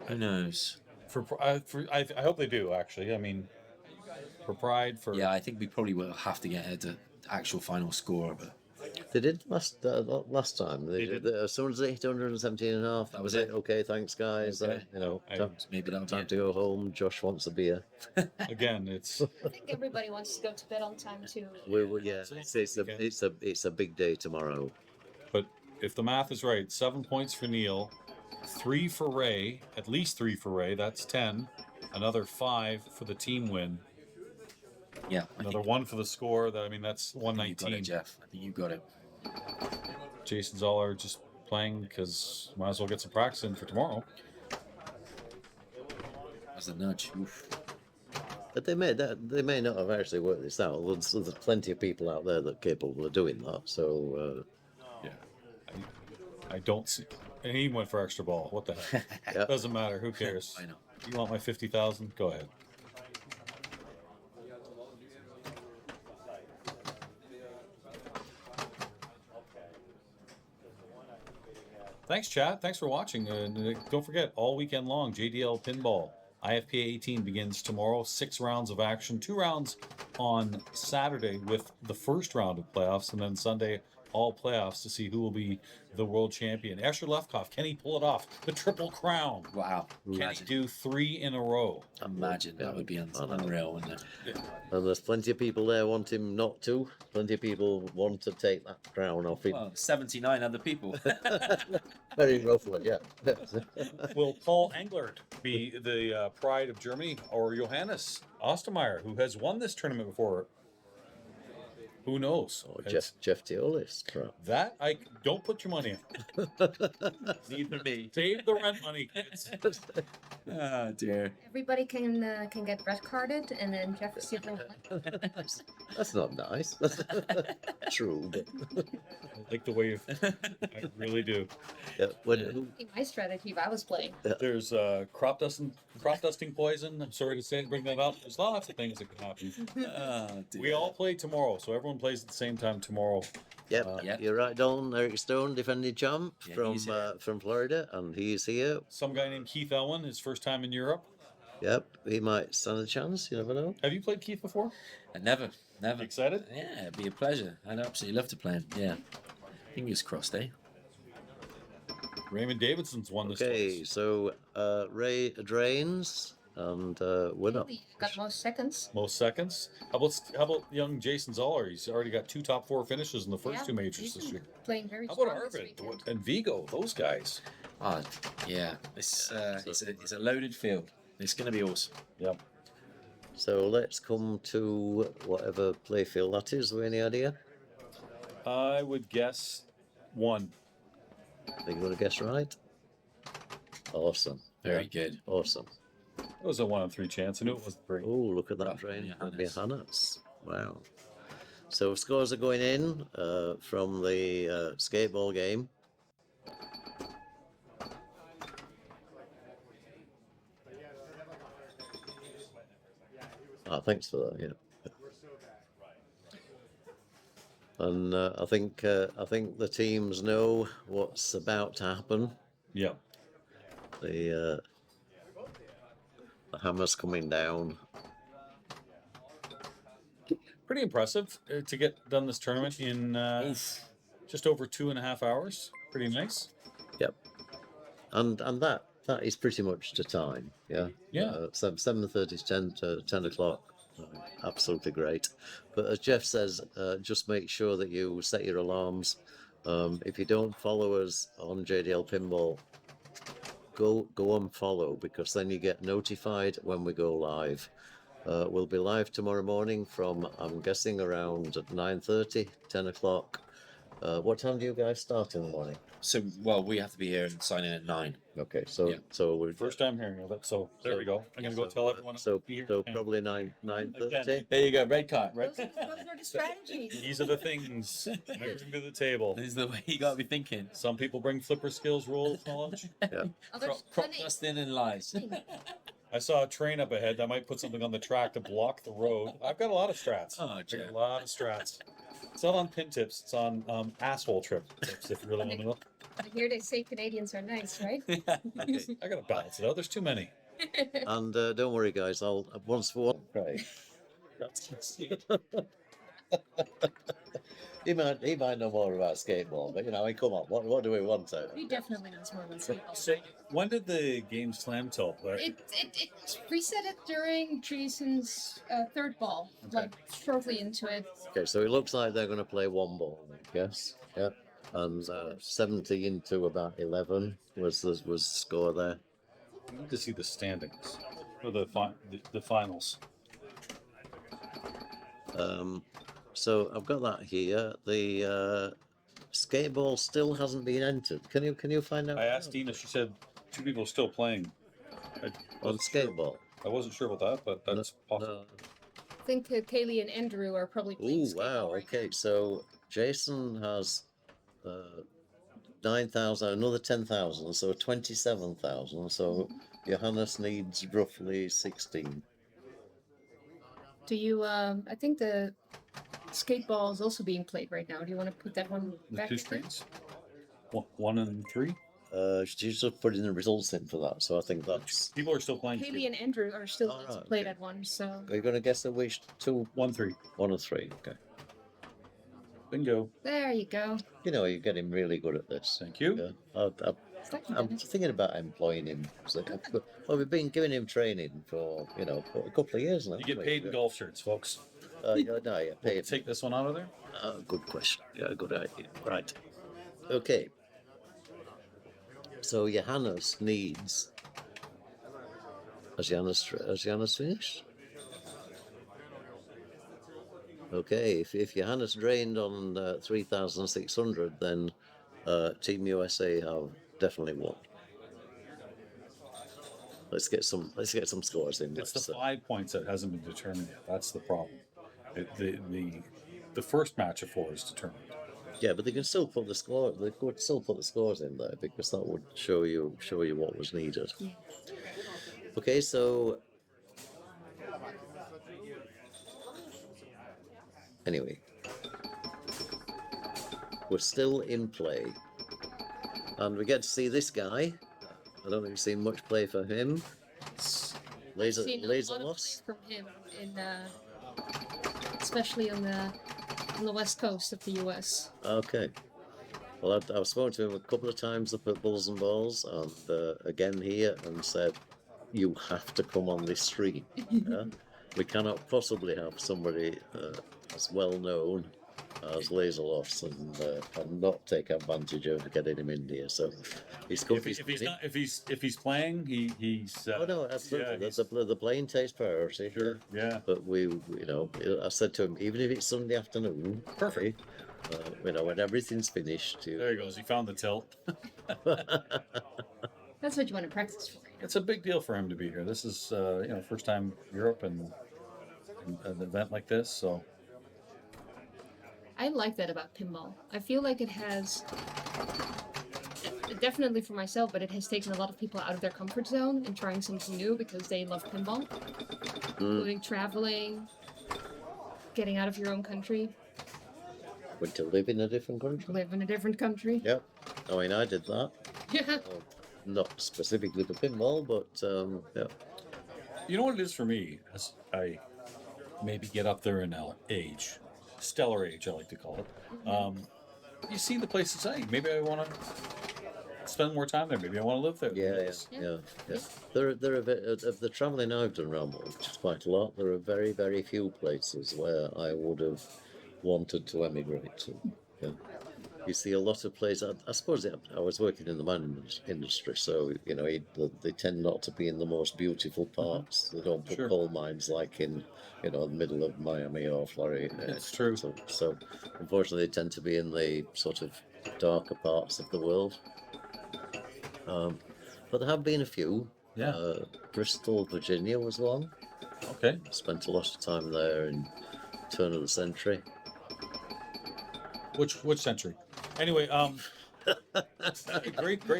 Who knows? I hope they do. Actually, I mean, for pride. For Yeah, I think we probably will have to get the actual final score, but They did last time. They did. did. As soon as they hit 117 and a half, That was it. Okay, thanks guys. Okay. maybe that'll be time it. to go home. Josh wants a beer. again, it's I think everybody wants to go to bed on time too. Yeah, it's a big day tomorrow. But if the math is right, 7 points for Neil, 3 for Ray, at least 3 for Ray. That's 10. Another 5 for the team win. Yeah, Another 1 for the score. That's I think you got 119. it, Jeff. I think you got it. Jason Zahler just playing because might as well get some practice in for tomorrow. That's a nudge. Oof. But they may not have actually worked this out. There's plenty of people out there that are capable of doing that. So Yeah, I don't see. And he went for extra ball. What the heck? yeah. Doesn't matter. Who cares? I know. You want my 50,000? Go ahead. Thanks, chat. Thanks for watching. Don't forget, all weekend long, JDL Pinball. IFPA18 begins tomorrow. 6 rounds of action. 2 rounds on Saturday with the first round of playoffs, and then Sunday, all playoffs to see who will be the world champion. Lefkoff, can he pull it off? The Triple Crown. Wow. Can he Imagine, do 3 in a row? imagine that would be unreal, wouldn't it? And there's plenty of people there want him not to. Plenty of people want to take that crown off him. Well, 79 other people. Very roughly, yeah. Will Paul Englert be the pride of Germany, or Johannes Ostermeier, who has won this tournament before? Who knows? Or Jeff Teolis, crap. That I don't put your money in. Neither me. Save the rent money, kids. Oh, dear. Everybody can get red carded, and then Jeff is the only one. That's not nice. True, but I like the way you. I really do. yeah, when, My strategy if I was playing. There's crop dusting poison. I'm sorry to bring that up. There's lots of things that can happen. Oh, dear. We all play tomorrow, so everyone plays at the same time tomorrow. yep, Yep. you're right, Don. Eric Stone, defending champ Yeah, he's here. from Florida, and he's here. Some guy named Keith Elwin, his first time in Europe. Yep, he might stand a chance. You never know. Have you played Keith before? Never. Excited? Yeah, it'd be a pleasure. I'd absolutely love to play him. Yeah. Fingers crossed, eh? Raymond Davidson's won this Okay, twice. so Ray drains, and we're up. Really, got most seconds. Most seconds. How about young Jason Zahler? He's already got 2 top 4 finishes in the first 2 majors he's this been year. Playing very How about strong this Arvid weekend. and Viggo? Those guys. Oh, yeah. It's a loaded field. It's going to be awesome. Yep. So let's come to whatever playfield that is. Have we any idea? I would guess 1. Are you going to guess right? Awesome. Very good. Awesome. It was a 1 in 3 chance. I knew it was 3. Oh, look at that Rough drain. Johannes. Johannes. Wow. So scores are going in from the skateball game. Thanks for that. Yeah. And I think the teams know what's about to happen. Yeah. The hammer's coming down. Pretty impressive to get done this tournament in just over 2.5 hours. Pretty nice. Yep. And that is pretty much to time. Yeah. Yeah. 7:30 to 10 o'clock. Absolutely great. But as Jeff says, just make sure that you set your alarms. If you don't follow us on JDL Pinball, go and follow, because then you get notified when we go live. We'll be live tomorrow morning from, I'm guessing, around 9:30, 10 o'clock. What time do you guys start in the morning? So, well, we have to be here and sign in at 9. Okay, so Yeah. so we're First time hearing of it, so there we go. I'm gonna go tell everyone. so to be here. so And probably 9:30. There you go, red card. Those are the strategies. these are the things I bring to the table. This is the way you got to be thinking. Some people bring flipper skills, rules, knowledge. Others Crop-dusting and lies. I saw a train up ahead. I might put something on the track to block the road. I've got a lot of strats. Oh, I've got Jeff. a lot of strats. It's not on pin tips. It's on asshole tips, if you really want to know. I hear they say Canadians are nice, right? I gotta balance it out. There's too many. And don't worry, guys. I'll once for one. Right. He might know more about skateball, but I mean, come on. What do we want out of He it? definitely knows more than skateball. So, when did the game slam till? It reset it during Jason's third ball, like shortly into it. Okay, so it looks like they're going to play one ball, I guess. Yeah. And 70 into about 11 was the score there. I need to see the standings for the finals. So I've got that here. The skateball still hasn't been entered. Can you find out? I asked Dina. She said 2 people are still playing. On skateball. I wasn't sure about that, but that's possible. I think Kaylee and Andrew are probably playing Ooh, skateball wow. right Okay, so Jason has 9,000, another 10,000, so 27,000. So Johannes needs roughly 16. now. Do you? I think the skateball is also being played right now. Do you want to put that one The back? 2 screens, 1 and 3. She's just putting the results in for that, so I think that's. People are still playing. Kaylee and Andrew are still Oh, right, play okay. that one. So Are you going to guess the which two? 1, 3. 1 or 3. Okay. Bingo. there you go. You're getting really good at this. Thank you. Yeah. It's like you I'm did it. thinking about employing him. Well, we've been giving him training for for a couple of years now. You get haven't paid we? in golf shirts, folks. No, yeah, paid. Take this one out of there. Good question. Yeah, good idea. Right. Okay. So Johannes needs. Has Johannes finished? Okay. If Johannes drained on 3,600, then Team USA have definitely won. Let's get some scores in. It's the Let's, 5 points that hasn't been determined yet. That's the problem. The first match of 4 is determined. Yeah, but they can still put the score. They could still put the scores in there because that would show you what was needed. Okay, so anyway, we're still in play, and we get to see this guy. I don't think we've seen much play for him. Laser Seen a lot of loss. play from him in, especially on the west coast of the U.S. Okay. Well, I've spoken to him a couple of times up at Bulls and Balls, and again here, and said, "You have to come on this stream. Yeah? We cannot possibly have somebody as well known as Laserloss and not take advantage of getting him in here." So he's If he's playing, he's. Oh no, absolutely. Yeah, the playing takes priority. Sure. Yeah. But I said to him, even if it's Sunday afternoon, Perfect. when everything's finished. There he goes. He found the tilt. That's what you want to practice for. It's a big deal for him to be here. This is first time Europe and an event like this. So I like that about pinball. I feel like it has, definitely for myself, but it has taken a lot of people out of their comfort zone and trying something new because they love pinball. Including traveling, getting out of your own country. Went to live in a different country. live in a different country. Yep. I mean, I did that. Yeah. Well, not specifically for pinball, but yeah. You know what it is for me, as I maybe get up there in age, stellar age, I like to call it. You see the places, hey, maybe I want to spend more time there. Maybe I want to live there. Yeah. There are of the travelling I've done around, which is quite a lot. There are very, very few places where I would have wanted to emigrate to. Yeah. You see a lot of places. I suppose I was working in the mining industry, so you know they tend not to be in the most beautiful parts. They don't put coal mines like in the middle of Miami or Florida. It's true. So unfortunately, they tend to be in the sort of darker parts of the world. But there have been a few. Yeah. Bristol, Virginia was one. Okay. Spent a lot of time there in turn of the century. Which century? Anyway, great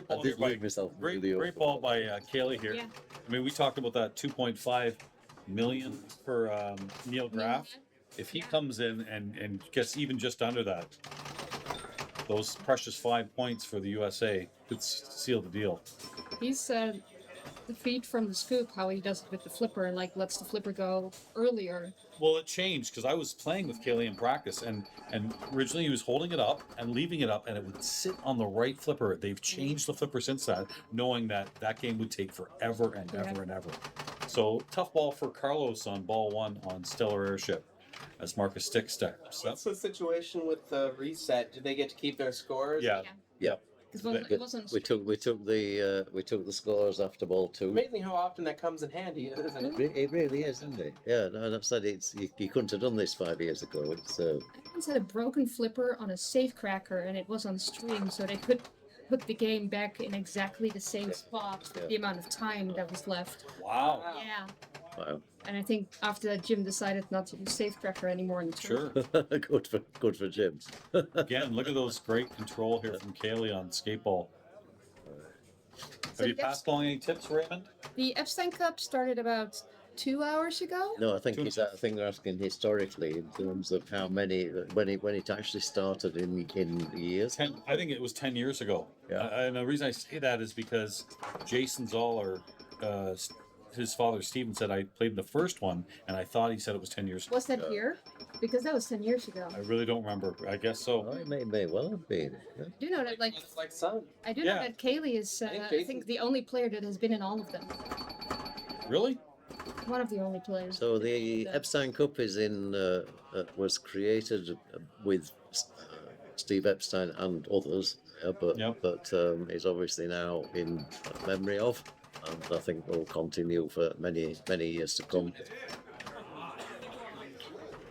ball here by great ball by Cayle here. Yeah. I mean, we talked about that 2.5 million for Neil Graf. If he comes in and gets even just under that, those precious 5 points for the USA could seal the deal. He's the feed from the scoop, how he does it with the flipper and like lets the flipper go earlier. Well, it changed because I was playing with Cayle in practice, and originally he was holding it up and leaving it up, and it would sit on the right flipper. They've changed the flipper since that, knowing that game would take forever and ever and ever. So tough ball for Carlos on ball 1 on Stellar Airship, as Markus Stix steps. What's the situation with the reset? Do they get to keep their scores? Yeah. It wasn't. We took the scores after ball 2. Amazing how often that comes in handy, isn't it? It really is, isn't it? Yeah, no, I've said you couldn't have done this 5 years ago. It's I once had a broken flipper on a safe cracker, and it was on stream, so they could put the game back in exactly the same spot with the amount of time that was left. Wow. Yeah. wow. And I think after that, Jim decided not to use safe cracker anymore in the Sure. good for Jim. Again, look at those great control here from Cayle on Skateball. Have you passed along any tips, Raymond? The Epstein Cup started about 2 hours ago. No, I think they're asking historically in terms of how many when it actually started in years. I think it was 10 years ago. Yeah. And the reason I say that is because Jason Zahler, his father Stephen, said I played in the first one, and I thought he said it was 10 years ago. Was that here? Because that was 10 years ago. I really don't remember. I guess so. Oh, it may well have been. Yeah. I do know that, like, It's like sun. I do know that Cayle is, I think, the only player that has been in all of them. Really? One of the only players. So the Epstein Cup is was created with Steve Epstein and others, but is obviously now in memory of, and I think will continue for many years to come.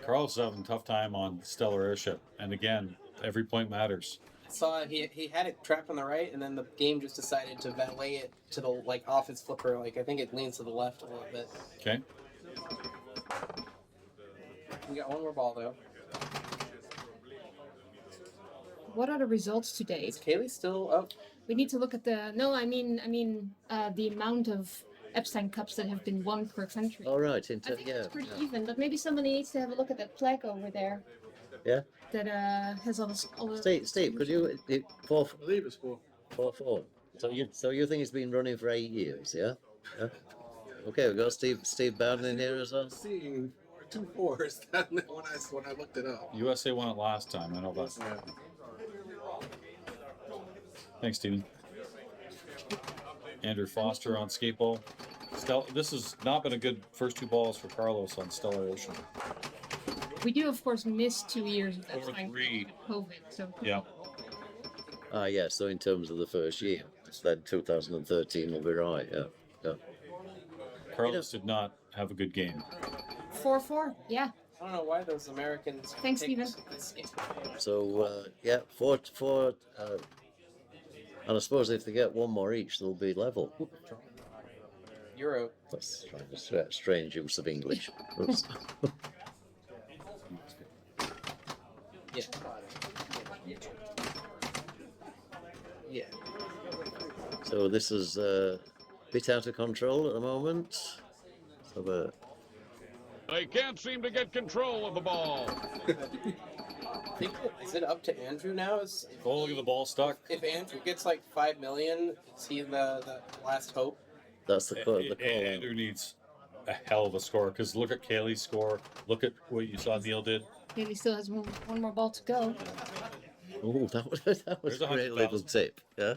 Carlos is having a tough time on Stellar Airship, and again, every point matters. Saw he had it trapped on the right, and then the game just decided to valet it to the off its flipper. I think it leans to the left a little bit. Okay. We got one more ball though. What are the results to date? Is Cayle still up? We need to look at the. No, I mean, the amount of Epstein Cups that have been won per country. All right, I think it's pretty even, but maybe somebody needs to have a look at that flag over there. Yeah. That has all the. Steve, could you? I believe it's 4. 4-4. So you think it's been running for 8 years? Yeah. Yeah. Okay, we got Steve Bowden in here as well. Seeing 2 4s when I looked it up. USA won it last time. I know that. Yeah. Thanks, Stephen. Andrew Foster on Skateball. This has not been a good first 2 balls for Carlos on Stellar Ocean. We do, of course, miss 2 years of Or Epstein 3. COVID. So Yeah. Yeah, so in terms of the first year, then 2013 will be right, yeah. Carlos did not have a good game. 4-4. Yeah. I don't know why those Americans. Thanks, picked Steven. this game. So, 4, and I suppose if they get one more each, they'll be level. Euro. That's trying to strange use of English. Oops. Yeah. Yeah. So this is a bit out of control at the moment. So, They can't seem to get control of the ball. I think, is it up to Andrew now? Oh, look at the ball stuck. If Andrew gets like 5 million, is he the last hope? That's the call. Andrew needs a hell of a score because look at Cayley's score. Look at what you saw Neil did. Maybe he still has one more ball to go. Oh, that was There's a great 100,000. little tip. Yeah,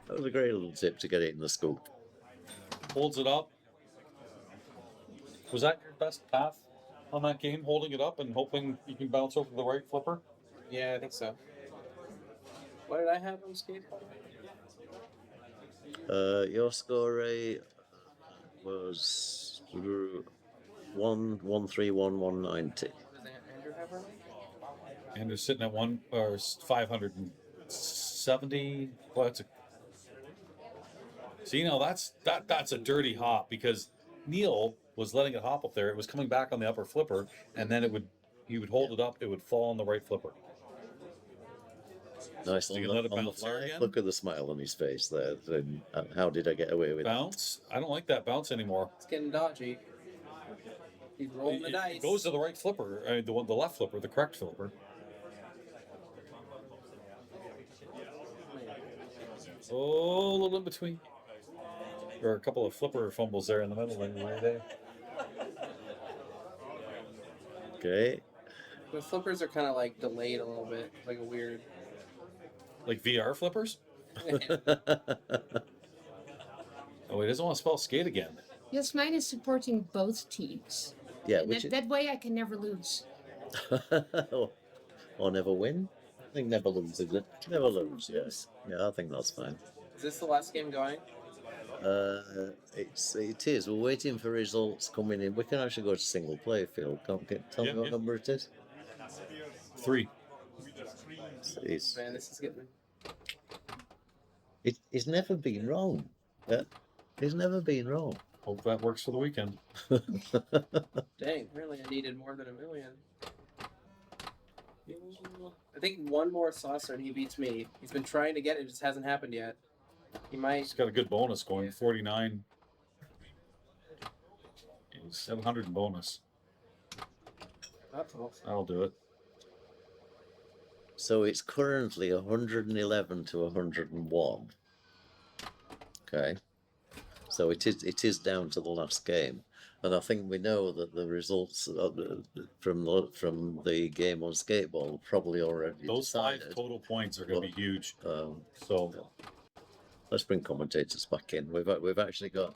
that was a great little tip to get it in the scoop. Holds it up. Was that your best path on that game? Holding it up and hoping you can bounce over the right flipper? Yeah, I think so. What did I have on Skateball? Your score, Ray, was 1,131,190. Does Andrew have one? And they're sitting at 570. Well, that's a. See, now that's a dirty hop because Neil was letting it hop up there. It was coming back on the upper flipper, and then he would hold it up. It would fall on the right flipper. Nice So you on let it the bounce there fly. again? Look at the smile on his face there. And how did I get away with Bounce. I don't like that bounce anymore. It's getting dodgy. He's rolling the dice. It goes to the right flipper. I mean, the left flipper, the correct flipper. Oh, a little in between. There are a couple of flipper fumbles there in the middle. Anyway, Okay. The flippers are kind of like delayed a little bit, like a weird. like VR flippers. Oh, he doesn't want to spell skate again. Jasmijn is supporting both teams. Yeah, And which that way I can never lose. or never win. I think never lose, is it? Never lose. Yes. Yeah, I think that's fine. Is this the last game going? It is. We're waiting for results coming in. We can actually go to single play field. Tell me what number it is. 3. It's, Man, this is getting. it's never been wrong. Yeah. It's never been wrong. Hope that works for the weekend. Dang, really, I needed more than 1 million. I think one more saucer and he beats me. He's been trying to get it, just hasn't happened yet. He might. He's got a good bonus going, 49. 700 in bonus. Uh-oh. That'll do it. So it's currently 111 to 101. Okay. So it is down to the last game. And I think we know that the results from the game on Skateball are probably already Those decided. 5 total points are going to be huge. So let's bring commentators back in. We've actually got.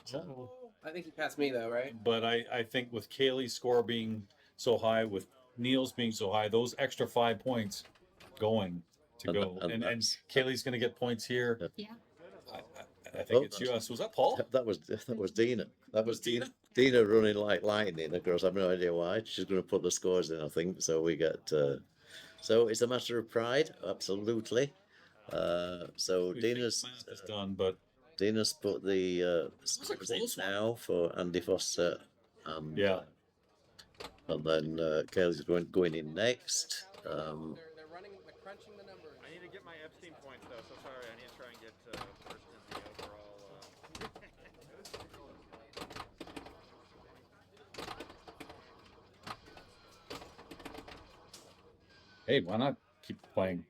I think he passed me though, right? But I think with Cayley's score being so high, with Neil's being so high, those extra 5 points going to go. And Cayley's going to get points here. Yeah. I think it's US. Was that Paul? That was Dina. That was Dina. Dina running like lightning. Of course, I have no idea why. She's going to put the scores in, I think. So we get. So it's a matter of pride, absolutely. So Dina's done, but Dina's put the scores in now for Andy Foster, and yeah, and then Kaylee's going in next. They're running, they're crunching the numbers. I need to get my Epstein points though, so sorry. I need to try and get first in the overall. Hey, why not keep playing?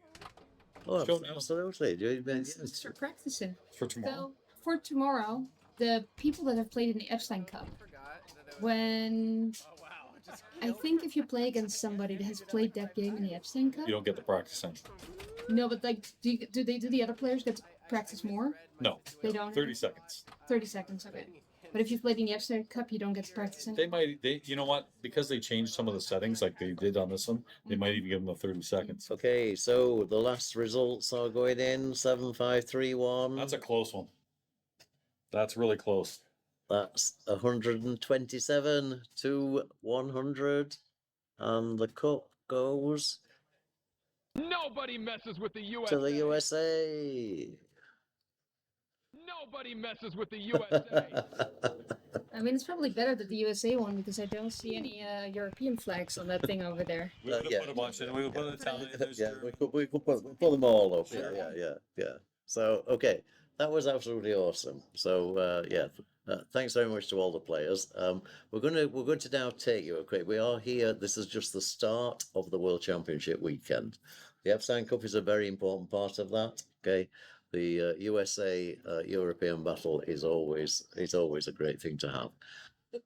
Oh, Show now. absolutely. Let's start practicing. For tomorrow. So for tomorrow, the people that have played in the Epstein Cup, when I think if you play against somebody that has played that game in the Epstein Cup, You don't get the practice in. no, but like, do the other players get to practice more? No. They don't. 30 seconds. 30 seconds, okay. But if you played in the Epstein Cup, you don't get to practice in. You know what? Because they changed some of the settings like they did on this one, they might even give them the 30 seconds. Okay, so the last results are going in 7-5-3-1. That's a close one. That's really close. That's 127 to 100, and the cup goes Nobody messes with the USA. to the USA. Nobody messes with the USA. I mean, it's probably better that the USA won because I don't see any European flags on that thing over there. We could yeah. put a bunch in. We could put Italian. Yeah, we could pull them all up. Yeah. So, okay, that was absolutely awesome. So, Thanks very much to all the players. We're going to now take you a quick. We are here. This is just the start of the World Championship weekend. The Epstein Cup is a very important part of that. Okay, the USA European battle is always a great thing to have.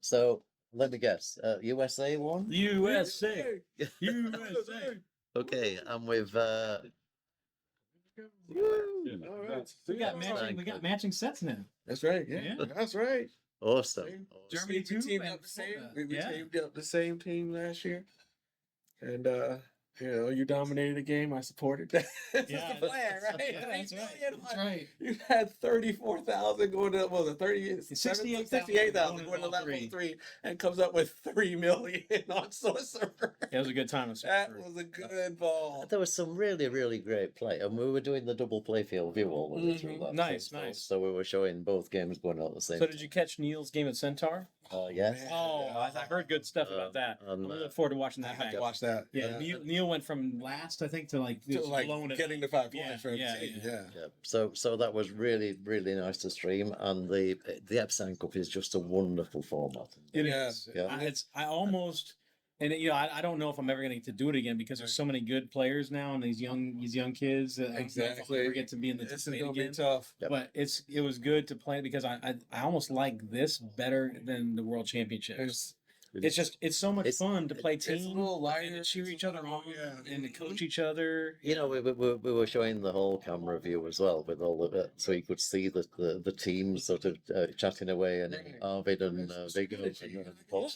So let me guess. USA won. USA. USA. Okay, and with We got matching sets now. That's right. Yeah, that's right. awesome. Germany teamed up the same. We teamed up the same team last year, and you dominated the game. I supported that. That's the plan, right? Yeah, that's right. You had 34,000 going to was it 68,000 going to level 3, and comes up with 3 million on sorcerer. It was a good time. That was a good ball. There was some really great play, and we were doing the double playfield view all the way through that. Nice. So we were showing both games going on at the same. So did you catch Neil's game at Centaur? Yes. Oh, I heard good stuff about that. I look forward to watching that back. Watch that. Yeah, Neil went from last, I think, to blowing it. Getting the 5 Yeah, points for yeah. So that was really nice to stream, and the Epstein Cup is just a wonderful format. It is. Yeah. I almost, and I don't know if I'm ever going to get to do it again because there's so many good players now and these young kids. I don't know if I'll ever get to be in the This is debate gonna be again. tough. Yep. But it was good to play because I almost like this better than the World Championships. It's so much fun to play It's a team little lighter. and to cheer each other on and to coach each other. We were showing the whole camera view as well with all of it, so you could see the teams sort of chatting away, and Arvid and Viggo and Paul.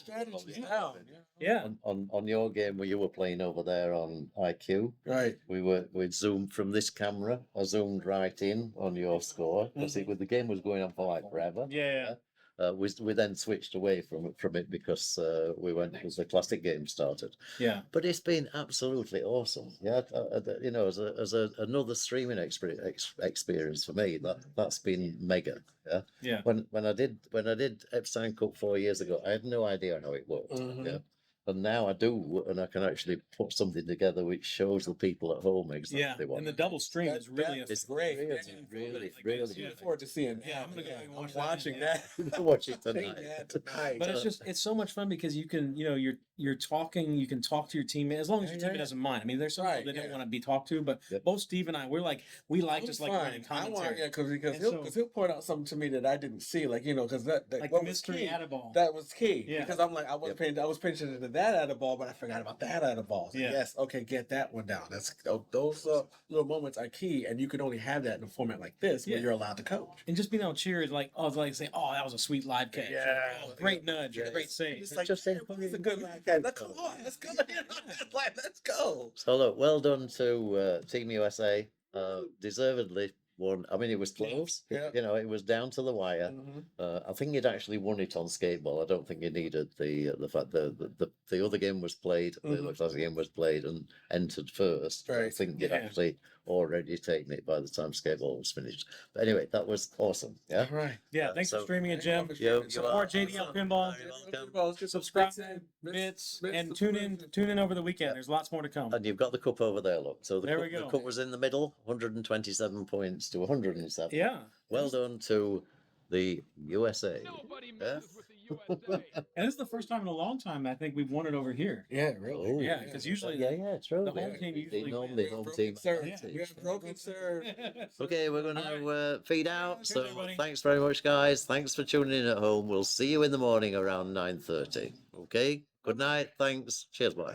Yeah. On your game where you were playing over there on IQ, Right. we zoomed from this camera. I zoomed right in on your score because the game was going on for like forever. Yeah. We then switched away from it because we went as the classic game started. Yeah. But it's been absolutely awesome. Yeah, as another streaming experience for me, that's been mega. Yeah. Yeah. When I did Epstein Cup 4 years ago, I had no idea how it worked. Yeah. And now I do, and I can actually put something together which shows the people at home exactly what. And the double stream is really It's great. really Look forward to seeing. Yeah, I'm gonna go and watch watching that. watch it tonight. But it's so much fun because you can, you're talking, you can talk to your teammate as long as your teammate doesn't mind. I mean, there's some people that don't want to be talked to, but both Steve and I, we like just like running commentary. Because he'll point out something to me that I didn't see, because that Like what the was mystery key. Adaball. That was key. Yeah. Because I'm like I was paying attention to that out of ball, but I forgot about that out of ball. So Yeah. Yes, okay, get that one down. That's those little moments are key, and you can only have that in a format like this where Yeah. you're allowed to coach. And just being able to cheer is like saying, oh, that was a sweet live catch. Yeah. Oh, great nudge. Great save. It's like Just say, it's a good live catch. Let's go. Let's go. Let's go. So look, well done to Team USA. Deservedly won. I mean, it was close. Yeah. It was down to the wire. I think he'd actually won it on Skateball. I don't think he needed the fact the other game was played. The classic game was played and entered first. I Right. think he'd actually already taken it by the time Skateball was finished. But anyway, that was awesome. Yeah. All right. Yeah, thanks for streaming it, Jim. You Support JDL Pinball. Subscribe, bits, and tune in over the weekend. There's lots more to come. And you've got the cup over there, look. So There we go. the cup was in the middle, 127 points to 107. Yeah. Well done to the USA. Nobody Yeah. messes with the USA. And this is the first time in a long time I think we've won it over here. Yeah, really. Oh, Yeah, because usually yeah, true. the home team usually normally wins. home team. Serve. Yeah. We have broken serve. Okay, we're going to feed out. Cheers, So everybody. thanks very much, guys. Thanks for tuning in at home. We'll see you in the morning around 9:30. Okay. Good night. Thanks. Cheers. Bye.